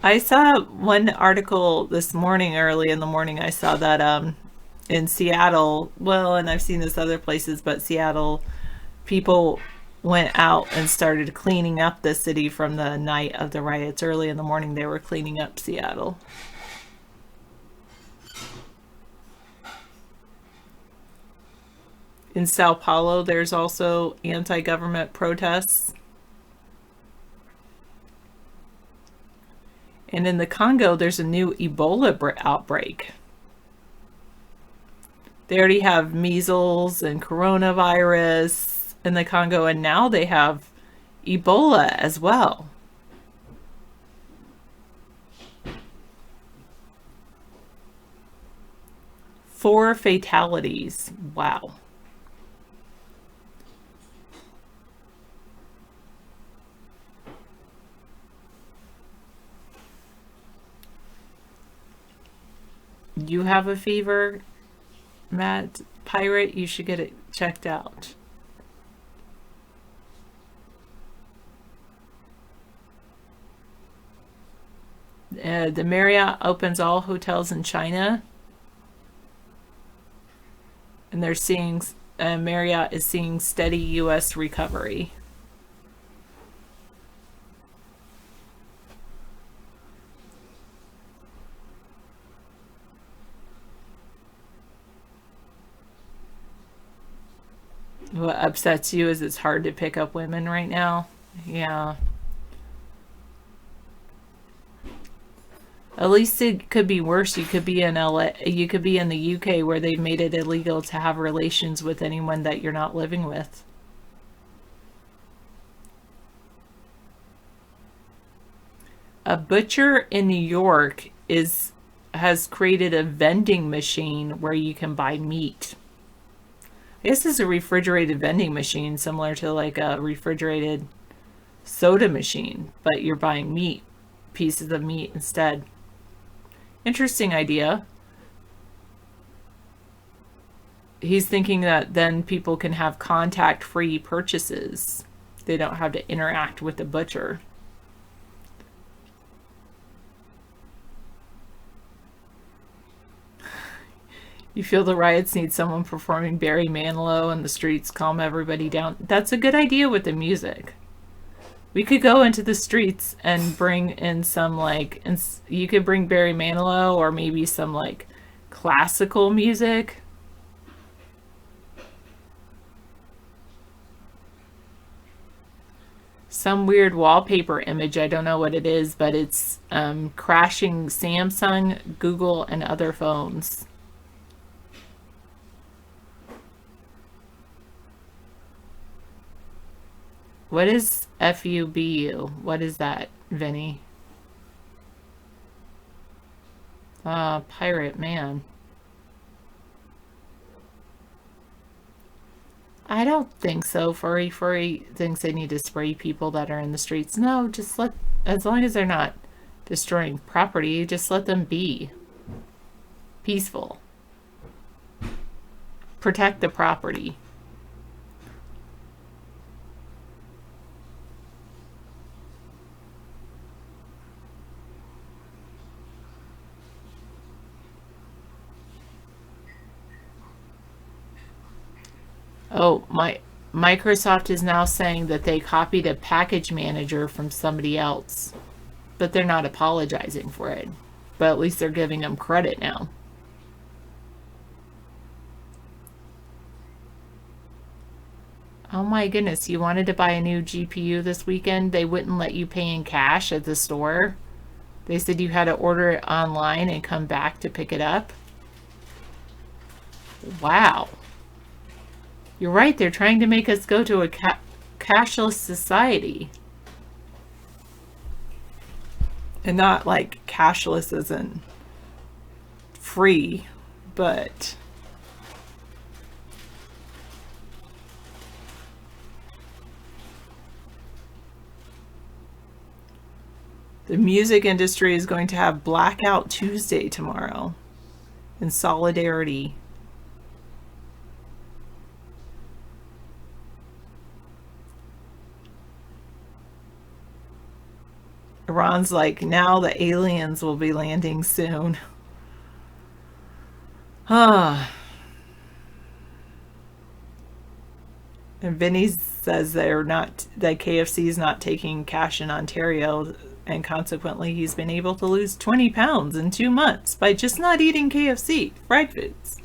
I saw one article this morning, early in the morning. I saw that in Seattle, well, and I've seen this other places, but Seattle, people went out and started cleaning up the city from the night of the riots. Early in the morning, they were cleaning up Seattle. In Sao Paulo, there's also anti-government protests. And in the Congo, there's a new Ebola outbreak. They already have measles and coronavirus in the Congo, and now they have Ebola as well. Four fatalities. Wow. You have a fever, Matt Pirate? You should get it checked out. The Marriott opens all hotels in China. And they're seeing, Marriott is seeing steady U.S. recovery. What upsets you is it's hard to pick up women right now. Yeah. At least it could be worse. You could be in LA, you could be in the UK where they've made it illegal to have relations with anyone that you're not living with. A butcher in New York has created a vending machine where you can buy meat. This is a refrigerated vending machine, similar to like a refrigerated soda machine, but you're buying meat, pieces of meat instead. Interesting idea. He's thinking that then people can have contact-free purchases. They don't have to interact with the butcher. You feel the riots need someone performing Barry Manilow in the streets, calm everybody down. That's a good idea with the music. We could go into the streets and bring in some like, and you could bring Barry Manilow or maybe some like classical music. Some weird wallpaper image, I don't know what it is, but it's crashing Samsung, Google, and other phones. What is FUBU? What is that, Vinny? Pirate man. I don't think so. Furry thinks they need to spray people that are in the streets. No, just as long as they're not destroying property, just let them be peaceful. Protect the property. Oh, Microsoft is now saying that they copied a package manager from somebody else, but they're not apologizing for it. But at least they're giving them credit now. Oh my goodness, you wanted to buy a new GPU this weekend? They wouldn't let you pay in cash at the store. They said you had to order it online and come back to pick it up. Wow. You're right, they're trying to make us go to a cashless society. And not like cashless isn't free, but the music industry is going to have Blackout Tuesday tomorrow in solidarity. Iran's like, now the aliens will be landing soon. And Vinny says that KFC is not taking cash in Ontario, and consequently he's been able to lose 20 pounds in 2 months by just not eating KFC, fried foods.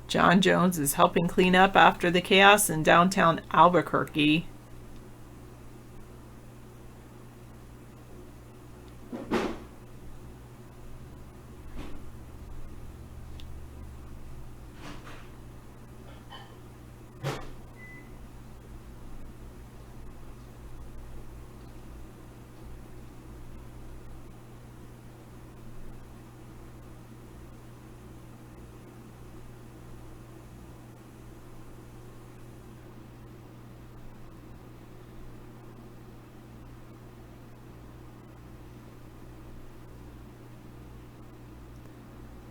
John Jones is helping clean up after the chaos in downtown Albuquerque.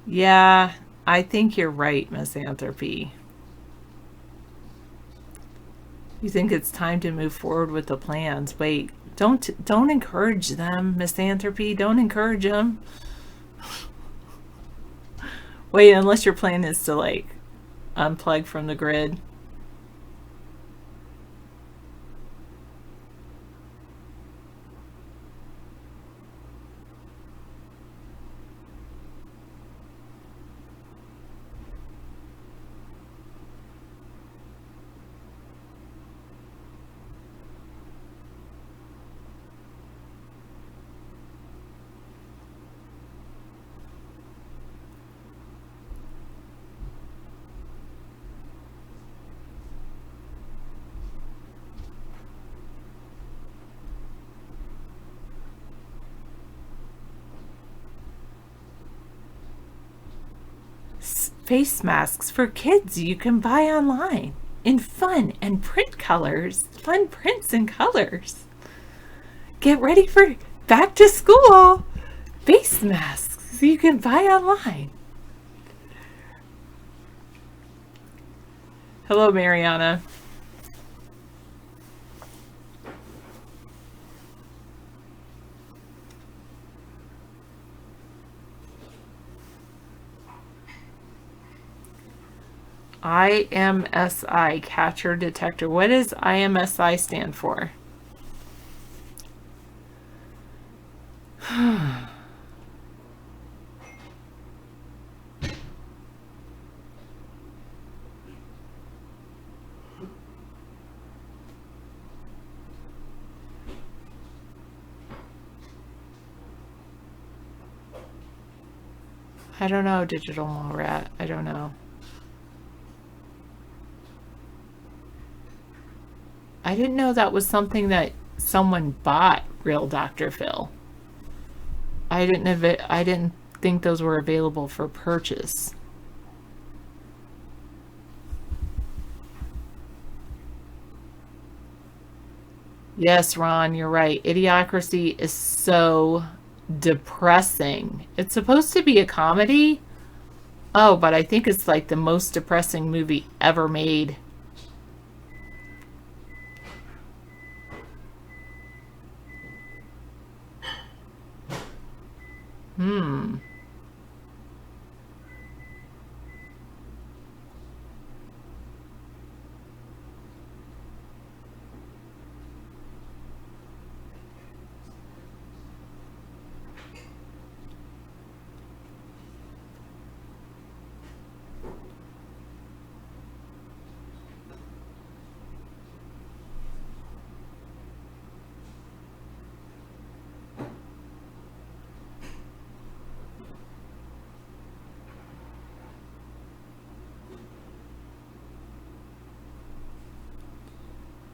Yeah, I think you're right, Misanthropy. You think it's time to move forward with the plans. Wait, don't encourage them, Misanthropy. Don't encourage them. Wait, unless your plan is to like unplug from the grid. Face masks for kids you can buy online in fun and print colors. Fun prints and colors. Get ready for back to school. Face masks you can buy online. Hello, Mariana. IMSI, catcher detector. What does IMSI stand for? I don't know, Digital Mall Rat. I don't know. I didn't know that was something that someone bought, Real Dr. Phil. I didn't think those were available for purchase. Yes, Ron, you're right. Idiocracy is so depressing. It's supposed to be a comedy. Oh, but I think it's like the most depressing movie ever made.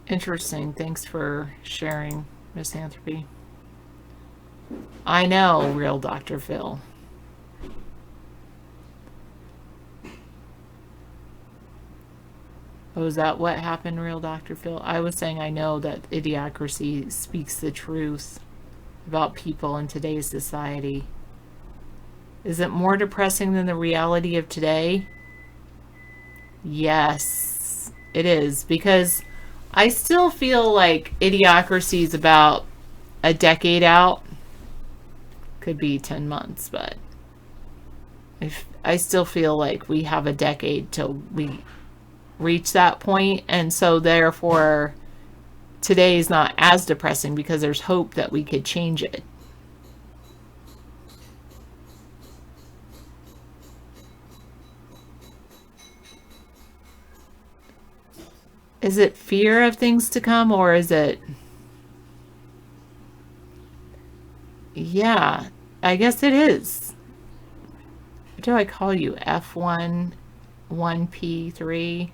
Interesting. Thanks for sharing, Misanthropy. I know, Real Dr. Phil. Oh, is that what happened, Real Dr. Phil? I was saying I know that Idiocracy speaks the truth about people in today's society. Is it more depressing than the reality of today? Yes, it is, because I still feel like Idiocracy is about a decade out. Could be 10 months, but I still feel like we have a decade till we reach that point, and so therefore today is not as depressing because there's hope that we could change it. Is it fear of things to come, or is it... Yeah, I guess it is. What do I call you? F1, 1P3?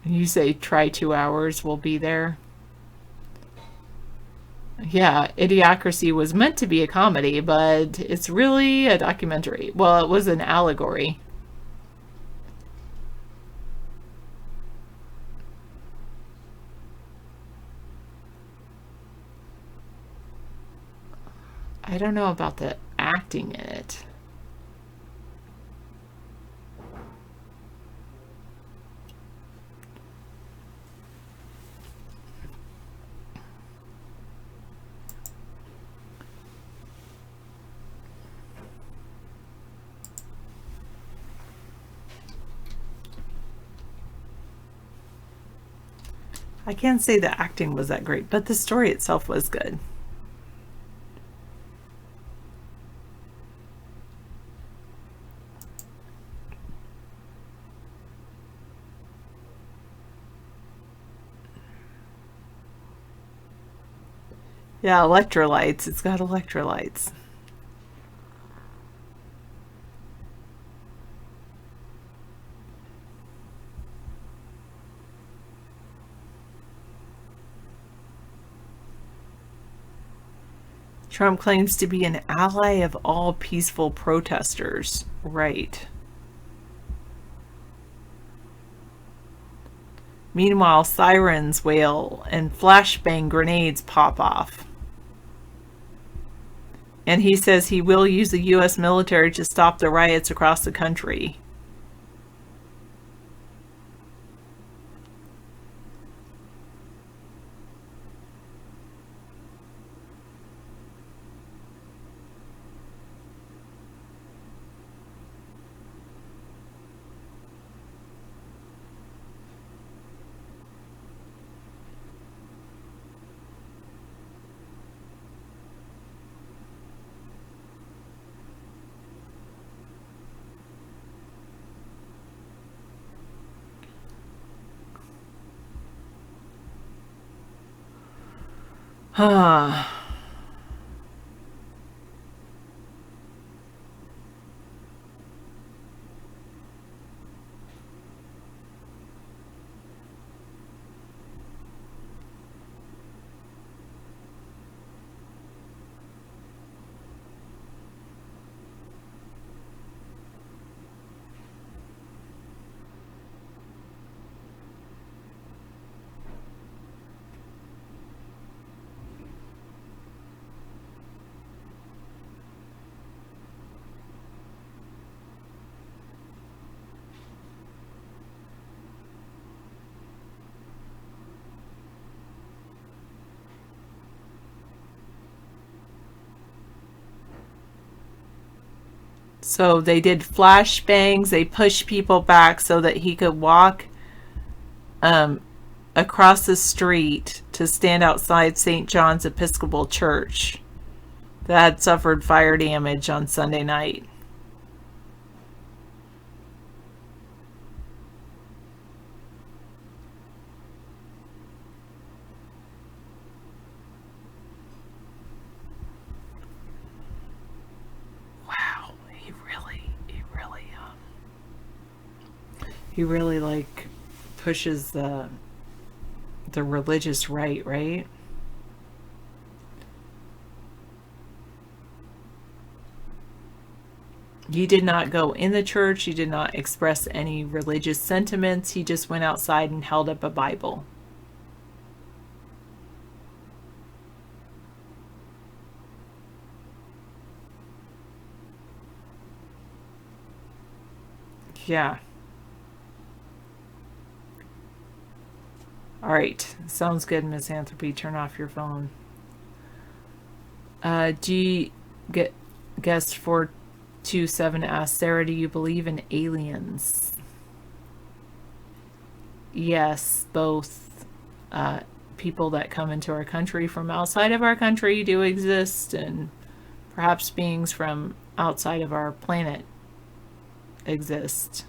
You say try 2 hours, we'll be there. Yeah, Idiocracy was meant to be a comedy, but it's really a documentary. Well, it was an allegory. I don't know about the acting in it. I can't say the acting was that great, but the story itself was good. Yeah, electrolytes. It's got electrolytes. Trump claims to be an ally of all peaceful protesters. Right. Meanwhile, sirens wail and flashbang grenades pop off. And he says he will use the U.S. military to stop the riots across the country. So they did flashbangs. They pushed people back so that he could walk across the street to stand outside St. John's Episcopal Church that had suffered fire damage on Sunday night. He really like pushes the religious right? He did not go in the church. He did not express any religious sentiments. He just went outside and held up a Bible. Yeah. All right, sounds good, Misanthropy. Turn off your phone. Guest 427 asks, Sarah, do you believe in aliens? Yes, both people that come into our country from outside of our country do exist, and perhaps beings from outside of our planet exist.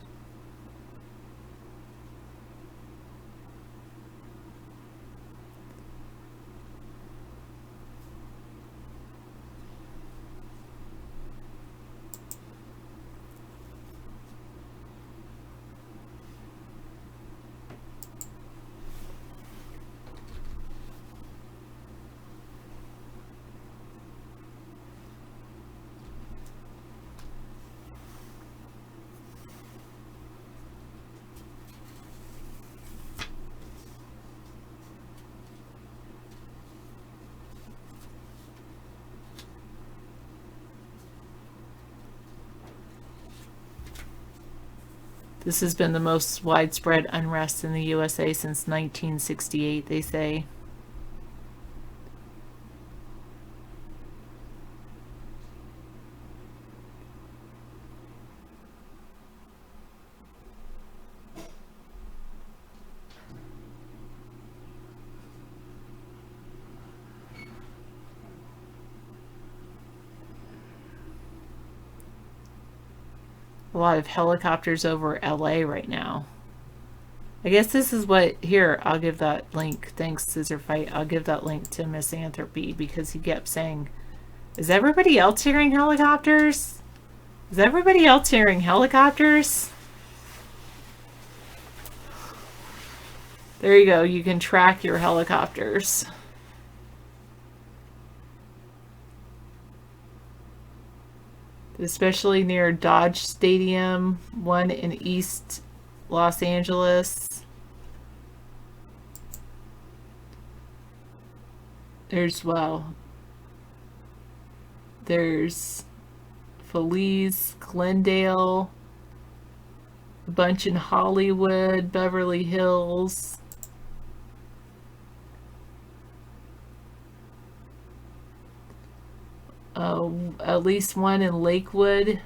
This has been the most widespread unrest in the USA since 1968, they say. A lot of helicopters over LA right now. I guess this is what, here, I'll give that link. Thanks, Scissor Fight. I'll give that link to Misanthropy because he kept saying, is everybody else hearing helicopters? Is everybody else hearing helicopters? There you go. You can track your helicopters. Especially near Dodge Stadium, one in East Los Angeles. There's Feliz, Glendale, a bunch in Hollywood, Beverly Hills. At least one in Lakewood.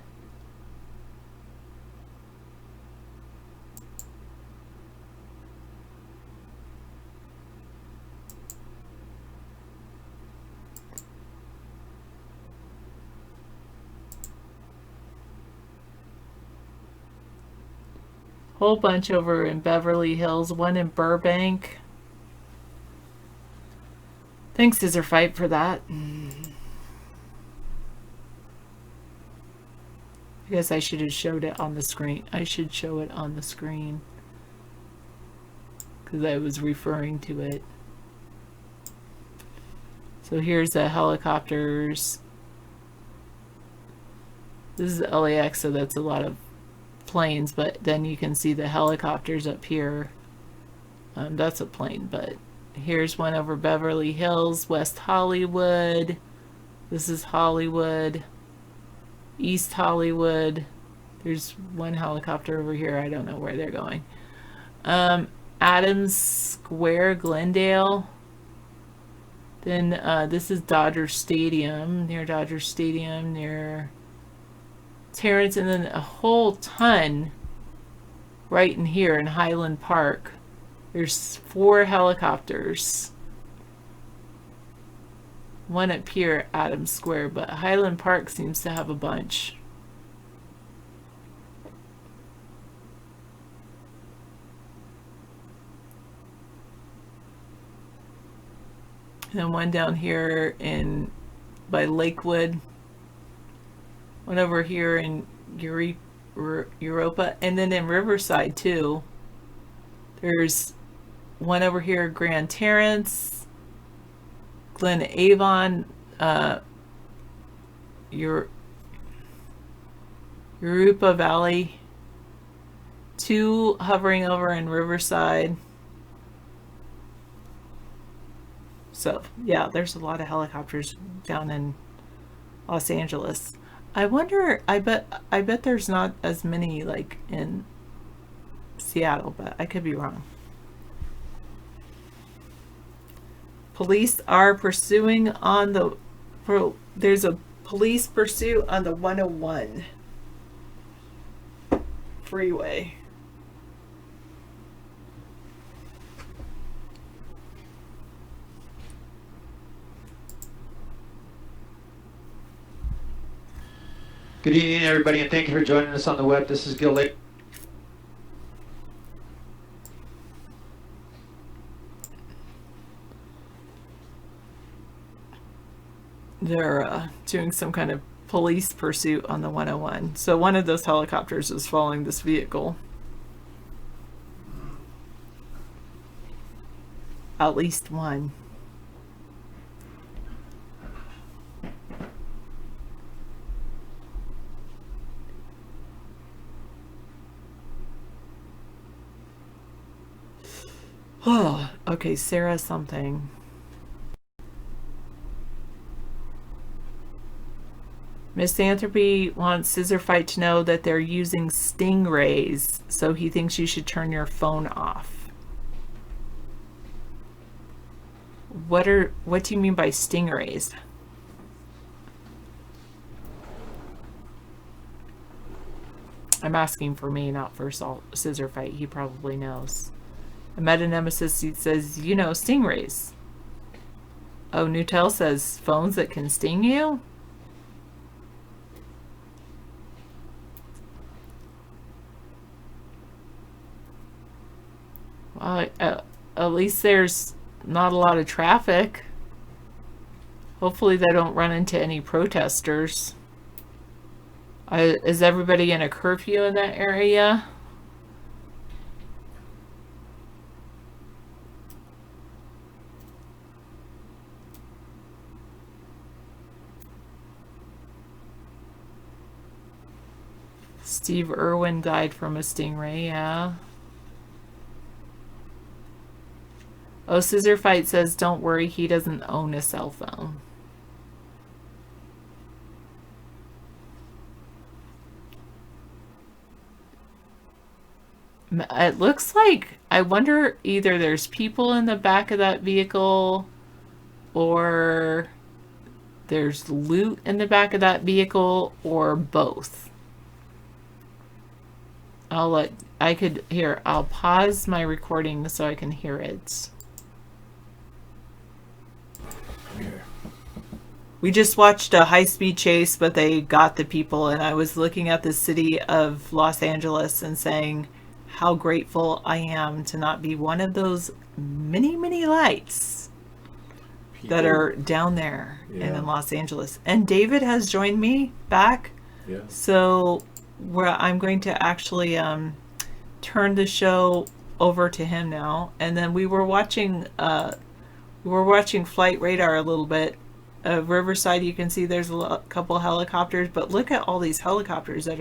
Whole bunch over in Beverly Hills, one in Burbank. Thanks, Scissor Fight, for that. I guess I should have showed it on the screen. I should show it on the screen because I was referring to it. So here's the helicopters. This is LAX, so that's a lot of planes, but then you can see the helicopters up here. That's a plane, but here's one over Beverly Hills, West Hollywood. This is Hollywood. East Hollywood. There's one helicopter over here. I don't know where they're going. Adams Square, Glendale. Then this is Dodger Stadium, near Dodger Stadium, near Terrence, and then a whole ton right in here in Highland Park. There's 4 helicopters. One up here at Adams Square, but Highland Park seems to have a bunch. And then one down here in by Lakewood. One over here in Europa, and then in Riverside too. There's one over here, Grand Terrace, Glen Avon, Europa Valley, 2 hovering over in Riverside. So yeah, there's a lot of helicopters down in Los Angeles. I wonder, I bet there's not as many like in Seattle, but I could be wrong. Police are pursuing on the, there's a police pursuit on the 101 freeway. Good evening, everybody, and thank you for joining us on the web. This is Gil Lake. They're doing some kind of police pursuit on the 101. So one of those helicopters is following this vehicle. At least one. Oh, okay, Sarah something. Misanthropy wants Scissor Fight to know that they're using stingrays, so he thinks you should turn your phone off. What do you mean by stingrays? I'm asking for me, not for Scissor Fight. He probably knows. A Meta Nemesis says, you know, stingrays. Oh, Nutel says phones that can sting you? Well, at least there's not a lot of traffic. Hopefully they don't run into any protesters. Is everybody in a curfew in that area? Steve Irwin died from a stingray, yeah. Oh, Scissor Fight says, don't worry, he doesn't own a cell phone. It looks like, I wonder, either there's people in the back of that vehicle or there's loot in the back of that vehicle or both. I'll pause my recording so I can hear it. We just watched a high-speed chase, but they got the people, and I was looking at the city of Los Angeles and saying how grateful I am to not be one of those many, many lights. that are down there and Yeah. in Los Angeles. And David has joined me back. Yeah. So I'm going to actually turn the show over to him now. And then we were watching Flight Radar a little bit. Riverside, you can see there's a couple helicopters, but look at all these helicopters that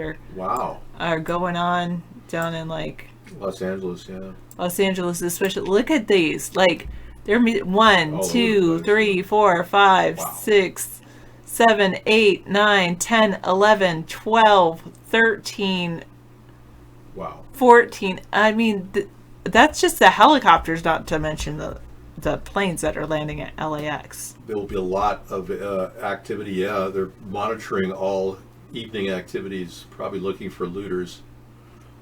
are going on down in like Los Angeles, yeah. Los Angeles, especially. Look at these. Like, they're 1, 2, 3, 4, 5, 6, 7, 8, 9, 10, 11, 12, 13, 14. I mean, that's just the helicopters, not to mention the planes that are landing at LAX. There will be a lot of activity. Yeah, they're monitoring all evening activities, probably looking for looters.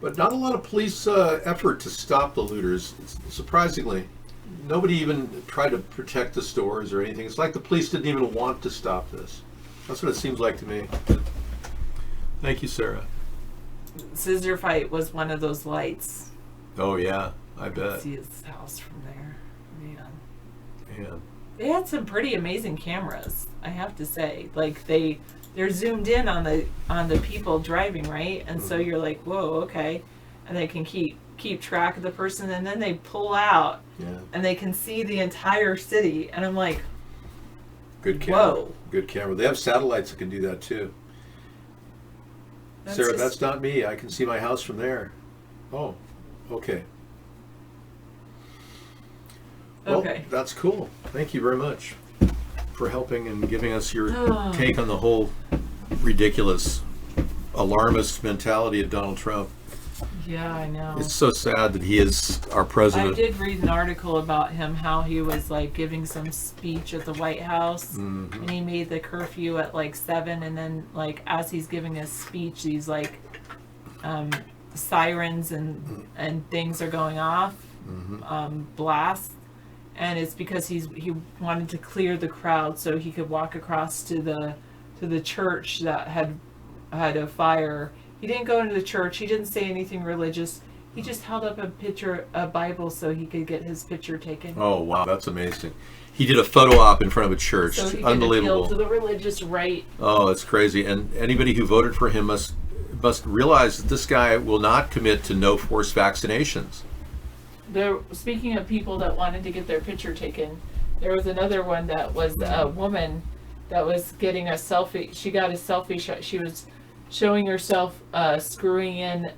But not a lot of police effort to stop the looters, surprisingly. Nobody even tried to protect the stores or anything. It's like the police didn't even want to stop this. That's what it seems like to me. Thank you, Sarah. Scissor Fight was one of those lights. Oh, yeah, I You bet. can see his house from there. Man. Yeah. They had some pretty amazing cameras, I have to say. Like they're zoomed in on the people driving, right? And so you're like, whoa, okay. And they can keep track of the person, and then they pull out and they can see the entire city. And I'm like, Good camera. whoa. Good camera. They have satellites that can do that too. Sarah, that's not me. I can see my house from there. Oh, okay. Well, Okay. that's cool. Thank you very much for helping and giving us your Oh. take on the whole ridiculous alarmist mentality of Donald Trump. Yeah, I know. It's so sad that he is our I president. did read an article about him, how he was like giving some speech at the White House, and he made the curfew at like 7, and then like as he's giving his speech, these like sirens and things are going off, blasts, and it's because he wanted to clear the crowd so he could walk across to the church that had a fire. He didn't go into the church. He didn't say anything religious. He just held up a Bible so he could get his picture taken. Oh, wow, that's amazing. He did a photo op in front of a church. So he could Unbelievable. appeal to the religious right. Oh, it's crazy. And anybody who voted for him must realize that this guy will not commit to no forced vaccinations. Speaking of people that wanted to get their picture taken, there was another one that was a woman that was getting a selfie. She got a selfie shot. She was showing herself screwing in,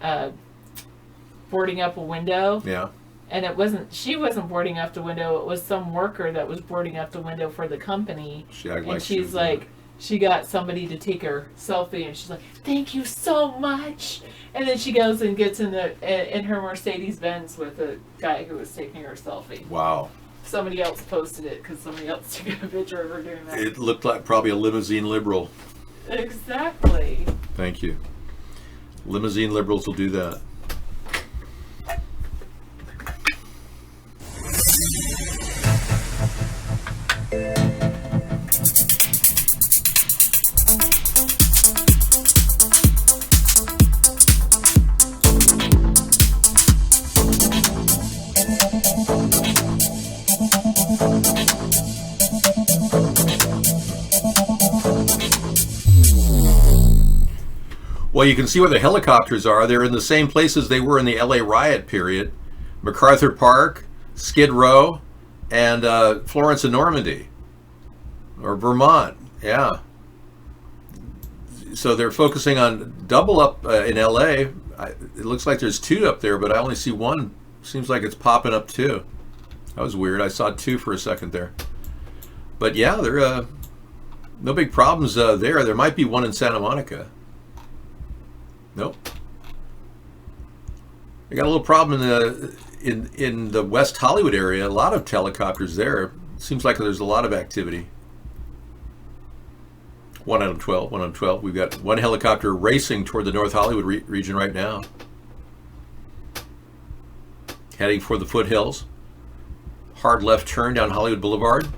boarding up a window. Yeah. And she wasn't boarding up the window. It was some worker that was boarding up the window for the company. She acted and like she she's was like, she got somebody to take her selfie, and she's like, "Thank you so much." And then she goes and gets in her Mercedes Benz with a guy who was taking her selfie. Wow. Somebody else posted it because somebody else took a picture of her doing that. It looked like probably a limousine liberal. Exactly. Thank you. Limousine liberals will do that. Well, you can see where the helicopters are. They're in the same places they were in the LA riot period. MacArthur Park, Skid Row, and Florence and Normandy. Or Vermont, yeah. So they're focusing on double up in LA. It looks like there's 2 up there, but I only see 1. Seems like it's popping up 2. That was weird. I saw 2 for a second there. But yeah, they're no big problems there. There might be 1 in Santa Monica. Nope. We got a little problem in the West Hollywood area. A lot of helicopters there. Seems like there's a lot of activity. 1 out of 12. 1 out of 12. We've got 1 helicopter racing toward the North Hollywood region right now, heading for the foothills. Hard left turn down Hollywood Boulevard,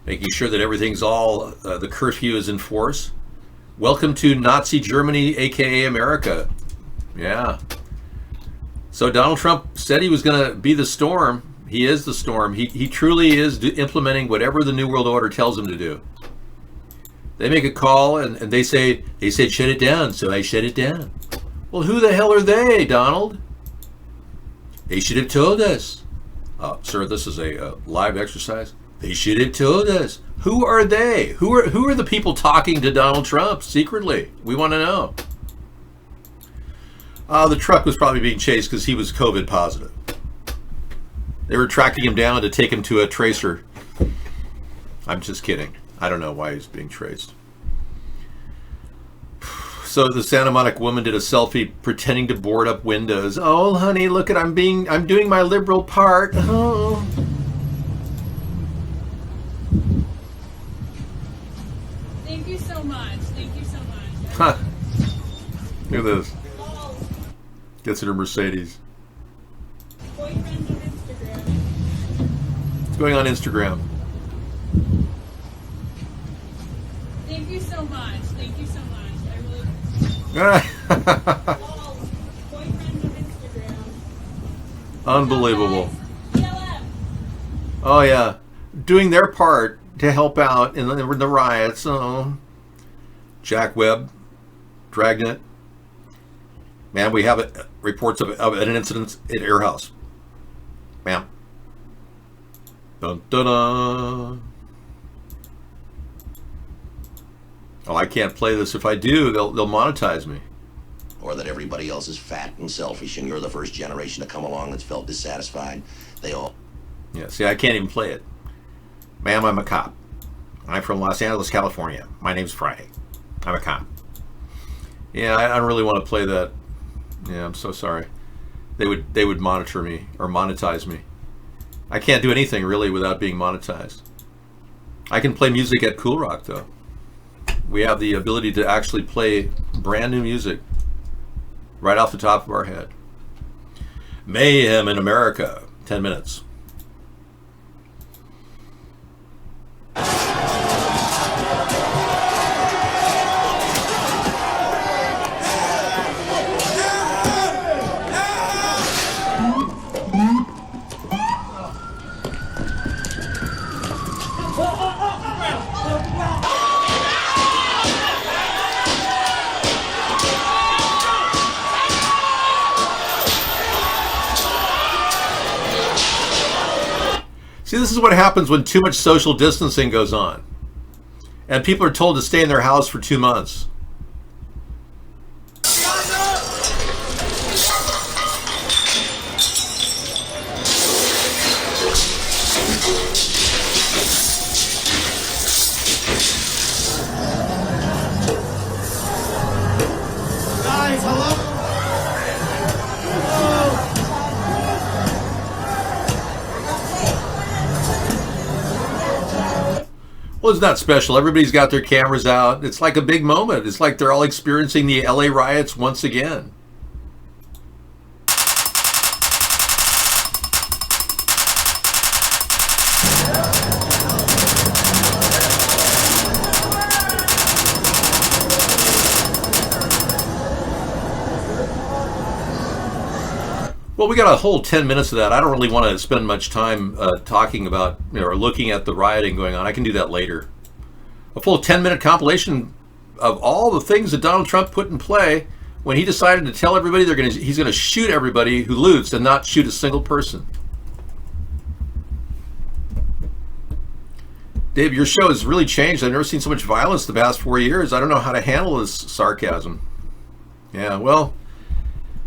making sure that everything's all the curfew is in force. Welcome to Nazi Germany, aka America. Yeah. So Donald Trump said he was going to be the storm. He is the storm. He truly is implementing whatever the New World Order tells him to do. They make a call and they said shut it down, so I shut it down. Well, who the hell are they, Donald? They should have told us. Sir, this is a live exercise. They should have told us. Who are they? Who are the people talking to Donald Trump secretly? We want to know. The truck was probably being chased because he was COVID positive. They were tracking him down to take him to a tracer. I'm just kidding. I don't know why he's being traced. So the Santa Monica woman did a selfie pretending to board up windows. Oh, honey, look at I'm doing my liberal part. Oh. Thank you so much. Thank you so much. Huh. Look at this. Gets in her Mercedes. Boyfriend on Instagram. What's going on Instagram? Thank you so much. Thank you so much. Unbelievable. Oh yeah, doing their part to help out in the riots. Oh, Jack Webb, Dragnet. Man, we have reports of an incident at Air House. Ma'am. Dun dun dun. Oh, I can't play this. If I do, they'll monetize me. Or that everybody else is fat and selfish and you're the first generation to come along that's felt dissatisfied. They all... Yeah, see, I can't even play it. Ma'am, I'm a cop. I'm from Los Angeles, California. My name's Friday. I'm a cop. Yeah, I don't really want to play that. Yeah, I'm so sorry. They would monitor me or monetize me. I can't do anything really without being monetized. I can play music at Cool Rock, though. We have the ability to actually play brand new music right off the top of our head. Mayhem in America, 10 minutes. See, this is what happens when too much social distancing goes on. And people are told to stay in their house for 2 months. Guys, hello? Well, it's not special. Everybody's got their cameras out. It's like a big moment. It's like they're all experiencing the LA riots once again. Well, we got a whole 10 minutes of that. I don't really want to spend much time talking about or looking at the rioting going on. I can do that later. A full 10-minute compilation of all the things that Donald Trump put in play when he decided to tell everybody he's going to shoot everybody who loots and not shoot a single person. Dave, your show has really changed. I've never seen so much violence the past 4 years. I don't know how to handle this sarcasm. Yeah, well,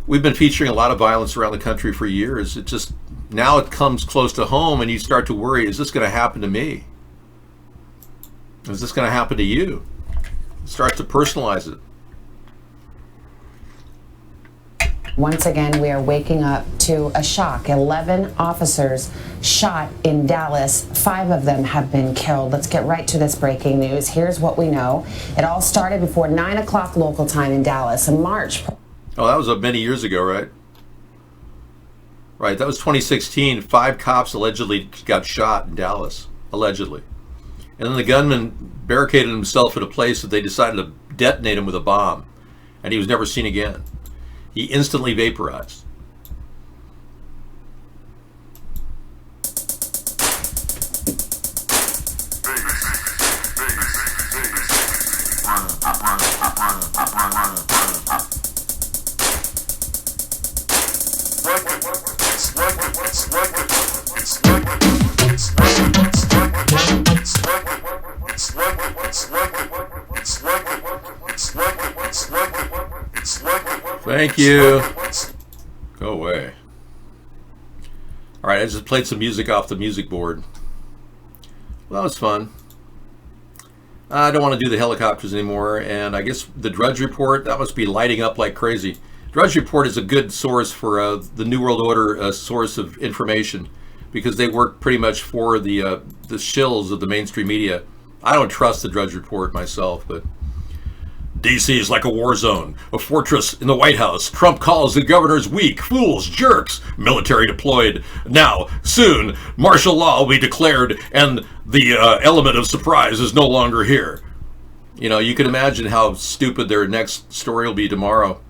we've been featuring a lot of violence around the country for years. It just, now it comes close to home and you start to worry, is this going to happen to me? Is this going to happen to you? It starts to personalize it. Once again, we are waking up to a shock. 11 officers shot in Dallas. 5 of them have been killed. Let's get right to this breaking news. Here's what we know. It all started before 9 o'clock local time in Dallas. A march. Oh, that was many years ago, right? Right, that was 2016. 5 cops allegedly got shot in Dallas, allegedly. And then the gunman barricaded himself in a place that they decided to detonate him with a bomb. And he was never seen again. He instantly vaporized. Thank you. Go away. All right, I just played some music off the music board. Well, that was fun. I don't want to do the helicopters anymore, and I guess the Drudge Report, that must be lighting up like crazy. Drudge Report is a good source for the New World Order source of information, because they work pretty much for the shills of the mainstream media. I don't trust the Drudge Report myself, but D.C. is like a war zone, a fortress in the White House. Trump calls the governors weak, fools, jerks, military deployed. Now, soon, martial law will be declared and the element of surprise is no longer here. You know, you can imagine how stupid their next story will be tomorrow.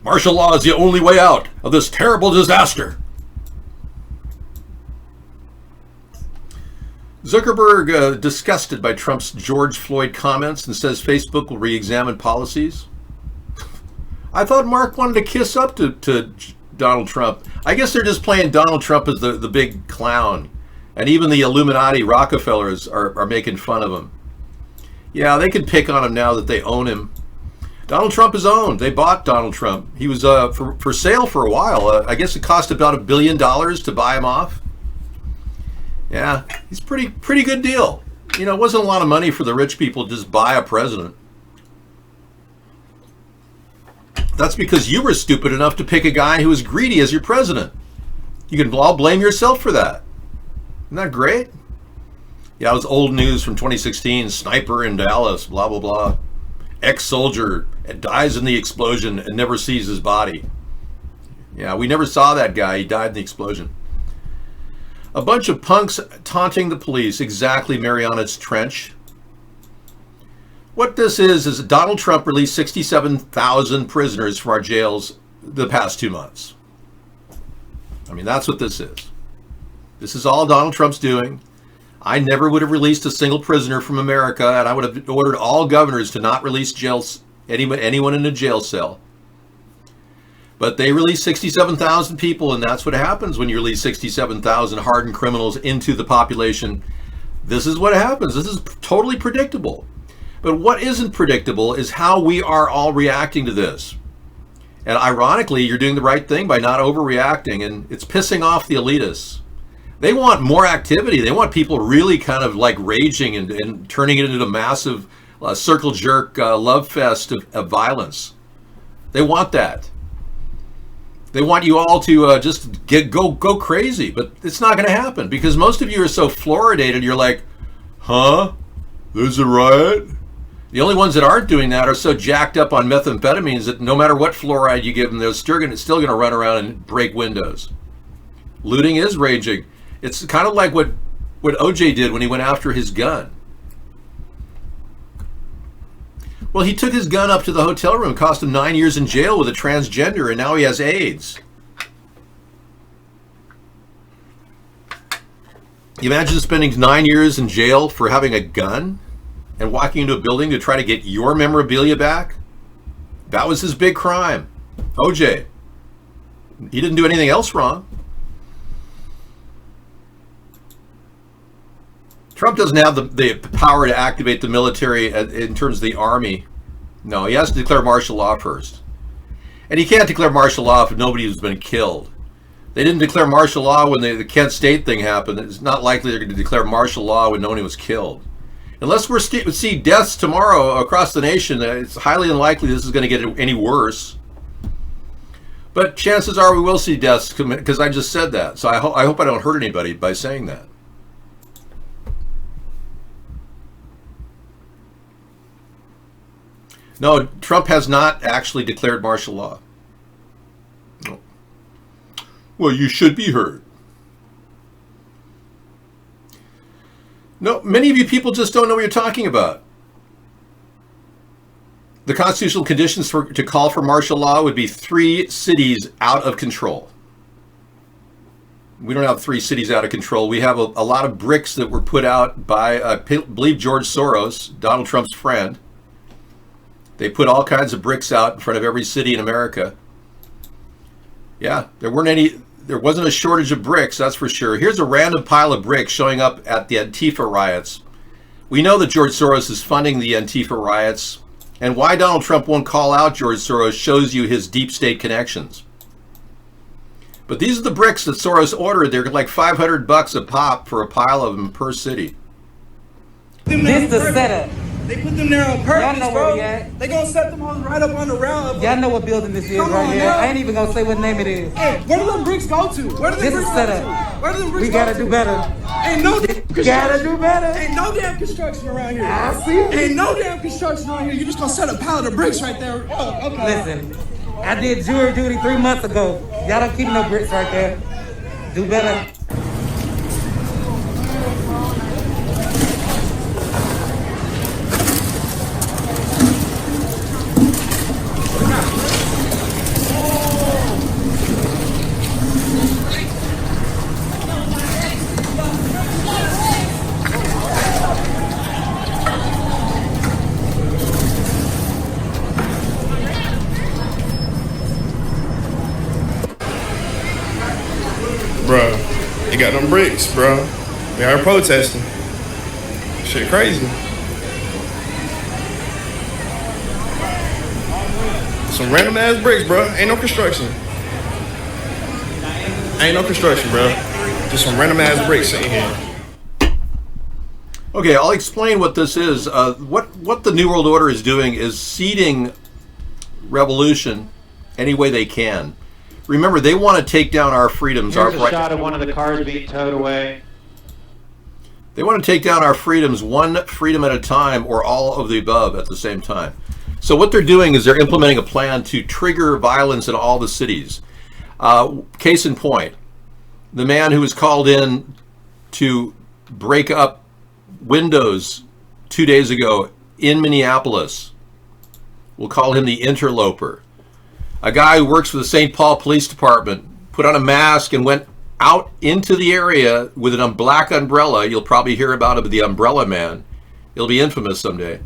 Martial law is the only way out of this terrible disaster. Zuckerberg disgusted by Trump's George Floyd comments and says Facebook will re-examine policies. I thought Mark wanted to kiss up to Donald Trump. I guess they're just playing Donald Trump as the big clown. And even the Illuminati Rockefellers are making fun of him. Yeah, they can pick on him now that they own him. Donald Trump is owned. They bought Donald Trump. He was for sale for a while. I guess it cost about $1 billion to buy him off. Yeah, he's pretty good deal. You know, it wasn't a lot of money for the rich people to just buy a president. That's because you were stupid enough to pick a guy who was greedy as your president. You can all blame yourself for that. Isn't that great? Yeah, it was old news from 2016. Sniper in Dallas, blah, blah, blah. Ex-soldier dies in the explosion and never sees his body. Yeah, we never saw that guy. He died in the explosion. A bunch of punks taunting the police, exactly Marianas Trench. What this is Donald Trump released 67,000 prisoners from our jails the past 2 months. I mean, that's what this is. This is all Donald Trump's doing. I never would have released a single prisoner from America, and I would have ordered all governors to not release anyone in a jail cell. But they released 67,000 people, and that's what happens when you release 67,000 hardened criminals into the population. This is what happens. This is totally predictable. But what isn't predictable is how we are all reacting to this. And ironically, you're doing the right thing by not overreacting, and it's pissing off the elitists. They want more activity. They want people really kind of like raging and turning it into a massive circle jerk love fest of violence. They want that. They want you all to just go crazy, but it's not going to happen because most of you are so fluoridated. You're like, huh? There's a riot? The only ones that aren't doing that are so jacked up on methamphetamines that no matter what fluoride you give them, they're still going to run around and break windows. Looting is raging. It's kind of like what OJ did when he went after his gun. Well, he took his gun up to the hotel room, cost him 9 years in jail with a transgender, and now he has AIDS. You imagine spending 9 years in jail for having a gun and walking into a building to try to get your memorabilia back? That was his big crime. OJ. He didn't do anything else wrong. Trump doesn't have the power to activate the military in terms of the army. No, he has to declare martial law first. And he can't declare martial law if nobody has been killed. They didn't declare martial law when the Kent State thing happened. It's not likely they're going to declare martial law when nobody was killed. Unless we see deaths tomorrow across the nation, it's highly unlikely this is going to get any worse. But chances are we will see deaths because I just said that. So I hope I don't hurt anybody by saying that. No, Trump has not actually declared martial law. No. Well, you should be heard. No, many of you people just don't know what you're talking about. The constitutional conditions to call for martial law would be 3 cities out of control. We don't have 3 cities out of control. We have a lot of bricks that were put out by, I believe, George Soros, Donald Trump's friend. They put all kinds of bricks out in front of every city in America. Yeah, there wasn't a shortage of bricks, that's for sure. Here's a random pile of bricks showing up at the Antifa riots. We know that George Soros is funding the Antifa riots. And why Donald Trump won't call out George Soros shows you his deep state connections. But these are the bricks that Soros ordered. They're like $500 a pop for a pile of them per city. This the setup. They put them there on purpose, Y'all know bro. where we at. They gonna set them hoes right up on the rail. Y'all know what building this is Come right on here. now. I ain't even gonna say what name it is. Hey, where do them bricks go to? Where do them This bricks is go setup. to? Where do them bricks We go gotta to? do better. Ain't no damn construction. Gotta do better. Ain't no damn construction around here. I see. Ain't no damn construction around here. You just gonna set a pallet of bricks right there. Oh, okay. Listen, I did jury duty 3 months ago. Y'all don't keep no bricks right there. Do better. Bro, they got them bricks, bro. They are protesting. Shit crazy. Some random ass bricks, bro. Ain't no construction. Ain't no construction, bro. Just some random ass bricks sitting here. Okay, I'll explain what this is. What the New World Order is doing is seeding revolution any way they can. Remember, they want to take down our freedoms. Here's a shot of one of the cars being towed away. They want to take down our freedoms one freedom at a time, or all of the above at the same time. So what they're doing is they're implementing a plan to trigger violence in all the cities. Case in point, the man who was called in to break up windows 2 days ago in Minneapolis, we'll call him the interloper. A guy who works for the St. Paul Police Department put on a mask and went out into the area with a black umbrella. You'll probably hear about it, the Umbrella Man. It'll be infamous someday.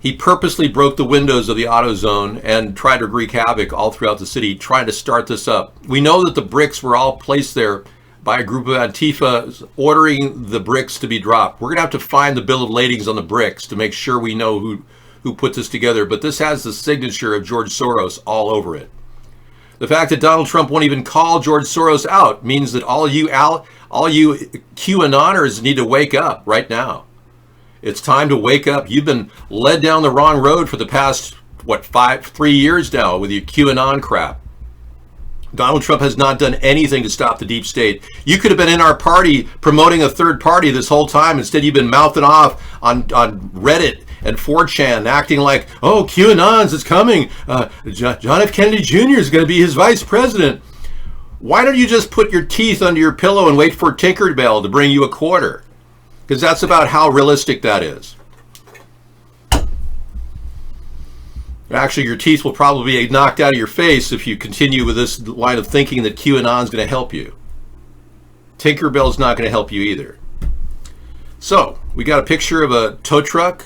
He purposely broke the windows of the AutoZone and tried to wreak havoc all throughout the city, trying to start this up. We know that the bricks were all placed there by a group of Antifa ordering the bricks to be dropped. We're going to have to find the bill of ladings on the bricks to make sure we know who put this together, but this has the signature of George Soros all over it. The fact that Donald Trump won't even call George Soros out means that all you QAnoners need to wake up right now. It's time to wake up. You've been led down the wrong road for the past, 3 years now with your QAnon crap. Donald Trump has not done anything to stop the deep state. You could have been in our party promoting a third party this whole time. Instead, you've been mouthing off on Reddit and 4chan, acting like, oh, QAnon's is coming. John F. Kennedy Jr. is going to be his vice president. Why don't you just put your teeth under your pillow and wait for Tinkerbell to bring you a quarter? Because that's about how realistic that is. Actually, your teeth will probably be knocked out of your face if you continue with this line of thinking that QAnon's going to help you. Tinkerbell's not going to help you either. So, we got a picture of a tow truck.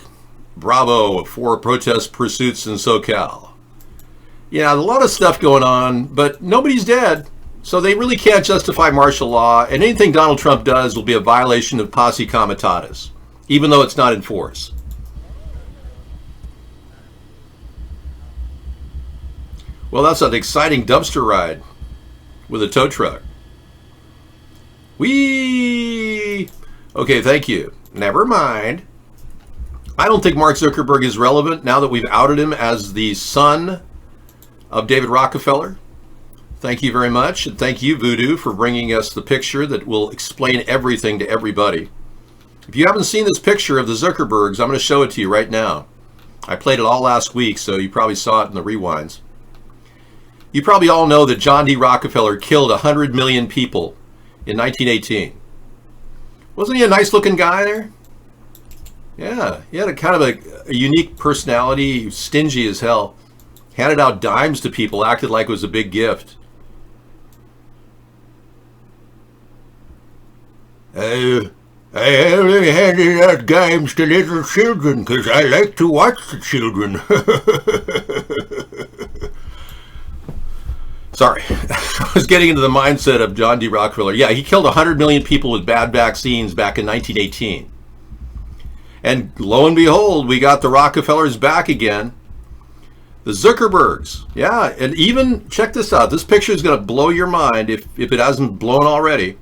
Bravo for protest pursuits in SoCal. Yeah, a lot of stuff going on, but nobody's dead. So they really can't justify martial law, and anything Donald Trump does will be a violation of posse comitatus, even though it's not in force. Well, that's an exciting dumpster ride with a tow truck. Okay, thank you. Never mind. I don't think Mark Zuckerberg is relevant now that we've outed him as the son of David Rockefeller. Thank you very much. And thank you, Voodoo, for bringing us the picture that will explain everything to everybody. If you haven't seen this picture of the Zuckerbergs, I'm going to show it to you right now. I played it all last week, so you probably saw it in the rewinds. You probably all know that John D. Rockefeller killed 100 million people in 1918. Wasn't he a nice-looking guy there? Yeah, he had a kind of a unique personality, stingy as hell. Handed out dimes to people, acted like it was a big gift. I only handed out dimes to little children because I like to watch the children. Sorry, I was getting into the mindset of John D. Rockefeller. Yeah, he killed 100 million people with bad vaccines back in 1918. And lo and behold, we got the Rockefellers back again. The Zuckerbergs. Yeah, and even, check this out. This picture is going to blow your mind if it hasn't blown already.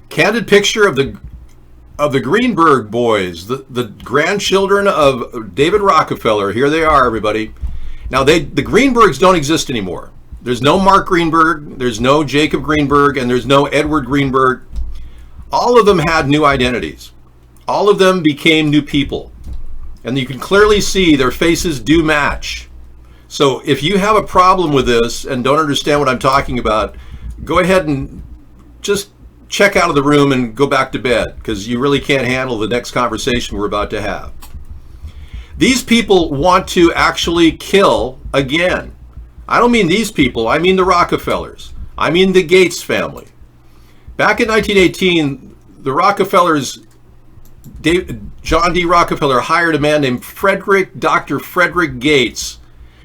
Candid picture of the Greenberg boys, the grandchildren of David Rockefeller. Here they are, everybody. Now, the Greenbergs don't exist anymore. There's no Mark Greenberg, there's no Jacob Greenberg, and there's no Edward Greenberg. All of them had new identities. All of them became new people. And you can clearly see their faces do match. So if you have a problem with this and don't understand what I'm talking about, go ahead and just check out of the room and go back to bed, because you really can't handle the next conversation we're about to have. These people want to actually kill again. I don't mean these people, I mean the Rockefellers. I mean the Gates family. Back in 1918, the Rockefellers, John D. Rockefeller hired a man named Dr. Frederick Gates,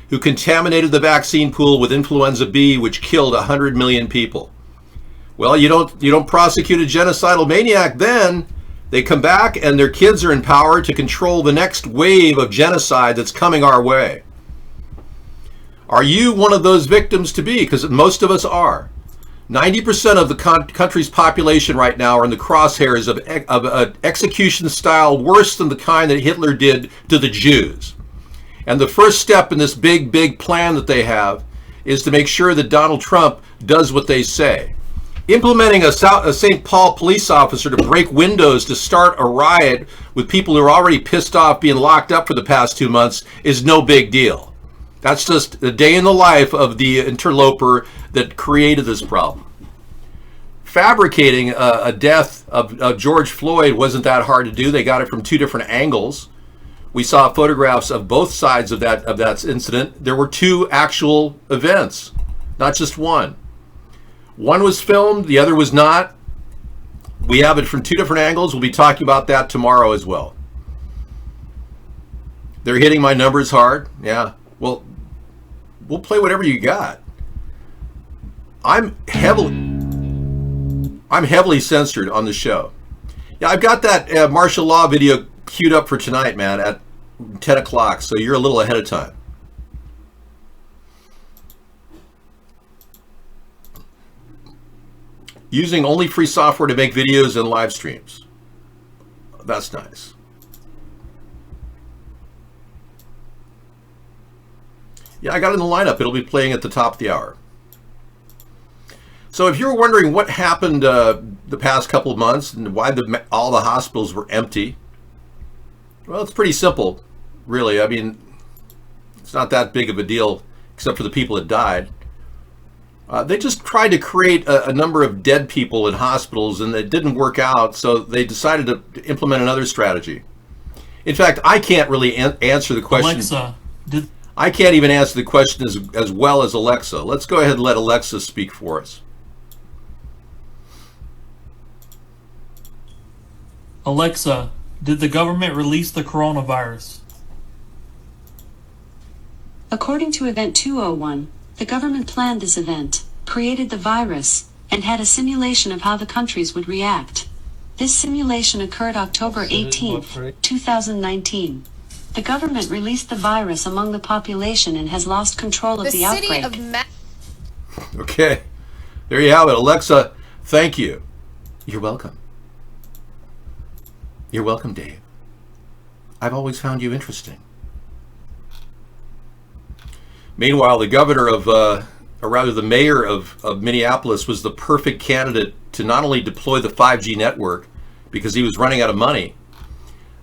who contaminated the vaccine pool with influenza B, which killed 100 million people. Well, you don't prosecute a genocidal maniac then. They come back and their kids are in power to control the next wave of genocide that's coming our way. Are you one of those victims to be? Because most of us are. 90% of the country's population right now are in the crosshairs of an execution style worse than the kind that Hitler did to the Jews. And the first step in this big plan that they have is to make sure that Donald Trump does what they say. Implementing a St. Paul police officer to break windows to start a riot with people who are already pissed off being locked up for the past 2 months is no big deal. That's just a day in the life of the interloper that created this problem. Fabricating a death of George Floyd wasn't that hard to do. They got it from 2 different angles. We saw photographs of both sides of that incident. There were 2 actual events, not just one. One was filmed, the other was not. We have it from 2 different angles. We'll be talking about that tomorrow as well. They're hitting my numbers hard. Yeah. Well, we'll play whatever you got. I'm heavily censored on the show. Yeah, I've got that martial law video queued up for tonight, man, at 10 o'clock, so you're a little ahead of time. Using only free software to make videos and live streams. That's nice. Yeah, I got it in the lineup. It'll be playing at the top of the hour. So if you're wondering what happened the past couple of months and why all the hospitals were empty, well, it's pretty simple, really. I mean, it's not that big of a deal, except for the people that died. They just tried to create a number of dead people in hospitals, and it didn't work out, so they decided to implement another strategy. In fact, I can't really answer the question. Alexa, I can't even answer the question as well as Alexa. Let's go ahead and let Alexa speak for us. Alexa, did the government release the coronavirus? According to Event 201, the government planned this event, created the virus, and had a simulation of how the countries would react. This simulation occurred October 18, 2019. The government released the virus among the population and has lost control of the outbreak. Okay, there you have it. Alexa, thank you. You're welcome. You're welcome, Dave. I've always found you interesting. Meanwhile, the governor of, or rather the mayor of Minneapolis was the perfect candidate to not only deploy the 5G network because he was running out of money.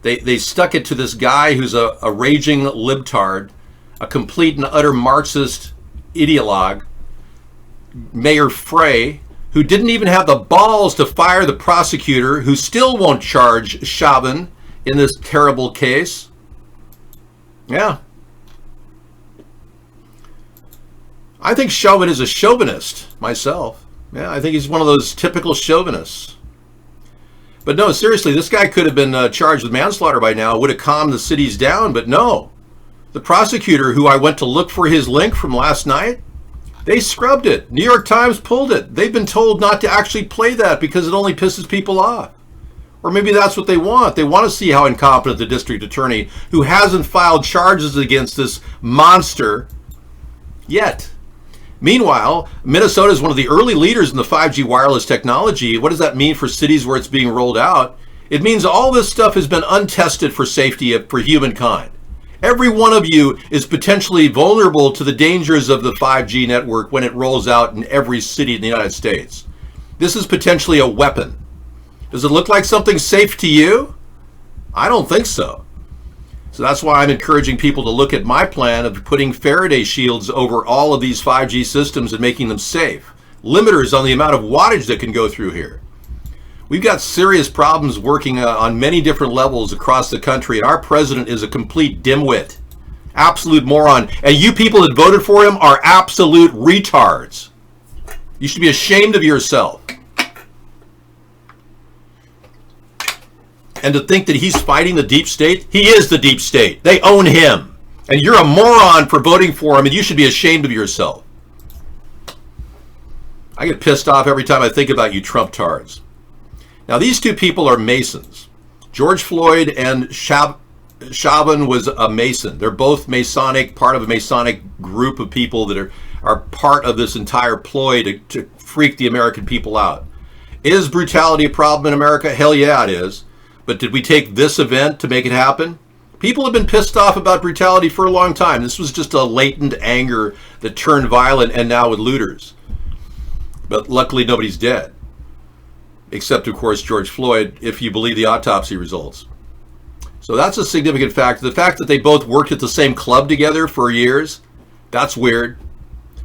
They stuck it to this guy who's a raging libtard, a complete and utter Marxist ideologue, Mayor Frey, who didn't even have the balls to fire the prosecutor, who still won't charge Chauvin in this terrible case. Yeah. I think Chauvin is a chauvinist myself. Yeah, I think he's one of those typical chauvinists. But no, seriously, this guy could have been charged with manslaughter by now, would have calmed the cities down, but no. The prosecutor, who I went to look for his link from last night, they scrubbed it. New York Times pulled it. They've been told not to actually play that because it only pisses people off. Or maybe that's what they want. They want to see how incompetent the district attorney, who hasn't filed charges against this monster yet. Meanwhile, Minnesota is one of the early leaders in the 5G wireless technology. What does that mean for cities where it's being rolled out? It means all this stuff has been untested for safety for humankind. Every one of you is potentially vulnerable to the dangers of the 5G network when it rolls out in every city in the United States. This is potentially a weapon. Does it look like something safe to you? I don't think so. So that's why I'm encouraging people to look at my plan of putting Faraday shields over all of these 5G systems and making them safe. Limiters on the amount of wattage that can go through here. We've got serious problems working on many different levels across the country, and our president is a complete dimwit, absolute moron. And you people that voted for him are absolute retards. You should be ashamed of yourself. And to think that he's fighting the deep state, he is the deep state. They own him. And you're a moron for voting for him, and you should be ashamed of yourself. I get pissed off every time I think about you Trump-tards. Now, these two people are Masons. George Floyd and Chauvin was a Mason. They're both Masonic, part of a Masonic group of people that are part of this entire ploy to freak the American people out. Is brutality a problem in America? Hell yeah, it is. But did we take this event to make it happen? People have been pissed off about brutality for a long time. This was just a latent anger that turned violent, and now with looters. But luckily nobody's dead. Except, of course, George Floyd, if you believe the autopsy results. So that's a significant factor. The fact that they both worked at the same club together for years, that's weird.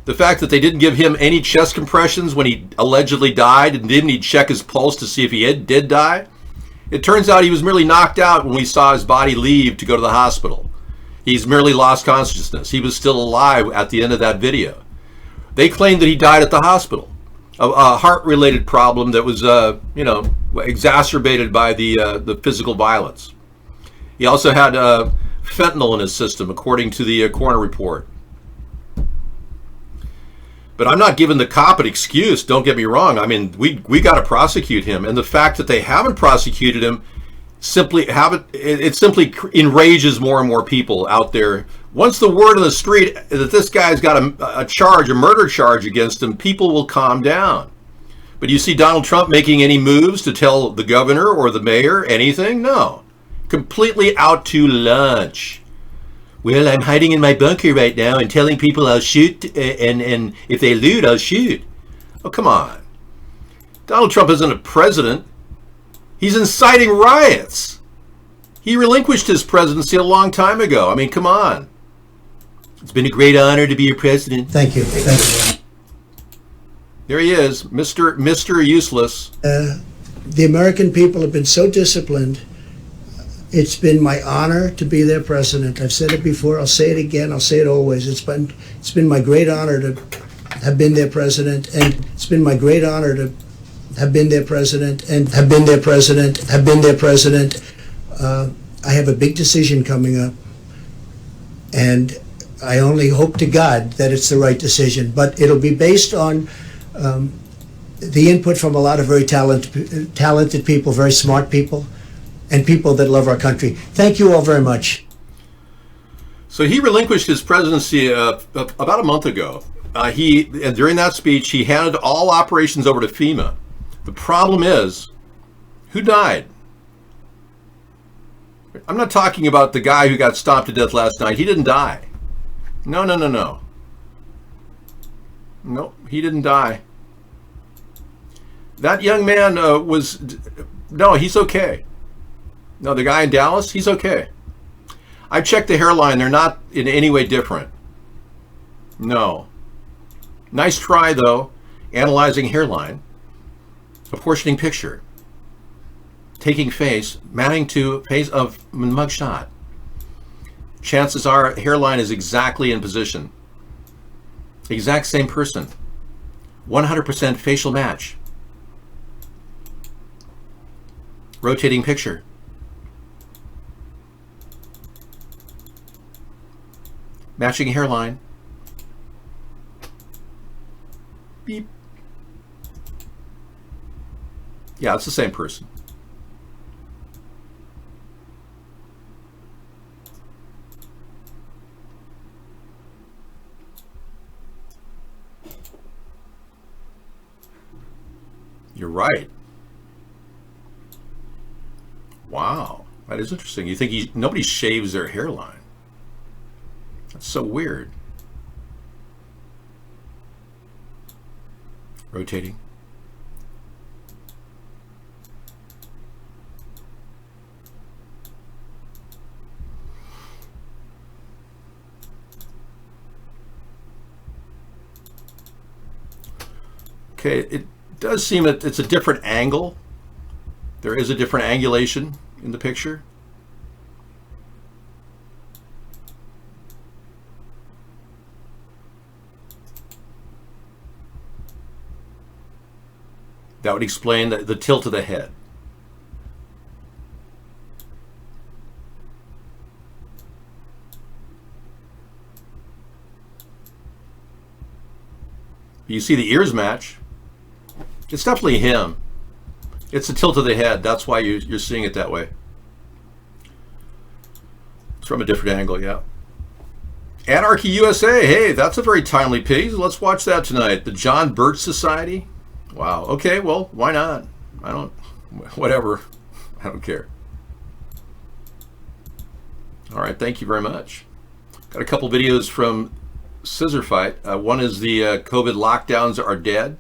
The fact that they didn't give him any chest compressions when he allegedly died, and didn't he check his pulse to see if he did die? It turns out he was merely knocked out when we saw his body leave to go to the hospital. He's merely lost consciousness. He was still alive at the end of that video. They claimed that he died at the hospital. A heart-related problem that was, exacerbated by the physical violence. He also had fentanyl in his system, according to the coroner report. But I'm not giving the cop an excuse, don't get me wrong. I mean, we got to prosecute him. And the fact that they haven't prosecuted him simply enrages more and more people out there. Once the word on the street that this guy's got a murder charge against him, people will calm down. But you see Donald Trump making any moves to tell the governor or the mayor anything? No. Completely out to lunch. Well, I'm hiding in my bunker right now and telling people I'll shoot, and if they loot, I'll shoot. Oh, come on. Donald Trump isn't a president. He's inciting riots. He relinquished his presidency a long time ago. I mean, come on. It's been a great honor to be your president. Thank you. Thank you. There he is, Mr. Useless. The American people have been so disciplined. It's been my honor to be their president. I've said it before. I'll say it again. I'll say it always. It's been my great honor to have been their president, and it's been my great honor to have been their president and have been their president. I have a big decision coming up, and I only hope to God that it's the right decision. But it'll be based on the input from a lot of very talented people, very smart people, and people that love our country. Thank you all very much. So he relinquished his presidency about a month ago. And during that speech, he handed all operations over to FEMA. The problem is, who died? I'm not talking about the guy who got stomped to death last night. He didn't die. No. Nope, he didn't die. That young man he's okay. No, the guy in Dallas, he's okay. I checked the hairline. They're not in any way different. No. Nice try, though. Analyzing hairline. Apportioning picture. Taking face. Matching to face of mugshot. Chances are hairline is exactly in position. Exact same person. 100% facial match. Rotating picture. Matching hairline. Beep. Yeah, it's the same person. You're right. Wow, that is interesting. You think nobody shaves their hairline? That's so weird. Rotating. Okay, it does seem that it's a different angle. There is a different angulation in the picture. That would explain the tilt of the head. You see the ears match. It's definitely him. It's the tilt of the head. That's why you're seeing it that way. It's from a different angle, yeah. Anarchy USA. Hey, that's a very timely piece. Let's watch that tonight. The John Birch Society. Wow. Okay, well, why not? Whatever. I don't care. All right, thank you very much. Got a couple videos from Scissor Fight. One is the COVID lockdowns are dead.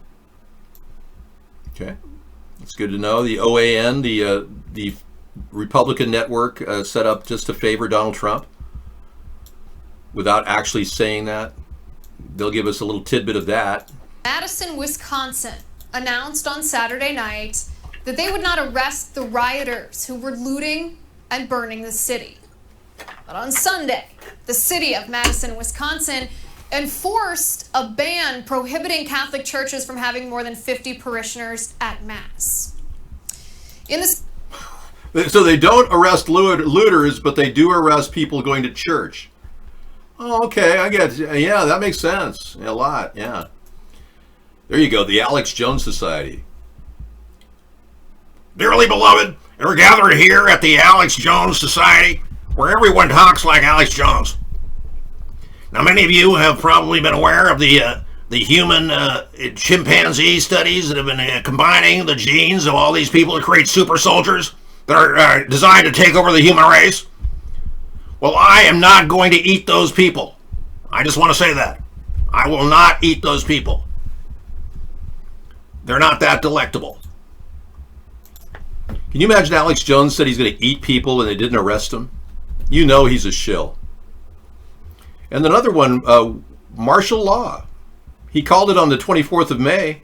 Okay, it's good to know. The OAN, the Republican network, set up just to favor Donald Trump without actually saying that. They'll give us a little tidbit of that. Madison, Wisconsin announced on Saturday night that they would not arrest the rioters who were looting and burning the city. But on Sunday, the city of Madison, Wisconsin enforced a ban prohibiting Catholic churches from having more than 50 parishioners at Mass. So they don't arrest looters, but they do arrest people going to church. Oh, okay, I get it. Yeah, that makes sense. A lot, yeah. There you go, the Alex Jones Society. Dearly beloved, we're gathered here at the Alex Jones Society, where everyone talks like Alex Jones. Now, many of you have probably been aware of the human chimpanzee studies that have been combining the genes of all these people to create super soldiers that are designed to take over the human race. Well, I am not going to eat those people. I just want to say that. I will not eat those people. They're not that delectable. Can you imagine Alex Jones said he's going to eat people and they didn't arrest him? You know he's a shill. And another one, martial law. He called it on the 24th of May.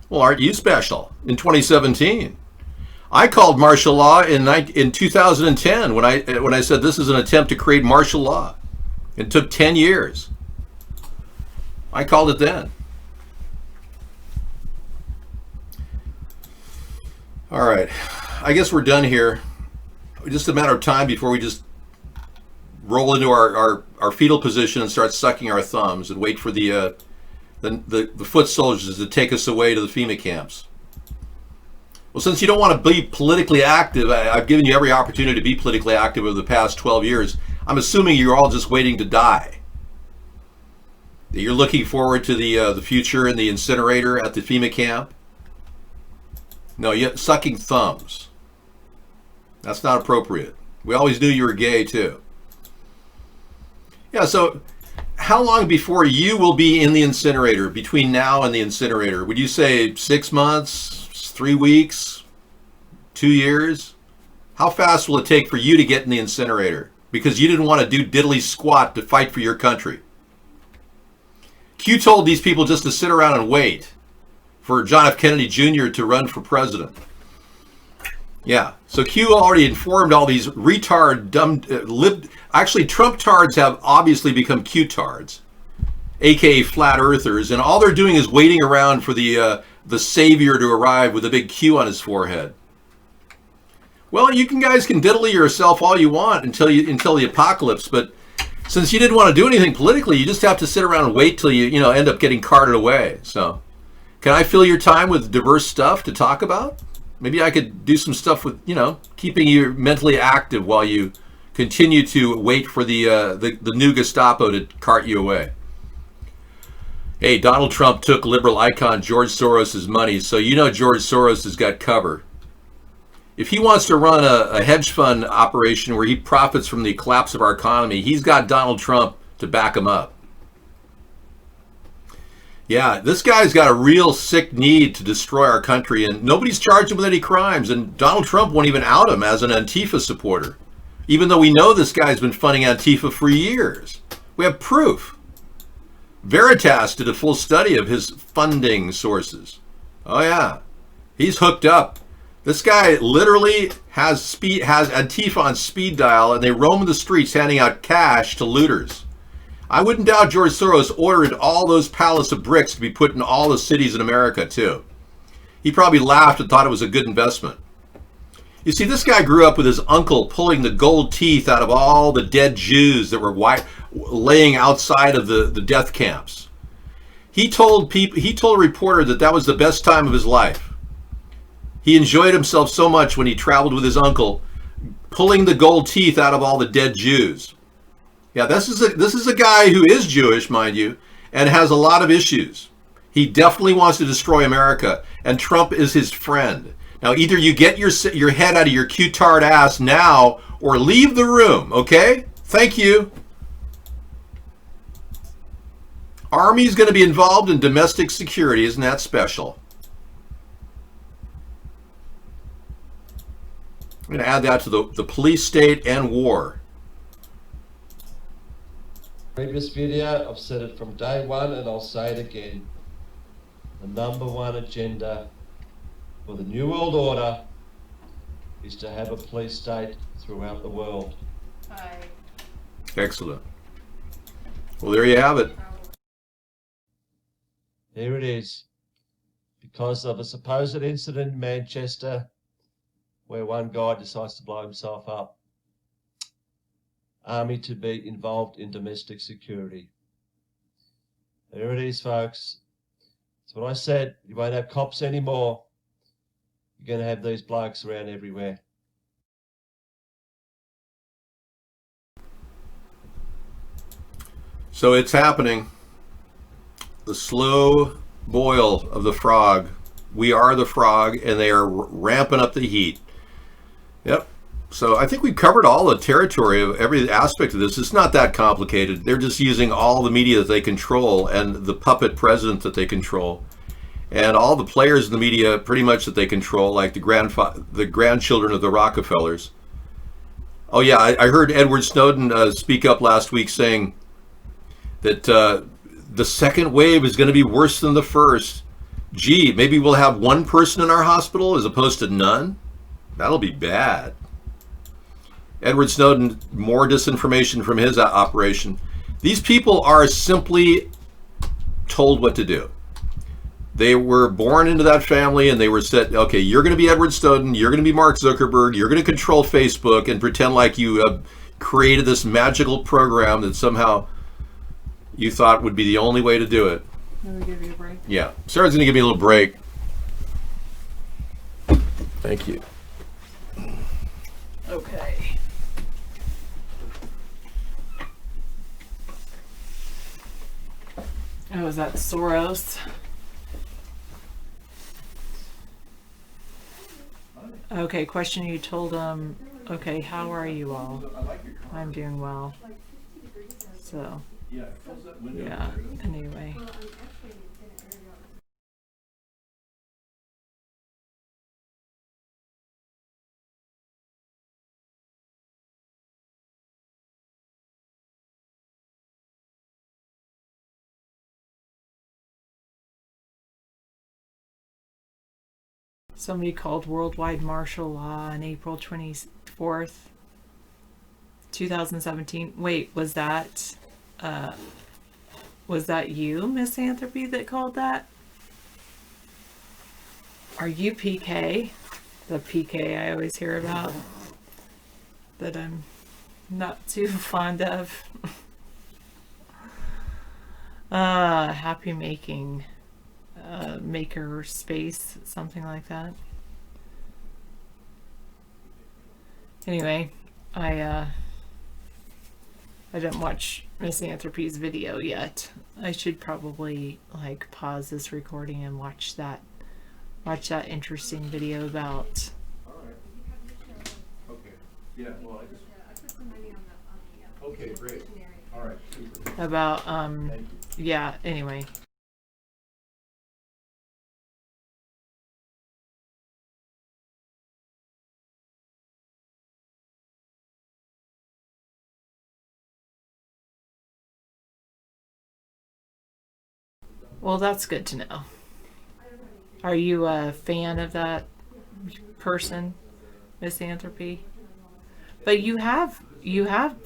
Well, aren't you special? In 2017. I called martial law in 2010 when I said this is an attempt to create martial law. It took 10 years. I called it then. All right. I guess we're done here. Just a matter of time before we just roll into our fetal position and start sucking our thumbs and wait for the foot soldiers to take us away to the FEMA camps. Well, since you don't want to be politically active, I've given you every opportunity to be politically active over the past 12 years. I'm assuming you're all just waiting to die. That you're looking forward to the future in the incinerator at the FEMA camp. No, you're sucking thumbs. That's not appropriate. We always knew you were gay too. Yeah, so how long before you will be in the incinerator, between now and the incinerator? Would you say 6 months, 3 weeks, 2 years? How fast will it take for you to get in the incinerator? Because you didn't want to do diddly squat to fight for your country. Q told these people just to sit around and wait for John F. Kennedy Jr. to run for president. Yeah, so Q already informed all these retard, dumb, actually Trump-tards have obviously become Q-tards, aka flat earthers, and all they're doing is waiting around for the savior to arrive with a big Q on his forehead. Well, you guys can diddly yourself all you want until the apocalypse, but since you didn't want to do anything politically, you just have to sit around and wait till you end up getting carted away. So, can I fill your time with diverse stuff to talk about? Maybe I could do some stuff with, keeping you mentally active while you continue to wait for the new Gestapo to cart you away. Hey, Donald Trump took liberal icon George Soros' money, so you know George Soros has got cover. If he wants to run a hedge fund operation where he profits from the collapse of our economy, he's got Donald Trump to back him up. Yeah, this guy's got a real sick need to destroy our country, and nobody's charged him with any crimes, and Donald Trump won't even out him as an Antifa supporter, even though we know this guy's been funding Antifa for years. We have proof. Veritas did a full study of his funding sources. Oh yeah, he's hooked up. This guy literally has Antifa on speed dial, and they roam the streets handing out cash to looters. I wouldn't doubt George Soros ordered all those pallets of bricks to be put in all the cities in America too. He probably laughed and thought it was a good investment. You see, this guy grew up with his uncle pulling the gold teeth out of all the dead Jews that were laying outside of the death camps. He told a reporter that was the best time of his life. He enjoyed himself so much when he traveled with his uncle, pulling the gold teeth out of all the dead Jews. Yeah, this is a guy who is Jewish, mind you, and has a lot of issues. He definitely wants to destroy America, and Trump is his friend. Now, either you get your head out of your Q-tard ass now, or leave the room, okay? Thank you. Army's going to be involved in domestic security. Isn't that special? I'm going to add that to the police state and war. Previous video, I've said it from day one, and I'll say it again. The #1 agenda for the New World Order is to have a police state throughout the world. Excellent. Well, there you have it. Here it is. Because of a supposed incident in Manchester where one guy decides to blow himself up. Army to be involved in domestic security. There it is, folks. That's what I said. You won't have cops anymore. You're going to have these blokes around everywhere. So it's happening. The slow boil of the frog. We are the frog, and they are ramping up the heat. Yep. So I think we covered all the territory of every aspect of this. It's not that complicated. They're just using all the media that they control and the puppet president that they control. And all the players in the media pretty much that they control, like the grandchildren of the Rockefellers. Oh yeah, I heard Edward Snowden speak up last week saying that the second wave is going to be worse than the first. Gee, maybe we'll have one person in our hospital as opposed to none? That'll be bad. Edward Snowden, more disinformation from his operation. These people are simply told what to do. They were born into that family and they were said, okay, you're going to be Edward Snowden, you're going to be Mark Zuckerberg, you're going to control Facebook and pretend like you created this magical program that somehow you thought would be the only way to do it. Let me give you a break. Yeah, Sarah's going to give me a little break. Thank you. Okay. Oh, is that Soros? Okay, question you told him. Okay, how are you all? I'm doing well. So, yeah, anyway. Somebody called worldwide martial law on April 24th, 2017. Wait, was that you, Misanthropy, that called that? Are you PK? The PK I always hear about that I'm not too fond of. Happy making. Maker space, something like that. Anyway, I I didn't watch Misanthropy's video yet. I should probably like pause this recording and watch that interesting video about. Okay. Yeah. Well, okay, great. All right. Super. About yeah. Anyway. Well, that's good to know. Are you a fan of that person, Misanthropy? But you have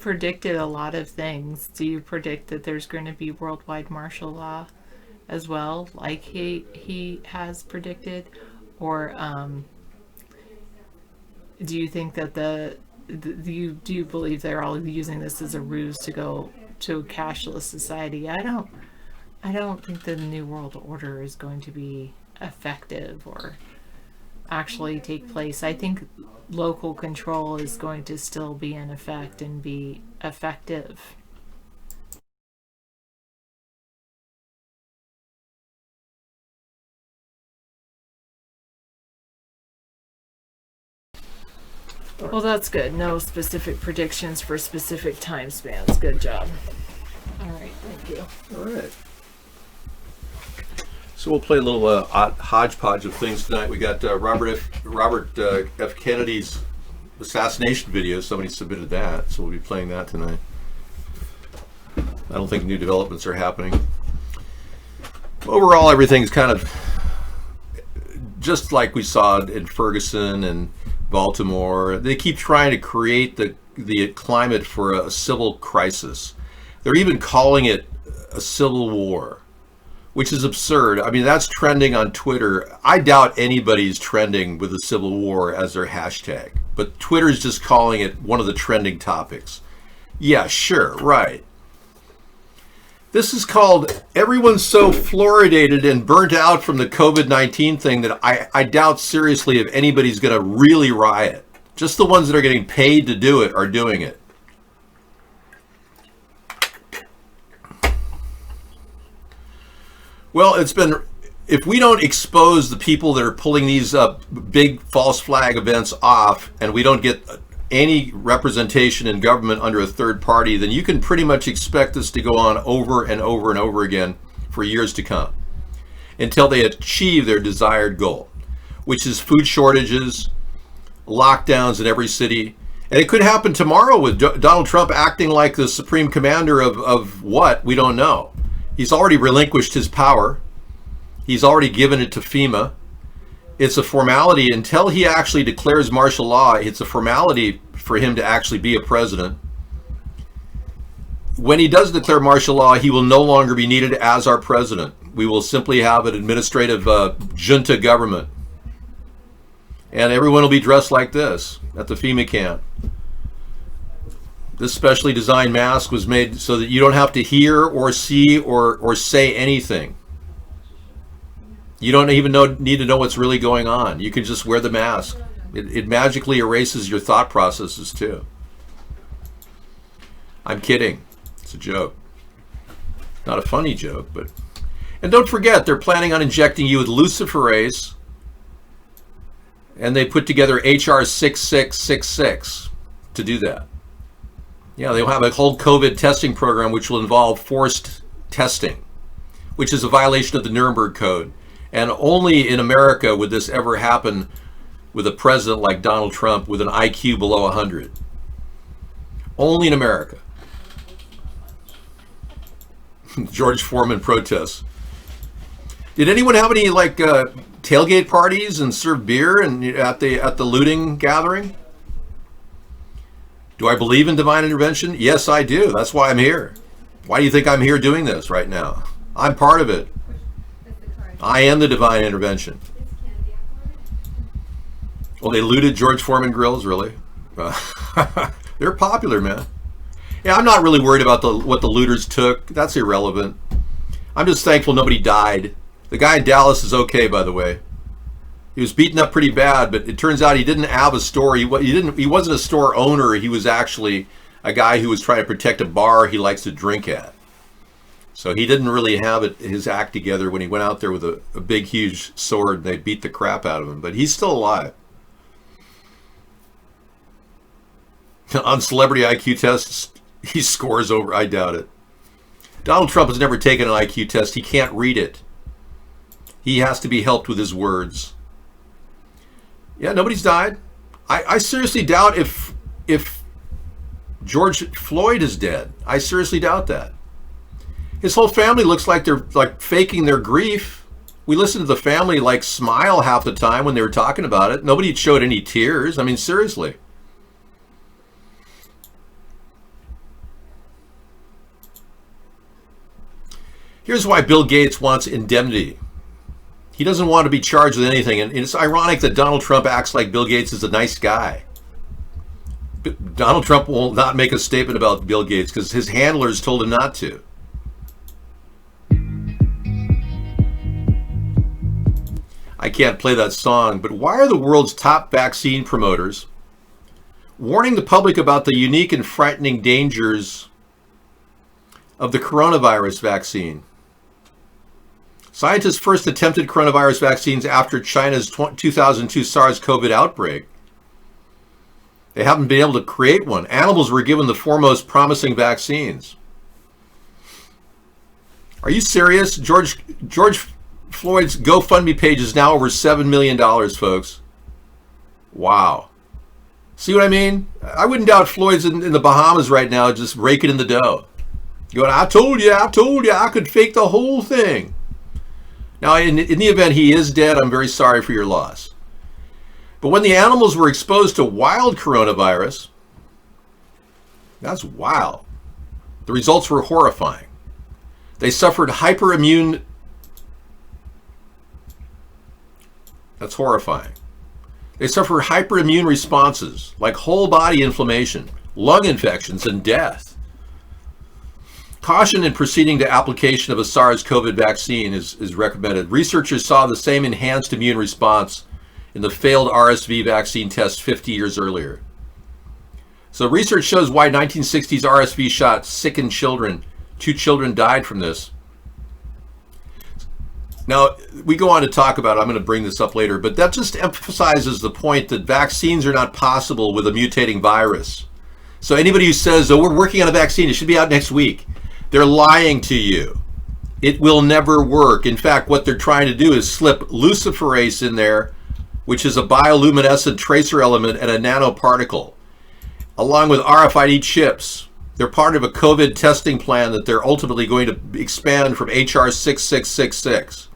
predicted a lot of things. Do you predict that there's going to be worldwide martial law as well, like he has predicted, or do you think that do you believe they're all using this as a ruse to go to a cashless society? I don't think the New World Order is going to be effective or actually take place. I think local control is going to still be in effect and be effective. Well, that's good. No specific predictions for specific time spans. Good job. All right, thank you. All right. So we'll play a little hodgepodge of things tonight. We got Robert F. Kennedy's assassination video. Somebody submitted that, so we'll be playing that tonight. I don't think new developments are happening. Overall, everything's kind of just like we saw in Ferguson and Baltimore. They keep trying to create the climate for a civil crisis. They're even calling it a civil war, which is absurd. I mean, that's trending on Twitter. I doubt anybody's trending with a civil war as their hashtag, but Twitter's just calling it one of the trending topics. Yeah, sure, right. This is called, everyone's so fluoridated and burnt out from the COVID-19 thing that I doubt seriously if anybody's going to really riot. Just the ones that are getting paid to do it are doing it. Well, it's been, if we don't expose the people that are pulling these big false flag events off, and we don't get any representation in government under a third party, then you can pretty much expect this to go on over and over and over again for years to come until they achieve their desired goal, which is food shortages, lockdowns in every city. And it could happen tomorrow with Donald Trump acting like the supreme commander of what? We don't know. He's already relinquished his power. He's already given it to FEMA. It's a formality until he actually declares martial law. It's a formality for him to actually be a president. When he does declare martial law, he will no longer be needed as our president. We will simply have an administrative junta government. And everyone will be dressed like this at the FEMA camp. This specially designed mask was made so that you don't have to hear or see or say anything. You don't even need to know what's really going on. You can just wear the mask. It magically erases your thought processes too. I'm kidding. It's a joke. Not a funny joke, but... And don't forget, they're planning on injecting you with luciferase, and they put together HR 6666 to do that. Yeah, they'll have a whole COVID testing program which will involve forced testing, which is a violation of the Nuremberg Code. And only in America would this ever happen with a president like Donald Trump with an IQ below 100. Only in America. George Foreman protests. Did anyone have any tailgate parties and serve beer and at the looting gathering? Do I believe in divine intervention? Yes, I do. That's why I'm here. Why do you think I'm here doing this right now? I'm part of it. I am the divine intervention. Well, they looted George Foreman grills, really? They're popular, man. Yeah, I'm not really worried about what the looters took. That's irrelevant. I'm just thankful nobody died. The guy in Dallas is okay, by the way. He was beaten up pretty bad, but it turns out he didn't have a store. He wasn't a store owner. He was actually a guy who was trying to protect a bar he likes to drink at. So he didn't really have his act together when he went out there with a big, huge sword and they beat the crap out of him. But he's still alive. On celebrity IQ tests, he scores over. I doubt it. Donald Trump has never taken an IQ test. He can't read it. He has to be helped with his words. Yeah, nobody's died. I seriously doubt if George Floyd is dead. I seriously doubt that. His whole family looks like they're like faking their grief. We listened to the family like smile half the time when they were talking about it. Nobody showed any tears. I mean, seriously. Here's why Bill Gates wants indemnity. He doesn't want to be charged with anything. And it's ironic that Donald Trump acts like Bill Gates is a nice guy. Donald Trump will not make a statement about Bill Gates because his handlers told him not to. I can't play that song, but why are the world's top vaccine promoters warning the public about the unique and frightening dangers of the coronavirus vaccine? Scientists first attempted coronavirus vaccines after China's 2002 SARS-CoV outbreak. They haven't been able to create one. Animals were given the foremost promising vaccines. Are you serious? George Floyd's GoFundMe page is now over $7 million, folks. Wow. See what I mean? I wouldn't doubt Floyd's in the Bahamas right now just raking in the dough. Going, I told you, I could fake the whole thing. Now, in the event he is dead, I'm very sorry for your loss. But when the animals were exposed to wild coronavirus, that's wild. The results were horrifying. They suffered hyperimmune. That's horrifying. They suffered hyperimmune responses like whole body inflammation, lung infections, and death. Caution in proceeding to application of a SARS-CoV vaccine is recommended. Researchers saw the same enhanced immune response in the failed RSV vaccine test 50 years earlier. So research shows why 1960s RSV shot sickened children. 2 children died from this. Now, we go on to talk about, I'm going to bring this up later, but that just emphasizes the point that vaccines are not possible with a mutating virus. So anybody who says, oh, we're working on a vaccine, it should be out next week, they're lying to you. It will never work. In fact, what they're trying to do is slip luciferase in there, which is a bioluminescent tracer element and a nanoparticle, along with RFID chips. They're part of a COVID testing plan that they're ultimately going to expand from HR 6666.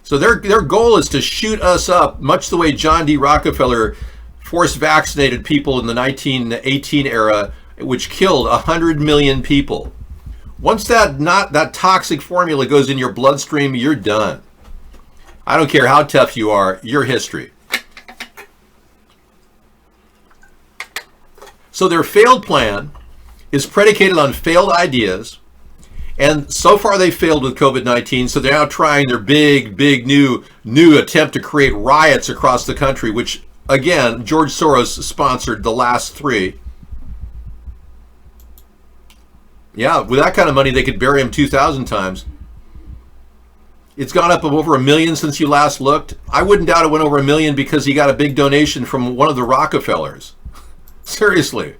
So their goal is to shoot us up, much the way John D. Rockefeller forced vaccinated people in the 1918 era, which killed 100 million people. Once that toxic formula goes in your bloodstream, you're done. I don't care how tough you are, you're history. So their failed plan is predicated on failed ideas, and so far they failed with COVID-19, so they're now trying their big new attempt to create riots across the country, which, again, George Soros sponsored the last 3. Yeah, with that kind of money, they could bury him 2,000 times. It's gone up of over 1 million since you last looked. I wouldn't doubt it went over 1 million because he got a big donation from one of the Rockefellers. Seriously.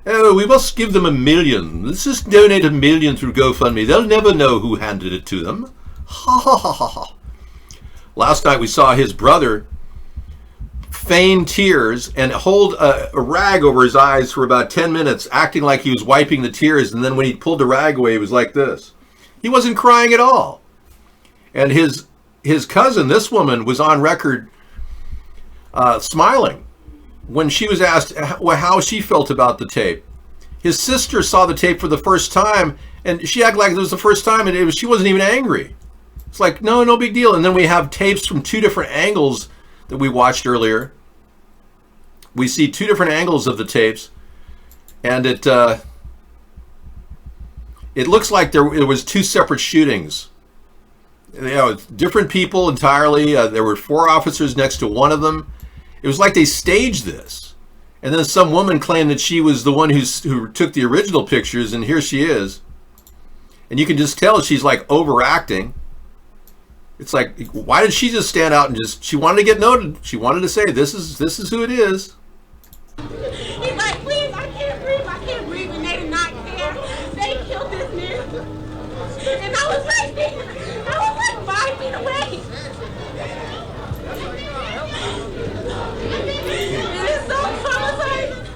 Oh, we must give them 1 million. Let's just donate 1 million through GoFundMe. They'll never know who handed it to them. Ha ha ha ha ha. Last night we saw his brother feign tears and hold a rag over his eyes for about 10 minutes, acting like he was wiping the tears, and then when he pulled the rag away, he was like this. He wasn't crying at all. And his cousin, this woman, was on record smiling when she was asked how she felt about the tape. His sister saw the tape for the first time, and she acted like it was the first time, and she wasn't even angry. It's like, no big deal. And then we have tapes from 2 different angles that we watched earlier. We see 2 different angles of the tapes, and it looks like there was 2 separate shootings. Different people entirely. There were 4 officers next to one of them. It was like they staged this. And then some woman claimed that she was the one who took the original pictures, and here she is. And you can just tell she's like overacting. It's like, why did she just stand out and she wanted to get noted. She wanted to say, this is who it is. He's like, please, I can't breathe, and they did not care. They killed this man. And I was like 5 feet away. It is so traumatizing.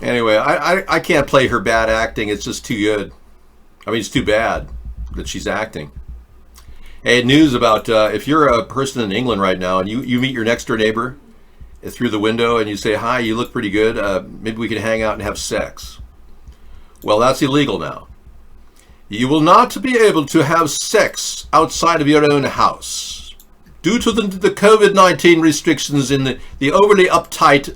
Anyway, I can't play her bad acting. It's just too good. I mean, it's too bad that she's acting. Hey, news about if you're a person in England right now and you meet your next door neighbor through the window and you say, hi, you look pretty good. Maybe we can hang out and have sex. Well, that's illegal now. You will not be able to have sex outside of your own house. Due to the COVID-19 restrictions in the overly uptight,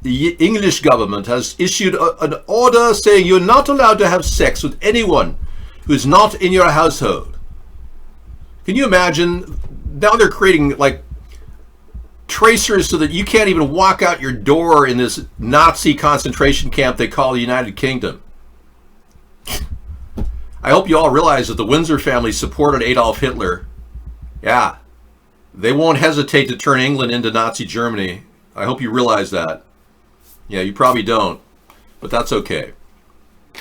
the English government has issued an order saying you're not allowed to have sex with anyone who's not in your household. Can you imagine? Now they're creating like tracers so that you can't even walk out your door in this Nazi concentration camp they call the United Kingdom. I hope you all realize that the Windsor family supported Adolf Hitler. Yeah, they won't hesitate to turn England into Nazi Germany. I hope you realize that. Yeah, you probably don't, but that's okay.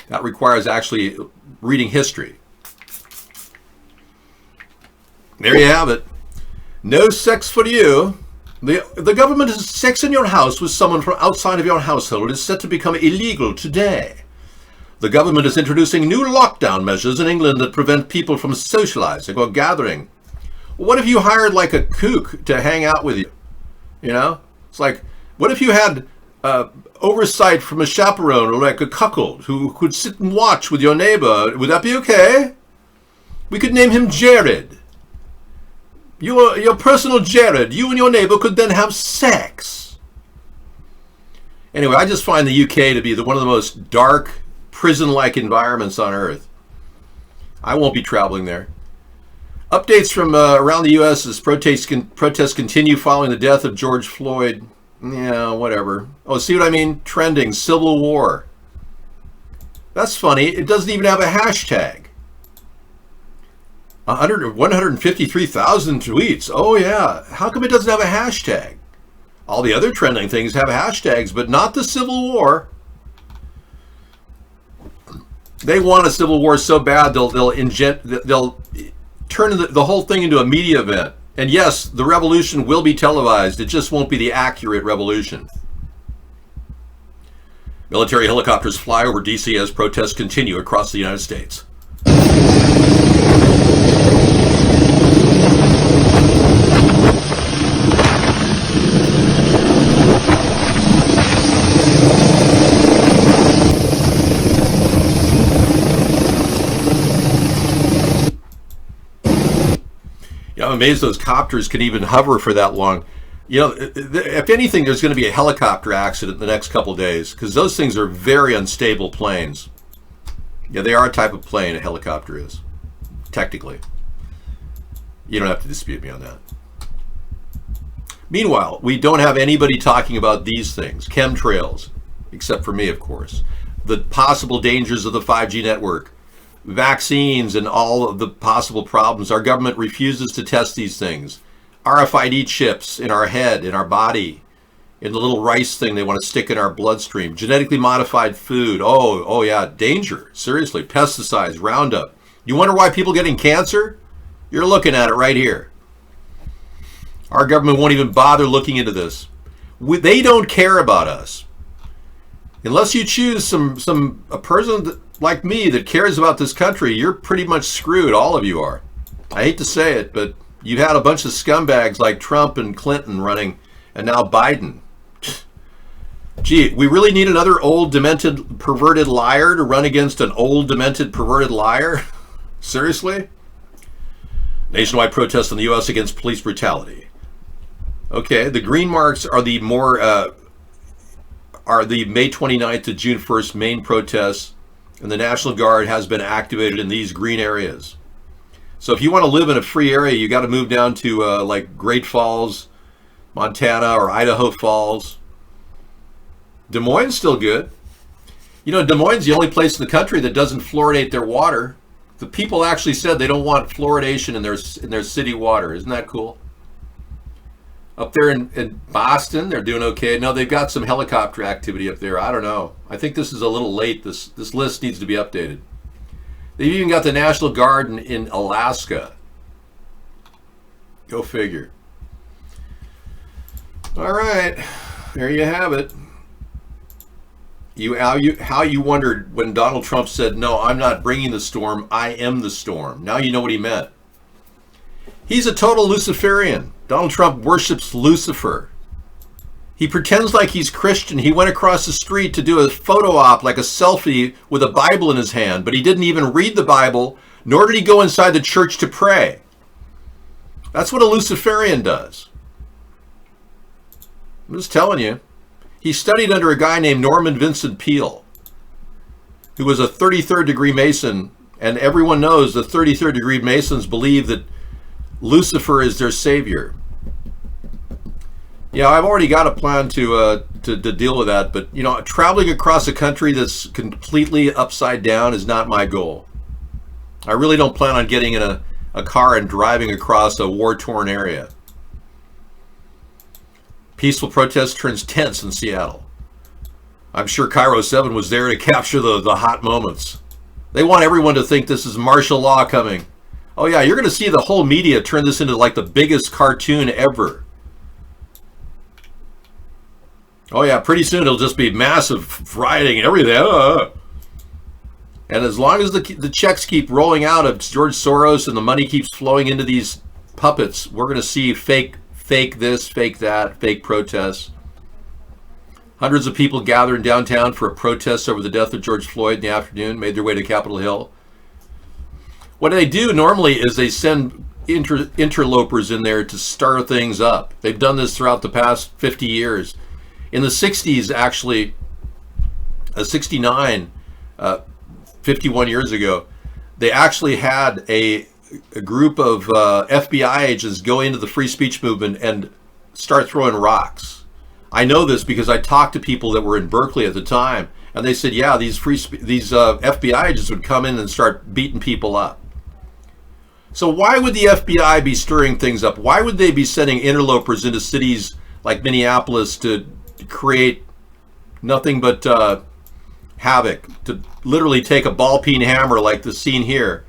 That requires actually reading history. There you have it. No sex for you. The government has sex in your house with someone from outside of your household is set to become illegal today. The government is introducing new lockdown measures in England that prevent people from socializing or gathering. What if you hired like a kook to hang out with you? You know? It's like, what if you had oversight from a chaperone or like a cuckold who could sit and watch with your neighbor? Would that be okay? We could name him Jared. Your personal Jared. You and your neighbor could then have sex. Anyway, I just find the UK to be one of the most dark, prison-like environments on earth. I won't be traveling there. Updates from around the U.S. as protests continue following the death of George Floyd. Yeah, whatever. Oh, see what I mean? Trending, Civil War. That's funny. It doesn't even have a hashtag. 153,000 tweets. Oh, yeah. How come it doesn't have a hashtag? All the other trending things have hashtags, but not the Civil War. They want a civil war so bad they'll turn the whole thing into a media event. And yes, the revolution will be televised. It just won't be the accurate revolution. Military helicopters fly over D.C. as protests continue across the United States. I'm amazed those copters can even hover for that long. You know, if anything, there's going to be a helicopter accident in the next couple of days because those things are very unstable planes. Yeah, they are a type of plane, a helicopter is, technically. You don't have to dispute me on that. Meanwhile, we don't have anybody talking about these things, chemtrails, except for me, of course. The possible dangers of the 5G network. Vaccines and all of the possible problems. Our government refuses to test these things. RFID chips in our head, in our body, in the little rice thing they want to stick in our bloodstream. Genetically modified food. Oh yeah, danger. Seriously, pesticides, Roundup. You wonder why people are getting cancer? You're looking at it right here. Our government won't even bother looking into this. They don't care about us. Unless you choose a person like me that cares about this country, you're pretty much screwed. All of you are. I hate to say it, but you've had a bunch of scumbags like Trump and Clinton running, and now Biden. Gee, we really need another old, demented, perverted liar to run against an old, demented, perverted liar? Seriously? Nationwide protests in the U.S. against police brutality. Okay, the green marks are the May 29th to June 1st main protests, and the National Guard has been activated in these green areas. So if you want to live in a free area, you got to move down to like Great Falls, Montana or Idaho Falls. Des Moines still good. You know, Des Moines is the only place in the country that doesn't fluoridate their water. The people actually said they don't want fluoridation in their city water. Isn't that cool? Up there in Boston, they're doing okay. No, they've got some helicopter activity up there. I don't know. I think this is a little late. This list needs to be updated. They've even got the National Guard in Alaska. Go figure. All right, there you have it. How you wondered when Donald Trump said, "No, I'm not bringing the storm. I am the storm." Now you know what he meant. He's a total Luciferian. Donald Trump worships Lucifer. He pretends like he's Christian. He went across the street to do a photo op, like a selfie with a Bible in his hand, but he didn't even read the Bible, nor did he go inside the church to pray. That's what a Luciferian does. I'm just telling you. He studied under a guy named Norman Vincent Peale, who was a 33rd degree Mason, and everyone knows the 33rd degree Masons believe that Lucifer is their savior. Yeah, I've already got a plan to deal with that, but you know, traveling across a country that's completely upside down is not my goal. I really don't plan on getting in a car and driving across a war-torn area. Peaceful protest turns tense in Seattle. I'm sure Cairo 7 was there to capture the hot moments. They want everyone to think this is martial law coming. Oh yeah, you're going to see the whole media turn this into like the biggest cartoon ever. Oh yeah, pretty soon it'll just be massive rioting and everything. And as long as the checks keep rolling out of George Soros and the money keeps flowing into these puppets, we're going to see fake this, fake that, fake protests. Hundreds of people gathered in downtown for a protest over the death of George Floyd in the afternoon, made their way to Capitol Hill. What they do normally is they send interlopers in there to stir things up. They've done this throughout the past 50 years. In the 60s, actually, 69, 51 years ago, they actually had a group of FBI agents go into the free speech movement and start throwing rocks. I know this because I talked to people that were in Berkeley at the time, and they said, yeah, these FBI agents would come in and start beating people up. So why would the FBI be stirring things up? Why would they be sending interlopers into cities like Minneapolis to create nothing but havoc, to literally take a ball-peen hammer like the scene here?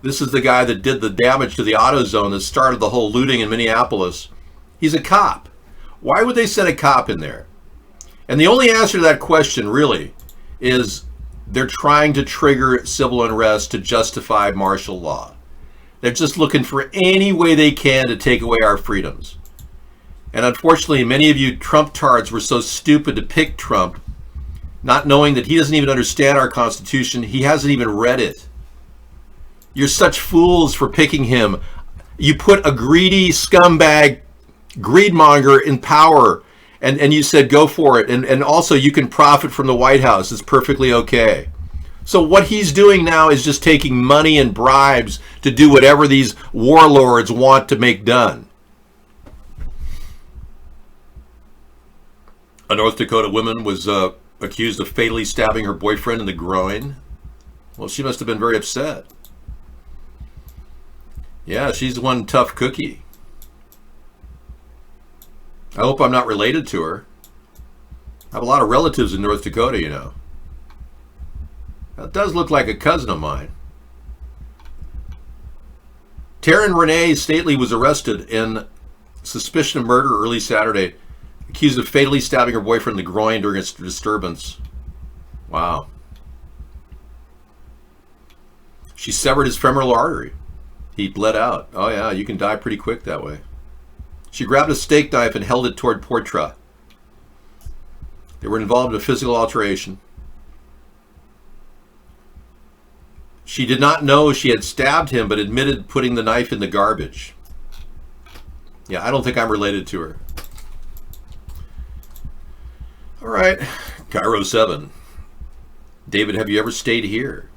This is the guy that did the damage to the AutoZone that started the whole looting in Minneapolis. He's a cop. Why would they send a cop in there? And the only answer to that question really is they're trying to trigger civil unrest to justify martial law. They're just looking for any way they can to take away our freedoms. And unfortunately, many of you Trump-tards were so stupid to pick Trump, not knowing that he doesn't even understand our Constitution. He hasn't even read it. You're such fools for picking him. You put a greedy scumbag, greedmonger in power, and you said go for it. And also you can profit from the White House. It's perfectly okay. So what he's doing now is just taking money and bribes to do whatever these warlords want to make done. A North Dakota woman was accused of fatally stabbing her boyfriend in the groin. Well, she must have been very upset. Yeah, she's one tough cookie. I hope I'm not related to her. I have a lot of relatives in North Dakota, you know. That does look like a cousin of mine. Taryn Renee Stately was arrested in suspicion of murder early Saturday, accused of fatally stabbing her boyfriend in the groin during a disturbance. Wow. She severed his femoral artery. He bled out. Oh yeah, you can die pretty quick that way. She grabbed a steak knife and held it toward Portra. They were involved in a physical altercation. She did not know she had stabbed him, but admitted putting the knife in the garbage. Yeah, I don't think I'm related to her. All right, Cairo 7. David, have you ever stayed here?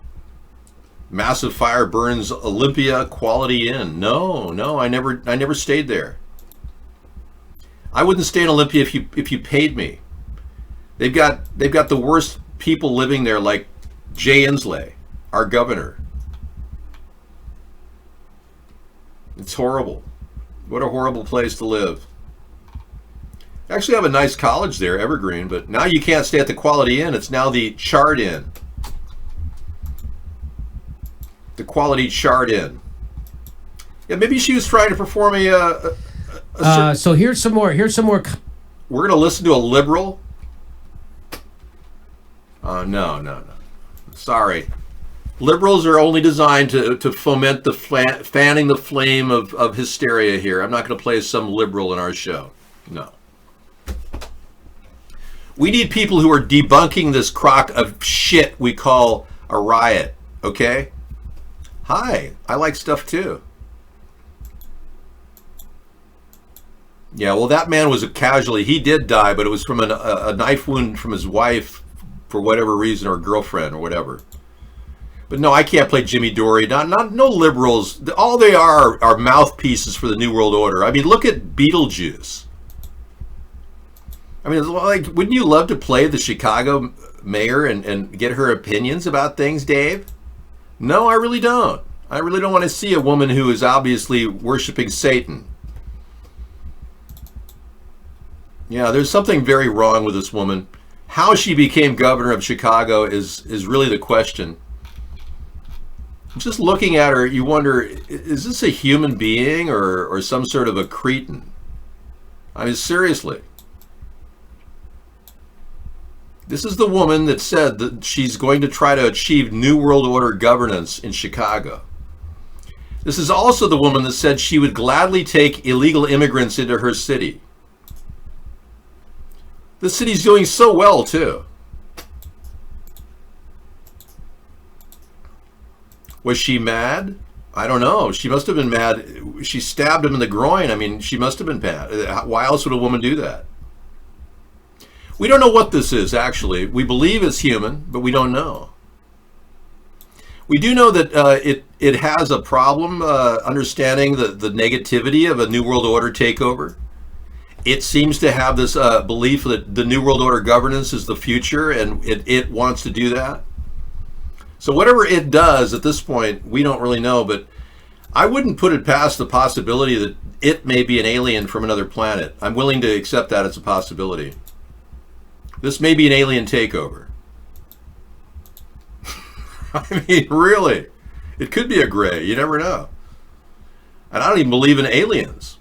Massive fire burns Olympia Quality Inn. No, I never stayed there. I wouldn't stay in Olympia if you paid me. They've got the worst people living there, like Jay Inslee, our governor. It's horrible. What a horrible place to live. I actually have a nice college there, Evergreen, but now you can't stay at the Quality Inn. It's now the Chard Inn. The Quality Chard Inn. Yeah, maybe she was trying to perform so here's some more. We're going to listen to a liberal? No. Sorry. Liberals are only designed to foment the fanning the flame of hysteria here. I'm not going to play some liberal in our show. No. We need people who are debunking this crock of shit we call a riot, okay? Hi, I like stuff too. Yeah, well, that man was a casualty. He did die, but it was from a knife wound from his wife for whatever reason, or girlfriend or whatever. But no, I can't play Jimmy Dore. No liberals. All they are mouthpieces for the New World Order. I mean, look at Beetlejuice. I mean, like, wouldn't you love to play the Chicago mayor and get her opinions about things, Dave? No, I really don't. I really don't want to see a woman who is obviously worshiping Satan. Yeah, there's something very wrong with this woman. How she became governor of Chicago is really the question. Just looking at her, you wonder, is this a human being or some sort of a cretin? I mean, seriously. This is the woman that said that she's going to try to achieve New World Order governance in Chicago. This is also the woman that said she would gladly take illegal immigrants into her city. The city's doing so well, too. Was she mad? I don't know. She must have been mad. She stabbed him in the groin. I mean, she must have been mad. Why else would a woman do that? We don't know what this is, actually. We believe it's human, but we don't know. We do know that it has a problem understanding the negativity of a New World Order takeover. It seems to have this belief that the New World Order governance is the future, and it wants to do that. So whatever it does at this point, we don't really know, but I wouldn't put it past the possibility that it may be an alien from another planet. I'm willing to accept that as a possibility. This may be an alien takeover. I mean, really. It could be a gray. You never know. And I don't even believe in aliens.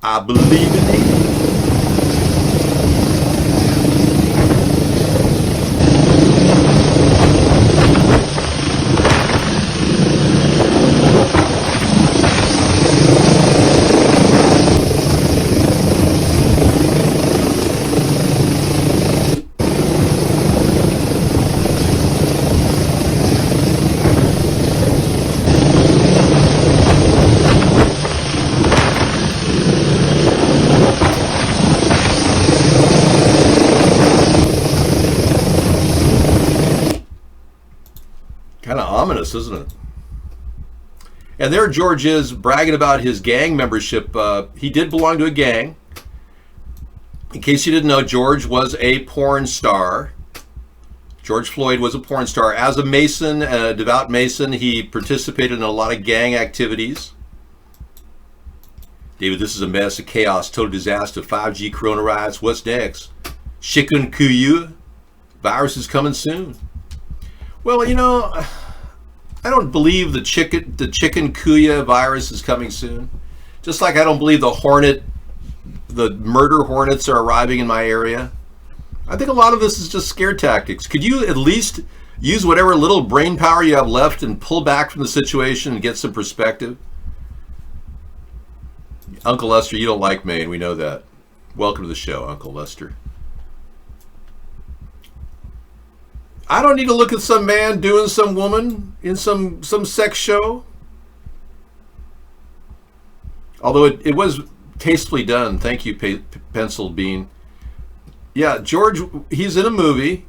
I believe in aliens. Isn't it? And there George is bragging about his gang membership. He did belong to a gang. In case you didn't know, George was a porn star. George Floyd was a porn star. As a Mason, a devout Mason, he participated in a lot of gang activities. David, this is a mess, a chaos, total disaster. 5G, corona riots, what's next? Chikungunya virus is coming soon. Well, you know, I don't believe the chikungunya virus is coming soon. Just like I don't believe the murder hornets are arriving in my area. I think a lot of this is just scare tactics. Could you at least use whatever little brain power you have left and pull back from the situation and get some perspective? Uncle Lester, you don't like Maine, we know that. Welcome to the show, Uncle Lester. I don't need to look at some man doing some woman in some sex show. Although it was tastefully done. Thank you, Pencil Bean. Yeah, George, he's in a movie.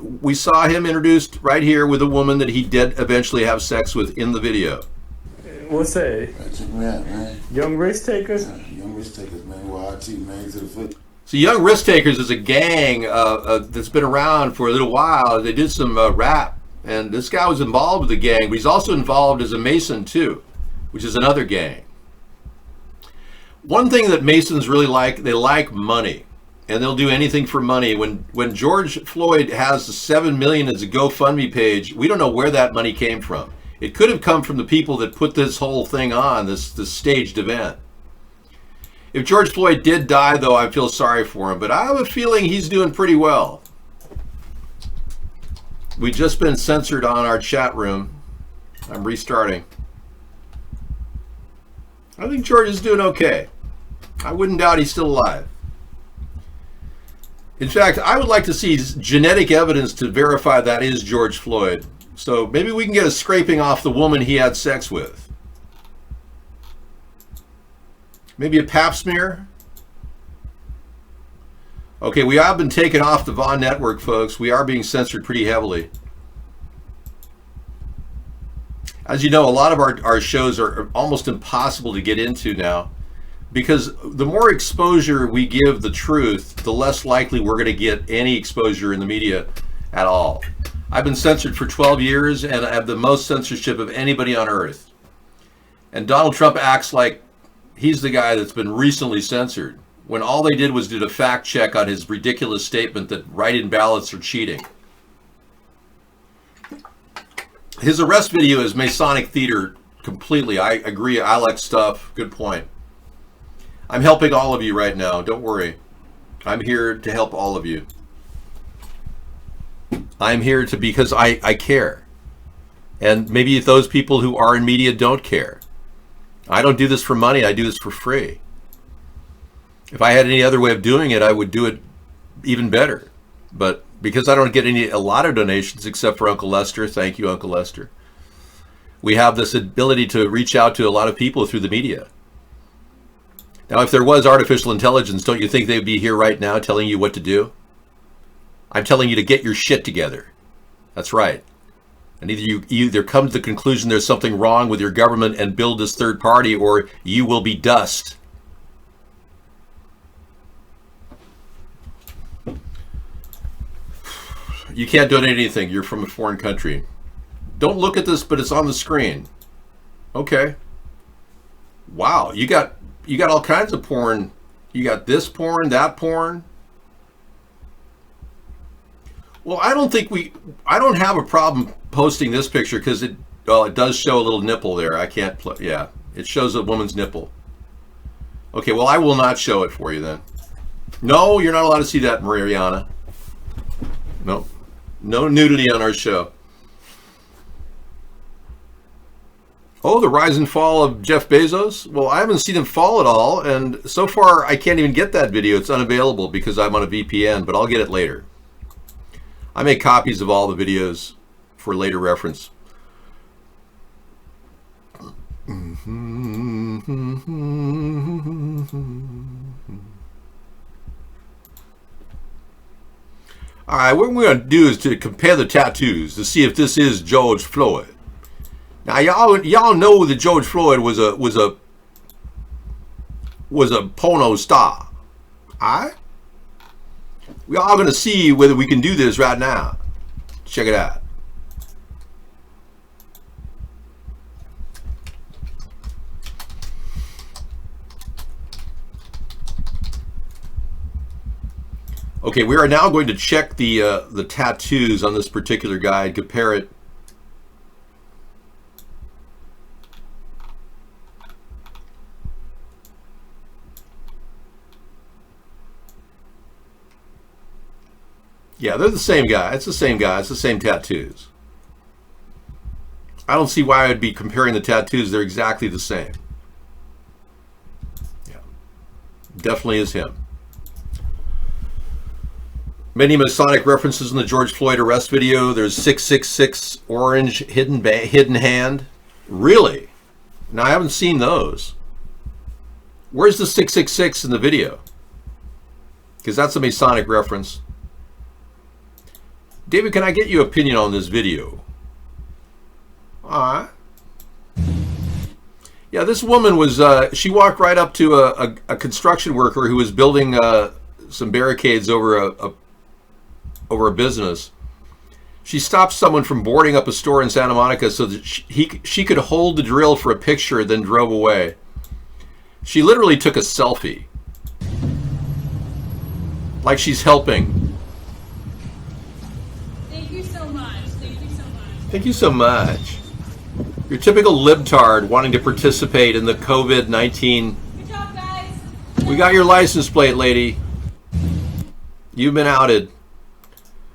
We saw him introduced right here with a woman that he did eventually have sex with in the video. What's that? Check me out, man. Young Risk Takers? Young Risk Takers, man. YT, man, to the foot. So Young Risk Takers is a gang that's been around for a little while. They did some rap, and this guy was involved with the gang, but he's also involved as a Mason too, which is another gang. One thing that Masons really like, they like money, and they'll do anything for money. When George Floyd has the $7 million as a GoFundMe page, we don't know where that money came from. It could have come from the people that put this whole thing on, this staged event. If George Floyd did die, though, I feel sorry for him, but I have a feeling he's doing pretty well. We've just been censored on our chat room. I'm restarting. I think George is doing okay. I wouldn't doubt he's still alive. In fact, I would like to see genetic evidence to verify that is George Floyd. So maybe we can get a scraping off the woman he had sex with. Maybe a pap smear? Okay, we have been taken off the Vaughn Network, folks. We are being censored pretty heavily. As you know, a lot of our shows are almost impossible to get into now, because the more exposure we give the truth, the less likely we're going to get any exposure in the media at all. I've been censored for 12 years, and I have the most censorship of anybody on earth. And Donald Trump acts like he's the guy that's been recently censored, when all they did was did a fact check on his ridiculous statement that write-in ballots are cheating. His arrest video is Masonic theater completely. I agree. I like stuff. Good point. I'm helping all of you right now. Don't worry. I'm here to help all of you. I'm here to because I care. And maybe those people who are in media don't care. I don't do this for money. I do this for free. If I had any other way of doing it, I would do it even better. But because I don't get a lot of donations except for Uncle Lester, thank you, Uncle Lester, we have this ability to reach out to a lot of people through the media. Now, if there was artificial intelligence, don't you think they'd be here right now telling you what to do? I'm telling you to get your shit together. That's right. And either you either come to the conclusion there's something wrong with your government and build this third party, or you will be dust. You can't donate anything. You're from a foreign country. Don't look at this, but it's on the screen. Okay. Wow, you got all kinds of porn. You got this porn, that porn. Well, I don't have a problem posting this picture because it does show a little nipple there. I can't play. Yeah, it shows a woman's nipple. Okay, well, I will not show it for you then. No, you're not allowed to see that, Mariana. No, no nudity on our show. Oh, the rise and fall of Jeff Bezos? Well, I haven't seen him fall at all, and so far I can't even get that video. It's unavailable because I'm on a VPN, but I'll get it later. I make copies of all the videos for later reference. All right, what we're going to do is to compare the tattoos to see if this is George Floyd. Now, y'all know that George Floyd was a porno star. All right? We're all going to see whether we can do this right now. Check it out. Okay, we are now going to check the tattoos on this particular guy and compare it. Yeah, they're the same guy. It's the same guy. It's the same tattoos. I don't see why I'd be comparing the tattoos. They're exactly the same. Yeah, definitely is him. Many Masonic references in the George Floyd arrest video. There's 666 orange hidden hand. Really? Now, I haven't seen those. Where's the 666 in the video? Because that's a Masonic reference. David, can I get your opinion on this video? All right. Yeah, this woman was, she walked right up to a construction worker who was building some barricades over a business. She stopped someone from boarding up a store in Santa Monica so that she could hold the drill for a picture, then drove away. She literally took a selfie. Like she's helping. Thank you so much. Thank you so much. Thank you so much. Your typical libtard wanting to participate in the COVID-19. Good job, guys. We got your license plate, lady. You've been outed.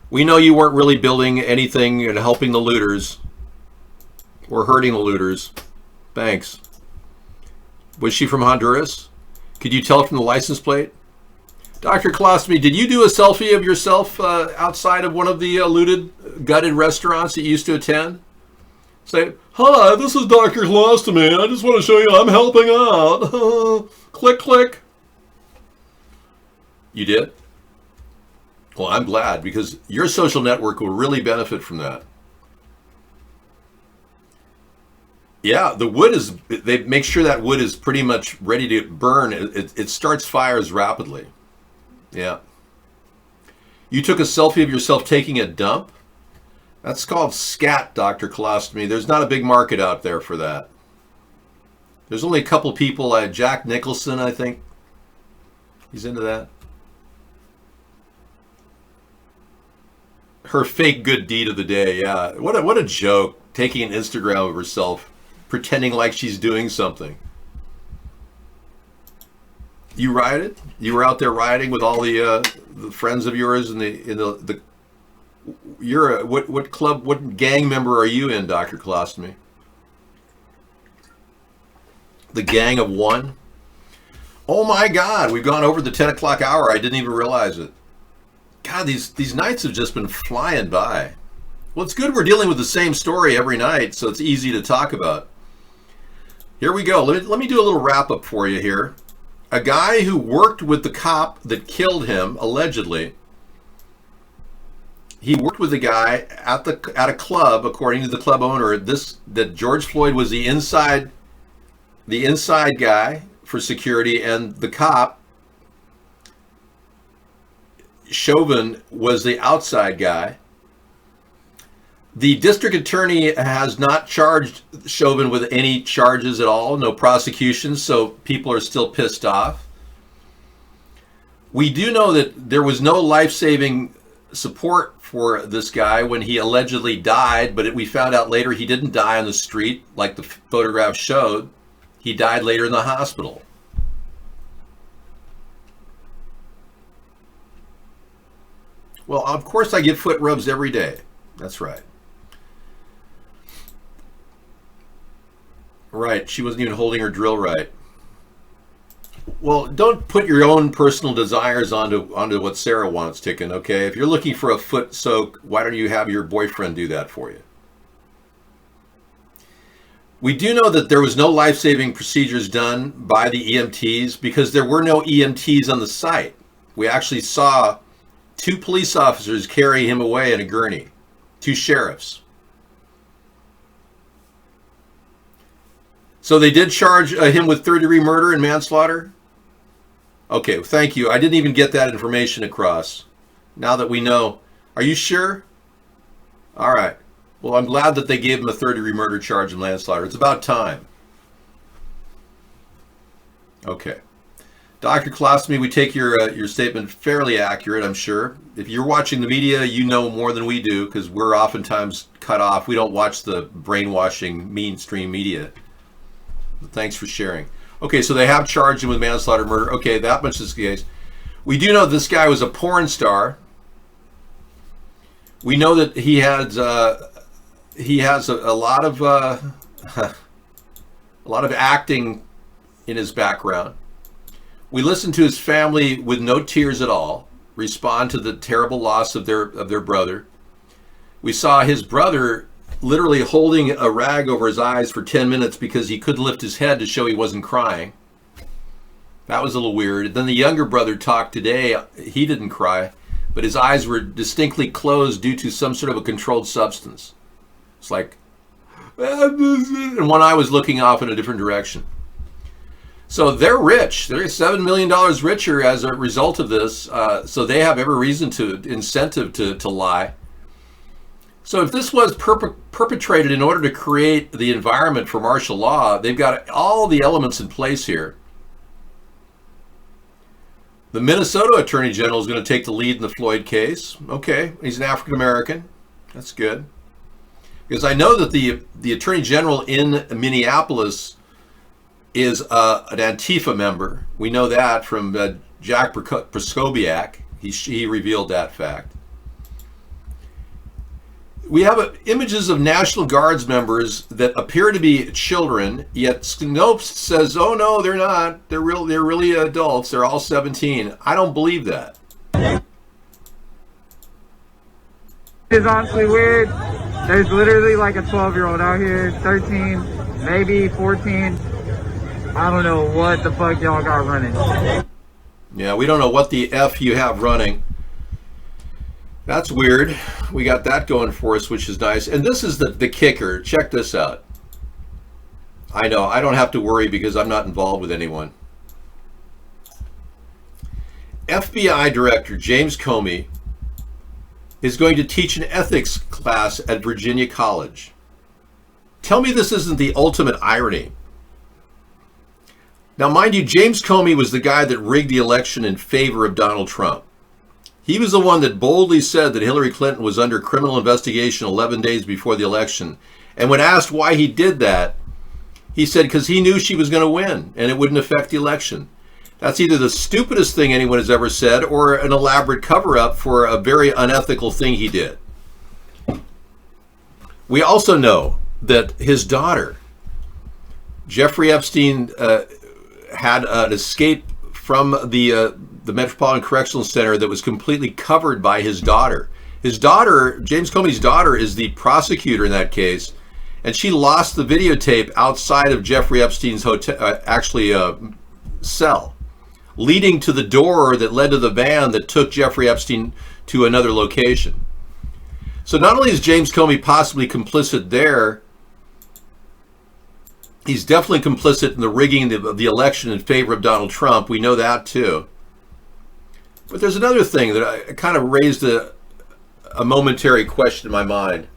We know you weren't really building anything and helping the looters. Or hurting the looters. Thanks. Was she from Honduras? Could you tell from the license plate? Dr. Colostomy, did you do a selfie of yourself outside of one of the looted, gutted restaurants that you used to attend? Say, hi, this is Dr. Colostomy. I just want to show you I'm helping out. Click, click. You did? Well, I'm glad, because your social network will really benefit from that. Yeah, the wood is, they make sure that wood is pretty much ready to burn. It starts fires rapidly. Yeah. You took a selfie of yourself taking a dump? That's called scat, Dr. Colostomy. There's not a big market out there for that. There's only a couple people, Jack Nicholson, I think. He's into that. Her fake good deed of the day, yeah. What a joke, taking an Instagram of herself, pretending like she's doing something. You rioted? You were out there rioting with all the friends of yours in the you're what club, what gang member are you in, Dr. Colostomy? The Gang of One? Oh my God, we've gone over the 10 o'clock hour. I didn't even realize it. God, these nights have just been flying by. Well, it's good we're dealing with the same story every night, so it's easy to talk about. Here we go. Let me do a little wrap up for you here. A guy who worked with the cop that killed him, allegedly. He worked with a guy at a club, according to the club owner, that George Floyd was the inside guy for security, and the cop, Chauvin, was the outside guy. The district attorney has not charged Chauvin with any charges at all, no prosecution, so people are still pissed off. We do know that there was no life-saving support for this guy when he allegedly died, but we found out later he didn't die on the street like the photograph showed. He died later in the hospital. Well, of course I get foot rubs every day. That's right. Right, she wasn't even holding her drill right. Well, don't put your own personal desires onto what Sarah wants, Ticken, okay? If you're looking for a foot soak, why don't you have your boyfriend do that for you? We do know that there was no life-saving procedures done by the EMTs because there were no EMTs on the site. We actually saw 2 police officers carry him away in a gurney, 2 sheriffs. So they did charge him with third-degree murder and manslaughter? Okay, thank you. I didn't even get that information across. Now that we know. Are you sure? All right. Well, I'm glad that they gave him a third-degree murder charge and manslaughter. It's about time. Okay. Dr. Colostomy, we take your statement fairly accurate, I'm sure. If you're watching the media, you know more than we do because we're oftentimes cut off. We don't watch the brainwashing mainstream media. Thanks for sharing. Okay, so they have charged him with manslaughter, murder. Okay, that much is the case. We do know this guy was a porn star. We know that he has a lot of acting in his background. We listened to his family with no tears at all respond to the terrible loss of their brother. We saw his brother literally holding a rag over his eyes for 10 minutes because he couldn't lift his head to show he wasn't crying. That was a little weird. Then the younger brother talked today. He didn't cry, but his eyes were distinctly closed due to some sort of a controlled substance. It's like, and one eye was looking off in a different direction. So they're rich. They're $7 million richer as a result of this. So they have every reason incentive to lie. So if this was perpetrated in order to create the environment for martial law, they've got all the elements in place here. The Minnesota Attorney General is going to take the lead in the Floyd case. Okay, he's an African American. That's good. Because I know that the Attorney General in Minneapolis is an Antifa member. We know that from Jack Proskobiak. He revealed that fact. We have images of National Guards members that appear to be children, yet Snopes says, "Oh no, they're not. They're really adults. They're all 17." I don't believe that. It's honestly weird. There's literally like a 12-year-old out here, 13, maybe 14. I don't know what the fuck y'all got running. Yeah, we don't know what the F you have running. That's weird. We got that going for us, which is nice. And this is the kicker. Check this out. I know, I don't have to worry because I'm not involved with anyone. FBI Director James Comey is going to teach an ethics class at Virginia College. Tell me this isn't the ultimate irony. Now, mind you, James Comey was the guy that rigged the election in favor of Donald Trump. He was the one that boldly said that Hillary Clinton was under criminal investigation 11 days before the election. And when asked why he did that, he said because he knew she was going to win and it wouldn't affect the election. That's either the stupidest thing anyone has ever said or an elaborate cover-up for a very unethical thing he did. We also know that his daughter, Jeffrey Epstein, had an escape from the Metropolitan Correctional Center that was completely covered by his daughter. His daughter, James Comey's daughter, is the prosecutor in that case, and she lost the videotape outside of Jeffrey Epstein's hotel, cell, leading to the door that led to the van that took Jeffrey Epstein to another location. So not only is James Comey possibly complicit there, he's definitely complicit in the rigging of the election in favor of Donald Trump. We know that too. But there's another thing that I kind of raised a momentary question in my mind.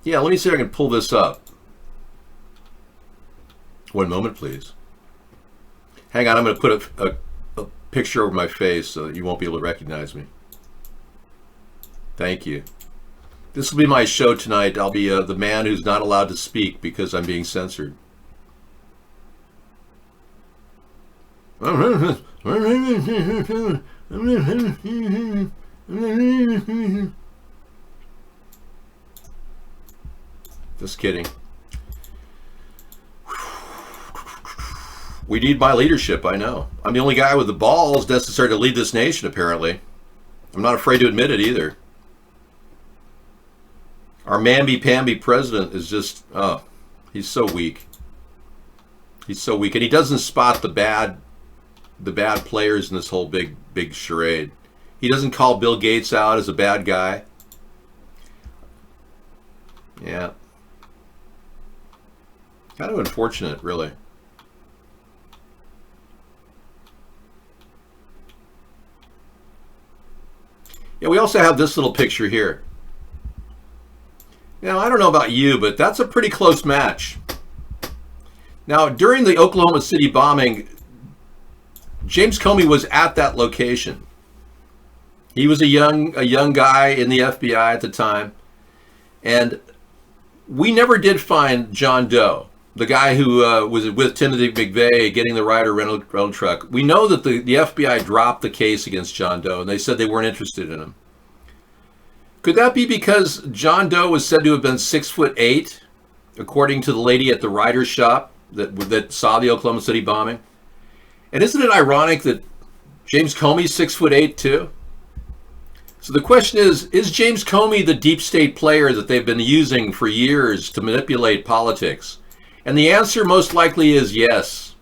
Yeah, let me see if I can pull this up. One moment, please. Hang on, I'm going to put a picture over my face so that you won't be able to recognize me. Thank you. This will be my show tonight. I'll be the man who's not allowed to speak because I'm being censored. Just kidding. We need my leadership, I know. I'm the only guy with the balls necessary to lead this nation, apparently. I'm not afraid to admit it either. Our mamby-pamby president is just, oh, he's so weak. He's so weak. And he doesn't spot the bad players in this whole big charade. He doesn't call Bill Gates out as a bad guy. Yeah. Kind of unfortunate, really. Yeah, we also have this little picture here. Now, I don't know about you, but that's a pretty close match. Now, during the Oklahoma City bombing, James Comey was at that location. He was a young guy in the FBI at the time. And we never did find John Doe, the guy who was with Timothy McVeigh getting the Ryder rental truck. We know that the FBI dropped the case against John Doe, and they said they weren't interested in him. Could that be because John Doe was said to have been 6'8", according to the lady at the Ryder shop that saw the Oklahoma City bombing? And isn't it ironic that James Comey's 6'8" too? So the question is James Comey the deep state player that they've been using for years to manipulate politics? And the answer most likely is yes.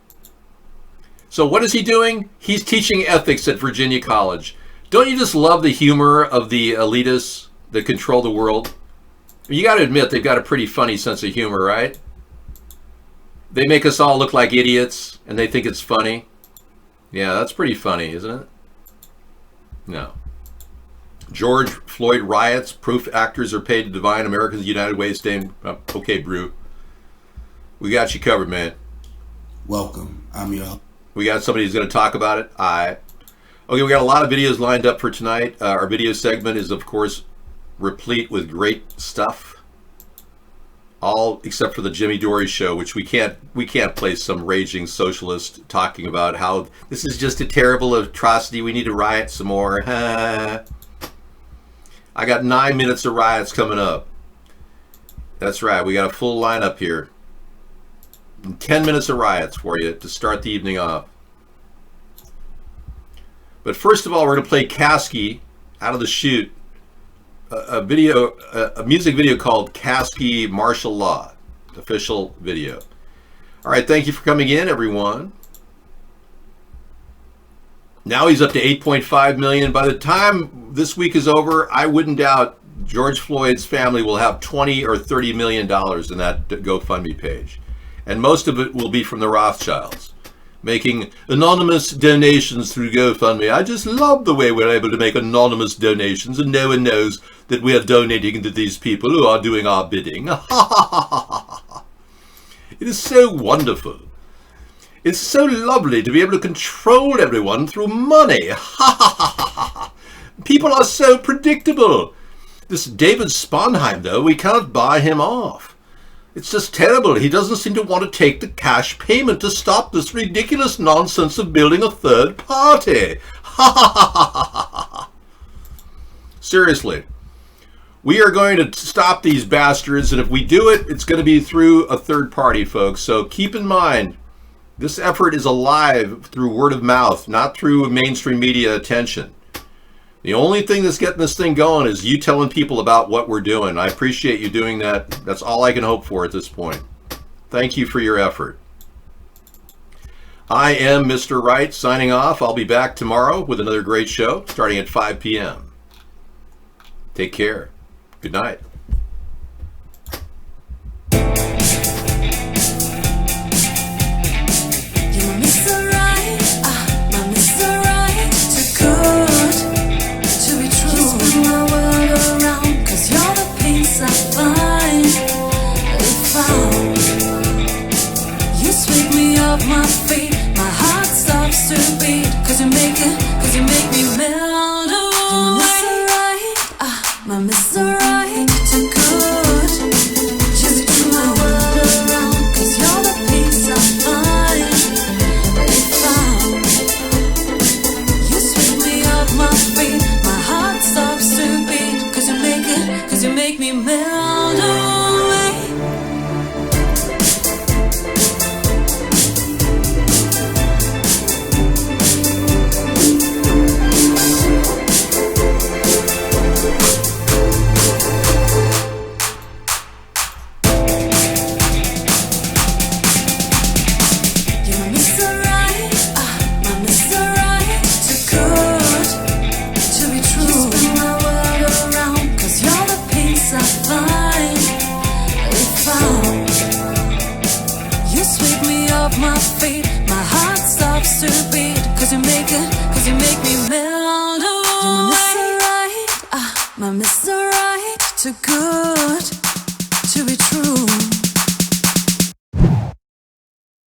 So what is he doing? He's teaching ethics at Virginia College. Don't you just love the humor of the elitists that control the world? You got to admit they've got a pretty funny sense of humor, right? They make us all look like idiots, and they think it's funny. Yeah, that's pretty funny, isn't it? No. George Floyd riots. Proof actors are paid to divine America's United Way stand. Okay, Brew. We got you covered, man. Welcome. I'm your... We got somebody who's going to talk about it. Okay, we got a lot of videos lined up for tonight. Our video segment is, of course, replete with great stuff. All except for the Jimmy Dore show, which we can't play some raging socialist talking about how this is just a terrible atrocity. We need to riot some more. I got 9 minutes of riots coming up. That's right. We got a full lineup here. 10 minutes of riots for you to start the evening off. But first of all, we're going to play Caskey out of the chute. A music video called Caskey Martial Law, official video. All right, thank you for coming in, everyone. Now he's up to 8.5 million. By the time this week is over, I wouldn't doubt George Floyd's family will have 20 or 30 million dollars in that GoFundMe page, and most of it will be from the Rothschilds, making anonymous donations through GoFundMe. I just love the way we're able to make anonymous donations and no one knows that we are donating to these people who are doing our bidding. It is so wonderful. It's so lovely to be able to control everyone through money. People are so predictable. This David Sponheim, though, we can't buy him off. It's just terrible. He doesn't seem to want to take the cash payment to stop this ridiculous nonsense of building a third party. Seriously. We are going to stop these bastards, and if we do it, it's going to be through a third party, folks. So keep in mind, this effort is alive through word of mouth, not through mainstream media attention. The only thing that's getting this thing going is you telling people about what we're doing. I appreciate you doing that. That's all I can hope for at this point. Thank you for your effort. I am Mr. Wright signing off. I'll be back tomorrow with another great show starting at 5 p.m. Take care. Good night. My feet, my heart stops to beat, cause you make me melt away. My Mr. Right, too good. Just turn my world around, cause you're the peace I find. If you sweep me off my feet, my heart stops to beat, cause you make me melt away. My feet, my heart stops to beat, cause you make me melt away. My Mr. Right, too good.